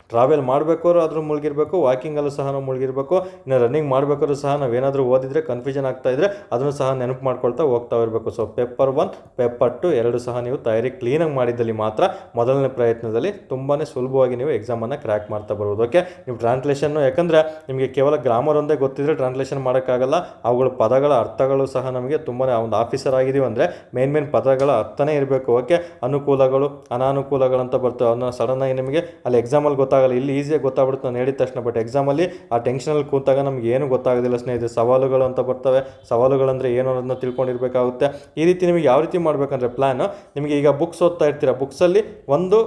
ಟ್ರಾವೆಲ್ ಮಾಡಬೇಕಾದ್ರೂ ಅದ್ರ ಮುಳುಗಿರಬೇಕು, ವಾಕಿಂಗಲ್ಲೂ ಸಹ ನಾವು ಮುಳುಗಿರಬೇಕು. ಇನ್ನು ರನ್ನಿಂಗ್ ಮಾಡಬೇಕಾದ್ರೂ ಸಹ ನಾವೇನಾದರೂ ಓದಿದರೆ ಕನ್ಫ್ಯೂಷನ್ ಆಗ್ತಾ ಇದ್ದರೆ ಅದನ್ನು ಸಹ ನೆನಪು ಮಾಡ್ಕೊಳ್ತಾ ಹೋಗ್ತಾ ಇರಬೇಕು. ಸೊ ಪೇಪರ್ 1 ಪೇಪರ್ 2 ಎರಡು ಸಹ ನೀವು ತಯಾರಿ ಕ್ಲೀನಾಗಿ ಮಾಡಿದ್ದಲ್ಲಿ ಮಾತ್ರ ಮೊದಲನೇ ಪ್ರಯತ್ನದಲ್ಲಿ ತುಂಬಾ ಸುಲಭವಾಗಿ ನೀವು ಎಕ್ಸಾಮನ್ನು ಕ್ರ್ಯಾಕ್ ಮಾಡ್ತಾ ಬರ್ಬೋದು. ಓಕೆ, ನೀವು ಟ್ರಾನ್ಸ್ಲೇಷನ್ನು, ಯಾಕಂದರೆ ನಿಮಗೆ ಕೇವಲ ಗ್ರಾಮರ್ ಒಂದೇ ಗೊತ್ತಿದ್ದರೆ ಟ್ರಾನ್ಸ್ಲೇಷನ್ ಮಾಡೋಕ್ಕಾಗಲ್ಲ. ಅವುಗಳ ಪದಗಳ ಅರ್ಥಗಳು ಸಹ ನಮಗೆ ತುಂಬಾ, ಒಂದು ಆಫೀಸರ್ ಆಗಿದ್ದೀವಿ ಅಂದರೆ ಮೇನ್ ಪದಗಳ ಅರ್ಥನೇ ಇರಬೇಕು. ಓಕೆ, ಅನುಕೂಲಗಳು ಅನಾನುಕೂಲಗಳಂತ ಬರ್ತವೆ. ಅವನ್ನ ಸಡನ್ನಾಗಿ ನಿಮಗೆ ಅಲ್ಲಿ ಎಕ್ಸಾಮಲ್ಲಿ ಗೊತ್ತಾಗಲ್ಲ. ಇಲ್ಲಿ ಈಸಿಯಾಗಿ ಗೊತ್ತಾಗ್ಬಿಡುತ್ತೆ ನಾನು ಹೇಳಿದ ತಕ್ಷಣ. ಬಟ್ ಎಕ್ಸಾಮಲ್ಲಿ ಆ ಟೆನ್ಷನಲ್ಲಿ ಕೂತಾಗ ನಮ್ಗೆ ಏನು ಗೊತ್ತಾಗೋದಿಲ್ಲ ಸ್ನೇಹಿತರೆ. ಸವಾಲುಗಳು ಅಂತ ಬರ್ತವೆ. ಸವಾಲುಗಳಂದರೆ ಏನು ಅನ್ನೋದನ್ನ ತಿಳ್ಕೊಂಡಿರಬೇಕಾಗುತ್ತೆ. ಈ ರೀತಿ ನಿಮಗೆ ಯಾವ ರೀತಿ ಮಾಡಬೇಕಂದ್ರೆ ಪ್ಲ್ಯಾನ್, ನಿಮಗೆ ಈಗ ಬುಕ್ಸ್ ಓದ್ತಾ ಇರ್ತೀರಾ, ಬುಕ್ಸಲ್ಲಿ ಒಂದು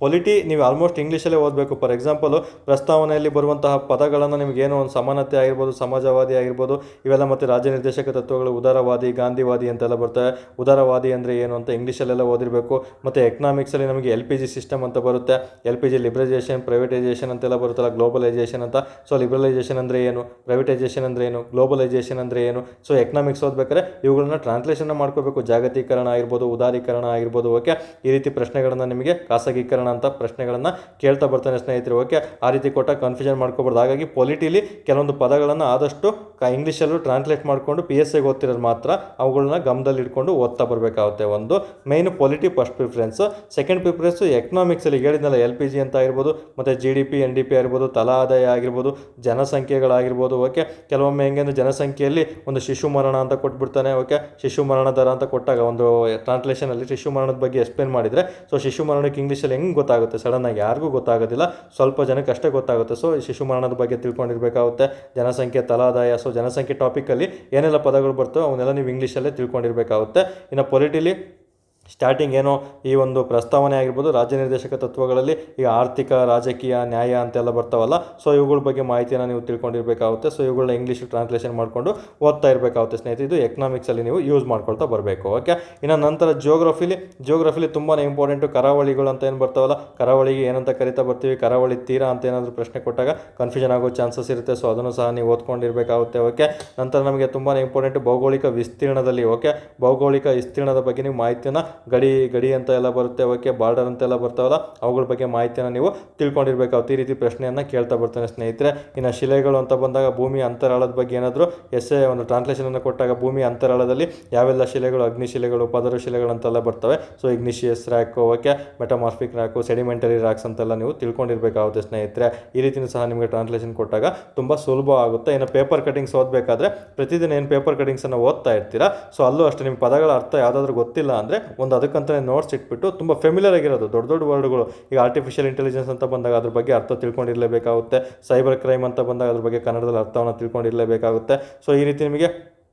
ಪೊಲಿಟಿ ನೀವು ಆಲ್ಮೋಸ್ಟ್ ಇಂಗ್ಲೀಷಲ್ಲೇ ಓದಬೇಕು. ಫಾರ್ ಎಕ್ಸಾಂಪಲು ಪ್ರಸ್ತಾವನೆಯಲ್ಲಿ ಬರುವಂತಹ ಪದಗಳನ್ನು ನಿಮಗೇನೋ ಒಂದು ಸಮಾನತೆ ಆಗಿರ್ಬೋದು, ಸಮಾಜವಾದಿ ಆಗಿರ್ಬೋದು, ಇವೆಲ್ಲ ಮತ್ತು ರಾಜ್ಯ ನಿರ್ದೇಶಕ ತತ್ವಗಳು, ಉದಾರವಾದಿ, ಗಾಂಧಿವಾದಿ ಅಂತೆಲ್ಲ ಬರ್ತವೆ. ಉದಾರವಾದಿ ಅಂದರೆ ಏನು ಅಂತ ಇಂಗ್ಲೀಷಲ್ಲೆಲ್ಲ ಓದಿರಬೇಕು. ಮತ್ತು ಎಕನಾಮಿಕ್ಸಲ್ಲಿ ನಮಗೆ LPG ಸಿಸ್ಟಮ್ ಅಂತ ಬರುತ್ತೆ. LPG ಲಿಬ್ರಲೈಸೇಷನ್, ಪ್ರೈವೇಟೈಸೇಷನ್ ಅಂತೆಲ್ಲ ಬರುತ್ತಲ್ಲ, ಗ್ಲೋಬಲೈಸೇಷನ್ ಅಂತ. ಸೊ ಲಿಬ್ರಲೈಸೇಷನ್ ಅಂದರೆ ಏನು, ಪ್ರೈವೇಟೈಸೇಷನ್ ಅಂದರೆ ಏನು, ಗ್ಲೋಬಲೈಸೇಷನ್ ಅಂದರೆ ಏನು. ಸೊ ಎಕನಾಮಿಕ್ಸ್ ಓದಬೇಕಾದ್ರೆ ಇವುಗಳನ್ನ ಟ್ರಾನ್ಸ್ಲೇಷನ್ ಮಾಡ್ಕೋಬೇಕು. ಜಾಗತೀಕರಣ ಆಗಿರ್ಬೋದು, ಉದಾರೀಕರಣ ಆಗಿರ್ಬೋದು. ಓಕೆ, ಈ ರೀತಿ ಪ್ರಶ್ನೆಗಳನ್ನು ನಿಮಗೆ ಖಾಸಗೀಕರಣ ಅಂತ ಪ್ರಶ್ನೆಗಳನ್ನು ಕೇಳ್ತಾ ಬರ್ತಾನೆ ಸ್ನೇಹಿತರೆ. ಓಕೆ, ಆ ರೀತಿ ಕೊಟ್ಟಾಗ ಕನ್ಫ್ಯೂಷನ್ ಮಾಡ್ಕೋಬಾರ್ದು. ಹಾಗಾಗಿ ಪೊಲಿಟಿಲಿ ಕೆಲವೊಂದು ಪದಗಳನ್ನು ಆದಷ್ಟು ಇಂಗ್ಲೀಷಲ್ಲೂ ಟ್ರಾನ್ಸ್ಲೇಟ್ ಮಾಡಿಕೊಂಡು PSI ಓದ್ತಿರೋದು ಮಾತ್ರ ಅವುಗಳನ್ನ ಗಮನದಲ್ಲಿ ಇಟ್ಕೊಂಡು ಓದ್ತಾ ಬರಬೇಕಾಗುತ್ತೆ. ಒಂದು main polity first preference. Second preference ಎಕನಾಮಿಕ್ಸಲ್ಲಿ ಹೇಳಿದ್ನಲ್ಲ, LPG ಅಂತ ಆಗಿರ್ಬೋದು, ಮತ್ತು GDP NDP ಆಗಿರ್ಬೋದು, ತಲಾ ಆದಾಯ ಆಗಿರ್ಬೋದು, ಜನಸಂಖ್ಯೆಗಳಾಗಿರ್ಬೋದು. ಓಕೆ, ಕೆಲವೊಮ್ಮೆ ಹೆಂಗೆ ಜನಸಂಖ್ಯೆಯಲ್ಲಿ ಒಂದು ಶಿಶು ಮರಣ ಅಂತ ಕೊಟ್ಬಿಡ್ತಾನೆ. ಓಕೆ, ಶಿಶು ಮರಣ ದರ ಅಂತ ಕೊಟ್ಟಾಗ ಒಂದು ಟ್ರಾನ್ಸ್ಲೇಷನಲ್ಲಿ ಶಿಶು ಮರಣದ ಬಗ್ಗೆ ಎಕ್ಸ್ಪ್ಲೇನ್ ಮಾಡಿದರೆ, ಸೊ ಶಿಶು ಮರಣಕ್ಕೆ ಇಂಗ್ಲೀಷಲ್ಲಿ ಹೆಂಗೆ ಗೊತ್ತಾಗುತ್ತೆ, ಸಡನ್ನಾಗಿ ಯಾರಿಗೂ ಗೊತ್ತಾಗೋದಿಲ್ಲ, ಸ್ವಲ್ಪ ಜನಕ್ಕೆ ಅಷ್ಟೇ ಗೊತ್ತಾಗುತ್ತೆ. ಸೊ ಶಿಶು ಮರಣದ ಬಗ್ಗೆ ತಿಳ್ಕೊಂಡಿರಬೇಕಾಗುತ್ತೆ. ಜನಸಂಖ್ಯೆ, ತಲಾದಾಯ. ಸೊ ಜನಸಂಖ್ಯೆ ಟಾಪಿಕಲ್ಲಿ ಏನೆಲ್ಲ ಪದಗಳು ಬರ್ತವೆ ಅವನ್ನೆಲ್ಲ ನೀವು ಇಂಗ್ಲೀಷಲ್ಲೇ ತಿಳ್ಕೊಂಡಿರಬೇಕಾಗುತ್ತೆ. ಇನ್ನು ಪೊಲಿಟಿಲಿ ಸ್ಟಾರ್ಟಿಂಗ್ ಏನೋ ಈ ಒಂದು ಪ್ರಸ್ತಾವನೆ ಆಗಿರ್ಬೋದು, ರಾಜ್ಯ ನಿರ್ದೇಶಕ ತತ್ವಗಳಲ್ಲಿ ಈಗ ಆರ್ಥಿಕ, ರಾಜಕೀಯ, ನ್ಯಾಯ ಅಂತೆಲ್ಲ ಬರ್ತಾವಲ್ಲ. ಸೊ ಇವುಗಳ ಬಗ್ಗೆ ಮಾಹಿತಿಯನ್ನು ನೀವು ತಿಳ್ಕೊಂಡಿರಬೇಕಾಗುತ್ತೆ. ಸೊ ಇವುಗಳನ್ನ ಇಂಗ್ಲೀಷ್ ಟ್ರಾನ್ಸ್ಲೇಷನ್ ಮಾಡಿಕೊಂಡು ಓದ್ತಾ ಇರಬೇಕಾಗುತ್ತೆ ಸ್ನೇಹಿತರೆ. ಇದು ಎಕನಾಮಿಕ್ಸಲ್ಲಿ ನೀವು ಯೂಸ್ ಮಾಡ್ಕೊಳ್ತಾ ಬರಬೇಕು. ಓಕೆ, ಇನ್ನು ನಂತರ ಜಿಯೋಗ್ರಫಿಲಿ ತುಂಬಾ ಇಂಪಾರ್ಟೆಂಟು. ಕರಾವಳಿಗಳು ಅಂತ ಏನು ಬರ್ತಾವಲ್ಲ, ಕರಾವಳಿಗೆ ಏನಂತ ಕರಿತಾ ಬರ್ತೀವಿ, ಕರಾವಳಿ ತೀರ ಅಂತ ಏನಾದರೂ ಪ್ರಶ್ನೆ ಕೊಟ್ಟಾಗ ಕನ್ಫ್ಯೂಷನ್ ಆಗೋ ಚಾನ್ಸಸ್ ಇರುತ್ತೆ. ಸೊ ಅದನ್ನು ಸಹ ನೀವು ಓದ್ಕೊಂಡಿರಬೇಕಾಗುತ್ತೆ. ಓಕೆ, ನಂತರ ನಮಗೆ ತುಂಬಾ ಇಂಪಾರ್ಟೆಂಟು ಭೌಗೋಳಿಕ ವಿಸ್ತೀರ್ಣದಲ್ಲಿ. ಓಕೆ, ಭೌಗೋಳಿಕ ವಿಸ್ತೀರ್ಣದ ಬಗ್ಗೆ ನೀವು ಮಾಹಿತಿಯನ್ನು ಗಡಿ ಅಂತ ಎಲ್ಲ ಬರುತ್ತೆ. ಓಕೆ, ಬಾರ್ಡರ್ ಅಂತೆಲ್ಲ ಬರ್ತಾವಲ್ಲ, ಅವುಗಳ ಬಗ್ಗೆ ಮಾಹಿತಿಯನ್ನು ನೀವು ತಿಳ್ಕೊಂಡಿರಬೇಕಾಗುತ್ತೆ. ಈ ರೀತಿ ಪ್ರಶ್ನೆಯನ್ನು ಕೇಳ್ತಾ ಬರ್ತಾನೆ ಸ್ನೇಹಿತರೆ. ಇನ್ನು ಶಿಲೆಗಳು ಅಂತ ಬಂದಾಗ ಭೂಮಿ ಅಂತರಾಳದ ಬಗ್ಗೆ ಏನಾದರೂ ಒಂದು ಟ್ರಾನ್ಸ್ಲೇಷನನ್ನು ಕೊಟ್ಟಾಗ ಭೂಮಿ ಅಂತರಾಳದಲ್ಲಿ ಯಾವೆಲ್ಲ ಶಿಲೆಗಳು, ಅಗ್ನಿಶಿಲೆಗಳು, ಪದರು ಶಿಲೆಗಳು ಅಂತೆಲ್ಲ ಬರ್ತವೆ. So igneous rock, okay, metamorphic rock, sedimentary rocks ಅಂತೆಲ್ಲ ನೀವು ತಿಳ್ಕೊಂಡಿರಬೇಕಾಗುತ್ತೆ ಸ್ನೇಹಿತರೆ. ಈ ರೀತಿಯೂ ಸಹ ನಿಮಗೆ ಟ್ರಾನ್ಸ್ಲೇಷನ್ ಕೊಟ್ಟಾಗ ತುಂಬ ಸುಲಭ ಆಗುತ್ತೆ. ಇನ್ನು ಪೇಪರ್ ಕಟಿಂಗ್ಸ್ ಓದಬೇಕಾದ್ರೆ ಪ್ರತಿದಿನ ಏನು ಪೇಪರ್ ಕಟಿಂಗ್ಸನ್ನು ಓದ್ತಾ ಇರ್ತೀರಾ, ಸೊ ಅಲ್ಲೂ ಅಷ್ಟೇ ನಿಮ್ಮ ಪದಗಳ ಅರ್ಥ ಯಾವುದಾದ್ರೂ ಗೊತ್ತಿಲ್ಲ ಅಂದರೆ ಒಂದು ಅದಕ್ಕಂತಲೇ ನೋಟ್ಸ್ ಇಟ್ಬಿಟ್ಟು ತುಂಬ ಫೆಮಿಲಿಯರ್ ಆಗಿರೋದು ದೊಡ್ಡ ವರ್ಡ್ಗಳು, ಈಗ ಆರ್ಟಿಫಿಷಿಯಲ್ ಇಂಟೆಲಿಜೆನ್ಸ್ ಅಂತ ಬಂದಾಗ ಅದ್ರ ಬಗ್ಗೆ ಅರ್ಥ ತಿಳ್ಕೊಂಡಿರಲೇಬೇಕಾಗುತ್ತೆ. ಸೈಬರ್ ಕ್ರೈಮ್ ಅಂತ ಬಂದಾಗ ಅದ್ರ ಬಗ್ಗೆ ಕನ್ನಡದಲ್ಲಿ ಅರ್ಥವನ್ನು ತಿಳ್ಕೊಂಡಿರಲೇಬೇಕಾಗುತ್ತೆ. ಸೊ ಈ ರೀತಿ ನಿಮಗೆ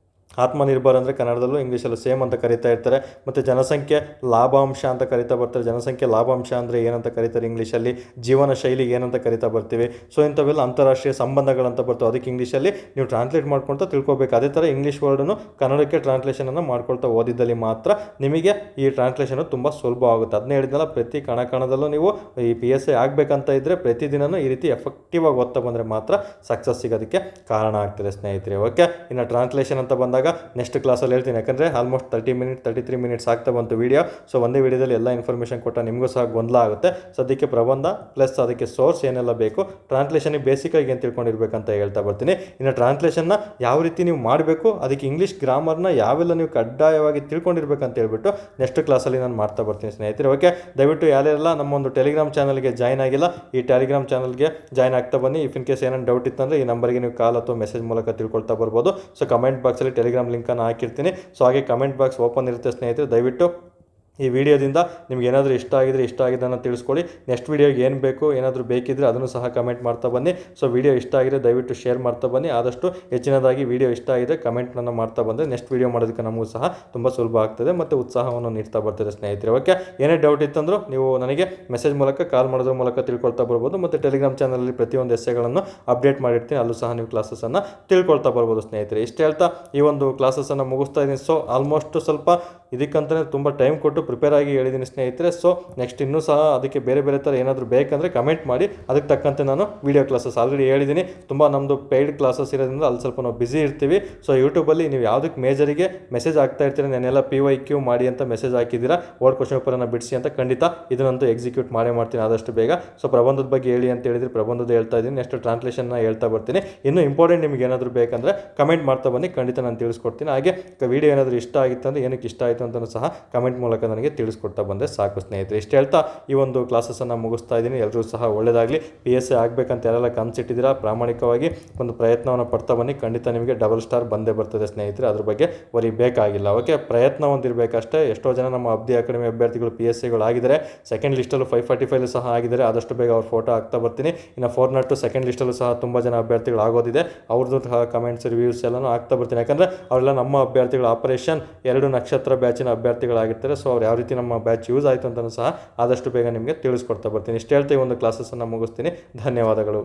ಆತ್ಮನಿರ್ಭರ್ ಅಂದರೆ ಕನ್ನಡದಲ್ಲೂ ಇಂಗ್ಲೀಷಲ್ಲೂ ಸೇಮ್ ಅಂತ ಕರಿತಾ ಇರ್ತಾರೆ. ಮತ್ತು ಜನಸಂಖ್ಯೆ ಲಾಭಾಂಶ ಅಂತ ಕರಿತಾ ಬರ್ತಾರೆ. ಜನಸಂಖ್ಯೆ ಲಾಭಾಂಶ ಅಂದರೆ ಏನಂತ ಕರೀತಾರೆ ಇಂಗ್ಲೀಷಲ್ಲಿ, ಜೀವನ ಶೈಲಿಗೆ ಏನಂತ ಕರಿತಾ ಬರ್ತೀವಿ. ಸೊ ಇಂಥವೆಲ್ಲ ಅಂತಾರಾಷ್ಟ್ರೀಯ ಸಂಬಂಧಗಳಂತ ಬರ್ತವೆ. ಅದಕ್ಕೆ ಇಂಗ್ಲೀಷಲ್ಲಿ ನೀವು ಟ್ರಾನ್ಸ್ಲೇಟ್ ಮಾಡ್ಕೊಳ್ತಾ ತಿಳ್ಕೊಬೇಕು. ಅದೇ ಥರ ಇಂಗ್ಲೀಷ್ ವರ್ಡನ್ನು ಕನ್ನಡಕ್ಕೆ ಟ್ರಾನ್ಸ್ಲೇಷನನ್ನು ಮಾಡ್ಕೊಳ್ತಾ ಓದಿದ್ದಲ್ಲಿ ಮಾತ್ರ ನಿಮಗೆ ಈ ಟ್ರಾನ್ಸ್ಲೇಷನು ತುಂಬ ಸುಲಭ ಆಗುತ್ತೆ. ಅದನ್ನೇ ಹೇಳಿದ್ನಲ್ಲ, ಪ್ರತಿ ಕಣದಲ್ಲೂ ನೀವು ಈ PSI ಆಗಬೇಕಂತ ಇದ್ದರೆ ಪ್ರತಿದಿನವೂ ಈ ರೀತಿ ಎಫೆಕ್ಟಿವ್ ಆಗಿ ಓದ್ತಾ ಬಂದರೆ ಮಾತ್ರ ಸಕ್ಸಸ್ ಸಿಗೋದಕ್ಕೆ ಕಾರಣ ಆಗ್ತದೆ ಸ್ನೇಹಿತರೆ. ಓಕೆ, ಇನ್ನು ಟ್ರಾನ್ಸ್ಲೇಷನ್ ಅಂತ ಬಂದಾಗ ಮುಗಿದಾಗ ನೆಕ್ಸ್ಟ್ ಕ್ಲಾಸಲ್ಲಿ ಹೇಳ್ತೀನಿ. ಯಾಕಂದರೆ ಆಲ್ಮೋಸ್ಟ್ 33 ಮಿನಿಟ್ಸ್ ಆಗ್ತಾ ಬಂತು ವೀಡಿಯೋ. ಸೊ ಒಂದೇ ವೀಡಿಯೋದಲ್ಲಿ ಎಲ್ಲ ಇನ್ಫಾರ್ಮೇಷನ್ ಕೊಟ್ಟ ನಿಮಗೂ ಸಹ ಗೊಂದಲ ಆಗುತ್ತೆ. ಸದ್ಯಕ್ಕೆ ಪ್ರಬಂಧ ಪ್ಲಸ್ ಅದಕ್ಕೆ ಸೋರ್ಸ್ ಏನೆಲ್ಲ ಬೇಕು, ಟ್ರಾನ್ಸ್ಲೇಷನಿಗೆ ಬೇಸಿಕಾಗಿ ಏನು ತಿಳ್ಕೊಂಡಿರ್ಬೇಕಂತ ಹೇಳ್ತಾ ಬರ್ತೀನಿ. ಇನ್ನು ಟ್ರಾನ್ಸ್ಲೇಷನ್ನ ಯಾವ ರೀತಿ ನೀವು ಮಾಡಬೇಕು, ಅದಕ್ಕೆ ಇಂಗ್ಲೀಷ್ ಗ್ರಾಮರ್ನ ಯಾವೆಲ್ಲ ನೀವು ಕಡ್ಡಾಯವಾಗಿ ತಿಳ್ಕೊಂಡಿರ್ಬೇಕಂತ ಹೇಳ್ಬಿಟ್ಟು ನೆಕ್ಸ್ಟ್ ಕ್ಲಾಸಲ್ಲಿ ನಾನು ಮಾಡ್ತಾ ಬರ್ತೀನಿ ಸ್ನೇಹಿತರೆ. ಓಕೆ, ದಯವಿಟ್ಟು ಯಾರೆಲ್ಲ ನಮ್ಮ ಒಂದು ಟೆಲಿಗ್ರಾಮ್ ಚಾನಲ್ಗೆ ಜಾಯ್ನ್ ಆಗಿಲ್ಲ, ಈ ಟೆಲಿಗ್ರಾಮ್ ಚಾನಲ್ಗೆ ಜಾಯ್ನ್ ಆಗ್ತಾ ಬನ್ನಿ. ಇಫ್ ಇನ್ ಕೇಸ್ ಏನಾದ್ರು ಡೌಟ್ ಇತ್ತಂದರೆ ಈ ನಂಬರ್ಗೆ ನೀವು ಕಾಲ್ ಅಥವಾ ಮೆಸೇಜ್ ಮೂಲಕ ತಿಳ್ಕೊಳ್ತಾ ಬರ್ಬೋದು. ಸೊ ಕಮೆಂಟ್ ಬಾಕ್ಸಲ್ಲಿ ಟೆಲಿಗ್ರಾಮ್ ಲಿಂಕನ್ನು ಹಾಕಿರ್ತೀನಿ. ಸೊ ಹಾಗೆ ಕಮೆಂಟ್ ಬಾಕ್ಸ್ ಓಪನ್ ಇರುತ್ತೆ ಸ್ನೇಹಿತರೆ. ದಯವಿಟ್ಟು ಈ ವಿಡಿಯೋದಿಂದ ನಿಮ್ಗೆ ಏನಾದರೂ ಇಷ್ಟ ಆಗಿದ್ದನ್ನು ತಿಳಿಸ್ಕೊಳ್ಳಿ. ನೆಕ್ಸ್ಟ್ ವೀಡಿಯೋಗೆ ಏನು ಬೇಕು, ಏನಾದರೂ ಬೇಕಿದ್ದರೆ ಅದನ್ನು ಸಹ ಕಮೆಂಟ್ ಮಾಡ್ತಾ ಬನ್ನಿ. ಸೊ ವಿಡಿಯೋ ಇಷ್ಟ ಆಗಿದೆ ದಯವಿಟ್ಟು ಶೇರ್ ಮಾಡ್ತಾ ಬನ್ನಿ. ಆದಷ್ಟು ಹೆಚ್ಚಿನದಾಗಿ ವಿಡಿಯೋ ಇಷ್ಟ ಆಗಿದೆ ಕಮೆಂಟ್ನ ಮಾಡ್ತಾ ಬಂದರೆ ನೆಕ್ಸ್ಟ್ ವೀಡಿಯೋ ಮಾಡೋದಕ್ಕೆ ನಮಗೂ ಸಹ ತುಂಬ ಸುಲಭ ಆಗ್ತದೆ ಮತ್ತು ಉತ್ಸಾಹವನ್ನು ನೀಡ್ತಾ ಬರ್ತದೆ ಸ್ನೇಹಿತರೆ. ಓಕೆ, ಏನೇ ಡೌಟ್ ಇತ್ತಂದರೂ ನೀವು ನನಗೆ ಮೆಸೇಜ್ ಮೂಲಕ ಕಾಲ್ ಮಾಡೋದ್ರ ಮೂಲಕ ತಿಳ್ಕೊಳ್ತಾ ಬರ್ಬೋದು. ಮತ್ತು ಟೆಲಿಗ್ರಾಮ್ ಚಾನಲಲ್ಲಿ ಪ್ರತಿಯೊಂದು ಎಸ್ಸೆಗಳನ್ನು ಅಪ್ಡೇಟ್ ಮಾಡಿರ್ತೀನಿ, ಅಲ್ಲೂ ಸಹ ನೀವು ಕ್ಲಾಸಸ್ಸನ್ನು ತಿಳ್ಕೊಳ್ತಾ ಬರ್ಬೋದು ಸ್ನೇಹಿತರೆ. ಇಷ್ಟು ಹೇಳ್ತಾ ಈ ಒಂದು ಕ್ಲಾಸಸ್ಸನ್ನು ಮುಗಿಸ್ತಾ ಇದ್ದೀನಿ. ಸೊ ಆಲ್ಮೋಸ್ಟ್ ಸ್ವಲ್ಪ ಇದಕ್ಕಂತಲೇ ತುಂಬ ಟೈಮ್ ಕೊಟ್ಟು ಪ್ರಿಪೇರ್ ಆಗಿ ಹೇಳಿದ್ದೀನಿ ಸ್ನೇಹಿತರೆ. ಸೊ ನೆಕ್ಸ್ಟ್ ಇನ್ನೂ ಸಹ ಅದಕ್ಕೆ ಬೇರೆ ಬೇರೆ ಥರ ಏನಾದರೂ ಬೇಕಂದರೆ ಕಮೆಂಟ್ ಮಾಡಿ, ಅದಕ್ಕೆ ತಕ್ಕಂತೆ ನಾನು ವೀಡಿಯೋ ಕ್ಲಾಸಸ್ ಆಲ್ರೆಡಿ ಹೇಳಿದ್ದೀನಿ. ತುಂಬ ನಮ್ಮದು ಪೇಯ್ಡ್ ಕ್ಲಾಸಸ್ ಇರೋದ್ರಿಂದ ಅಲ್ಲಿ ಸ್ವಲ್ಪ ನಾವು ಬಿಸಿ ಇರ್ತೀವಿ. ಸೊ ಯೂಟ್ಯೂಬಲ್ಲಿ ನೀವು ಯಾವುದಕ್ಕೆ ಮೇಜರಿಗೆ ಮೆಸೇಜ್ ಆಗ್ತಾ ಇರ್ತೀರಿ, ನಾನೆಲ್ಲ PYQ ಮಾಡಿ ಅಂತ ಮೆಸೇಜ್ ಹಾಕಿದ್ದೀರಾ, ವರ್ಡ್ ಕ್ವಶನ್ ಪೇಪರನ್ನು ಬಿಡಿಸಿ ಅಂತ, ಖಂಡಿತ ಇದನ್ನಂತೂ ಎಕ್ಸಿಕ್ಯೂಟ್ ಮಾಡ್ತೀನಿ ಆದಷ್ಟು ಬೇಗ. ಸೊ ಪ್ರಬಂಧದ ಬಗ್ಗೆ ಹೇಳಿ ಅಂತ ಹೇಳಿದ್ರೆ ಪ್ರಬಂಧದ ಹೇಳ್ತಾ ಇದ್ದೀನಿ, ನೆಕ್ಸ್ಟ್ ಟ್ರಾನ್ಸ್ಲೇಷನ್ನ ಹೇಳ್ತಾ ಬರ್ತೀನಿ. ಇನ್ನೂ ಇಂಪಾರ್ಟೆಂಟ್ ನಿಮಗೆ ಏನಾದರೂ ಬೇಕಂದರೆ ಕಮೆಂಟ್ ಮಾಡ್ತಾ ಬನ್ನಿ, ಖಂಡಿತ ನಾನು ತಿಳಿಸ್ಕೊಡ್ತೀನಿ. ಹಾಗೆ ವಿಡಿಯೋ ಏನಾದರೂ ಇಷ್ಟ ಆಗಿತ್ತು ಅಂದರೆ ಏನಕ್ಕೆ ಇಷ್ಟ ಆಯಿತು ಅಂತಲೂ ಸಹ ಕಮೆಂಟ್ ಮೂಲಕ ನನಗೆ ತಿಳಿಸ್ಕೊಡ್ತಾ ಬಂದರೆ ಸಾಕು ಸ್ನೇಹಿತರೆ. ಇಷ್ಟು ಹೇಳ್ತಾ ಈ ಒಂದು ಕ್ಲಾಸಸ್ಸನ್ನು ಮುಗಿಸ್ತಾ ಇದ್ದೀನಿ. ಎಲ್ಲರೂ ಸಹ ಒಳ್ಳೆಯದಾಗಲಿ. PSA ಆಗಬೇಕಂತ ಯಾರೆಲ್ಲ ಕನಸಿಟ್ಟಿದ್ದೀರಾ ಪ್ರಾಮಾಣಿಕವಾಗಿ ಒಂದು ಪ್ರಯತ್ನವನ್ನು ಪಡ್ತಾ ಬನ್ನಿ, ಖಂಡಿತ ನಿಮಗೆ ಡಬಲ್ ಸ್ಟಾರ್ ಬಂದೇ ಬರ್ತದೆ ಸ್ನೇಹಿತರೆ. ಅದ್ರ ಬಗ್ಗೆ ವರಿ ಬೇಕಾಗಿಲ್ಲ. ಓಕೆ, ಪ್ರಯತ್ನ ಹೊಂದಿರಬೇಕಷ್ಟೇ. ಎಷ್ಟೋ ಜನ ನಮ್ಮ ಅಬ್ದಿ ಅಕಾಡೆಮಿ ಅಭ್ಯರ್ಥಿಗಳು PSAಗಳು ಆಗಿದ್ದಾರೆ, ಸೆಕೆಂಡ್ ಲಿಸ್ಟಲ್ಲೂ 545 ಸಹ ಆಗಿದ್ದಾರೆ. ಆದಷ್ಟು ಬೇಗ ಅವ್ರ ಫೋಟೋ ಹಾಕ್ತಾ ಬರ್ತೀನಿ. ಇನ್ನು 402 ಸೆಕೆಂಡ್ ಲಿಸ್ಟಲ್ಲೂ ಸಹ ತುಂಬ ಜನ ಅಭ್ಯರ್ಥಿಗಳು ಆಗೋದಿದೆ, ಅವ್ರದ್ದು ಸಹ ಕಮೆಂಟ್ಸ್ ರಿವ್ಯೂಸ್ ಎಲ್ಲನೂ ಆಗ್ತಾ ಬರ್ತೀನಿ. ಯಾಕಂದರೆ ಅವರೆಲ್ಲ ನಮ್ಮ ಅಭ್ಯರ್ಥಿಗಳು ಆಪರೇಷನ್ 2 ನಕ್ಷತ್ರ ಬ್ಯಾಚಿನ ಅಭ್ಯರ್ಥಿಗಳಾಗಿರ್ತಾರೆ. ಸೊ ಅವ್ರು ಯಾವ ರೀತಿ ನಮ್ಮ ಬ್ಯಾಚ್ ಯೂಸ್ ಆಯಿತು ಅಂತಲೂ ಸಹ ಆದಷ್ಟು ಬೇಗ ನಿಮಗೆ ತಿಳಿಸ್ಕೊಡ್ತಾ ಬರ್ತೀನಿ. ಇಷ್ಟು ಹೇಳ್ತಾ ಈ ಒಂದು ಕ್ಲಾಸಸ್ಸನ್ನು ಮುಗಿಸ್ತೀನಿ. ಧನ್ಯವಾದಗಳು.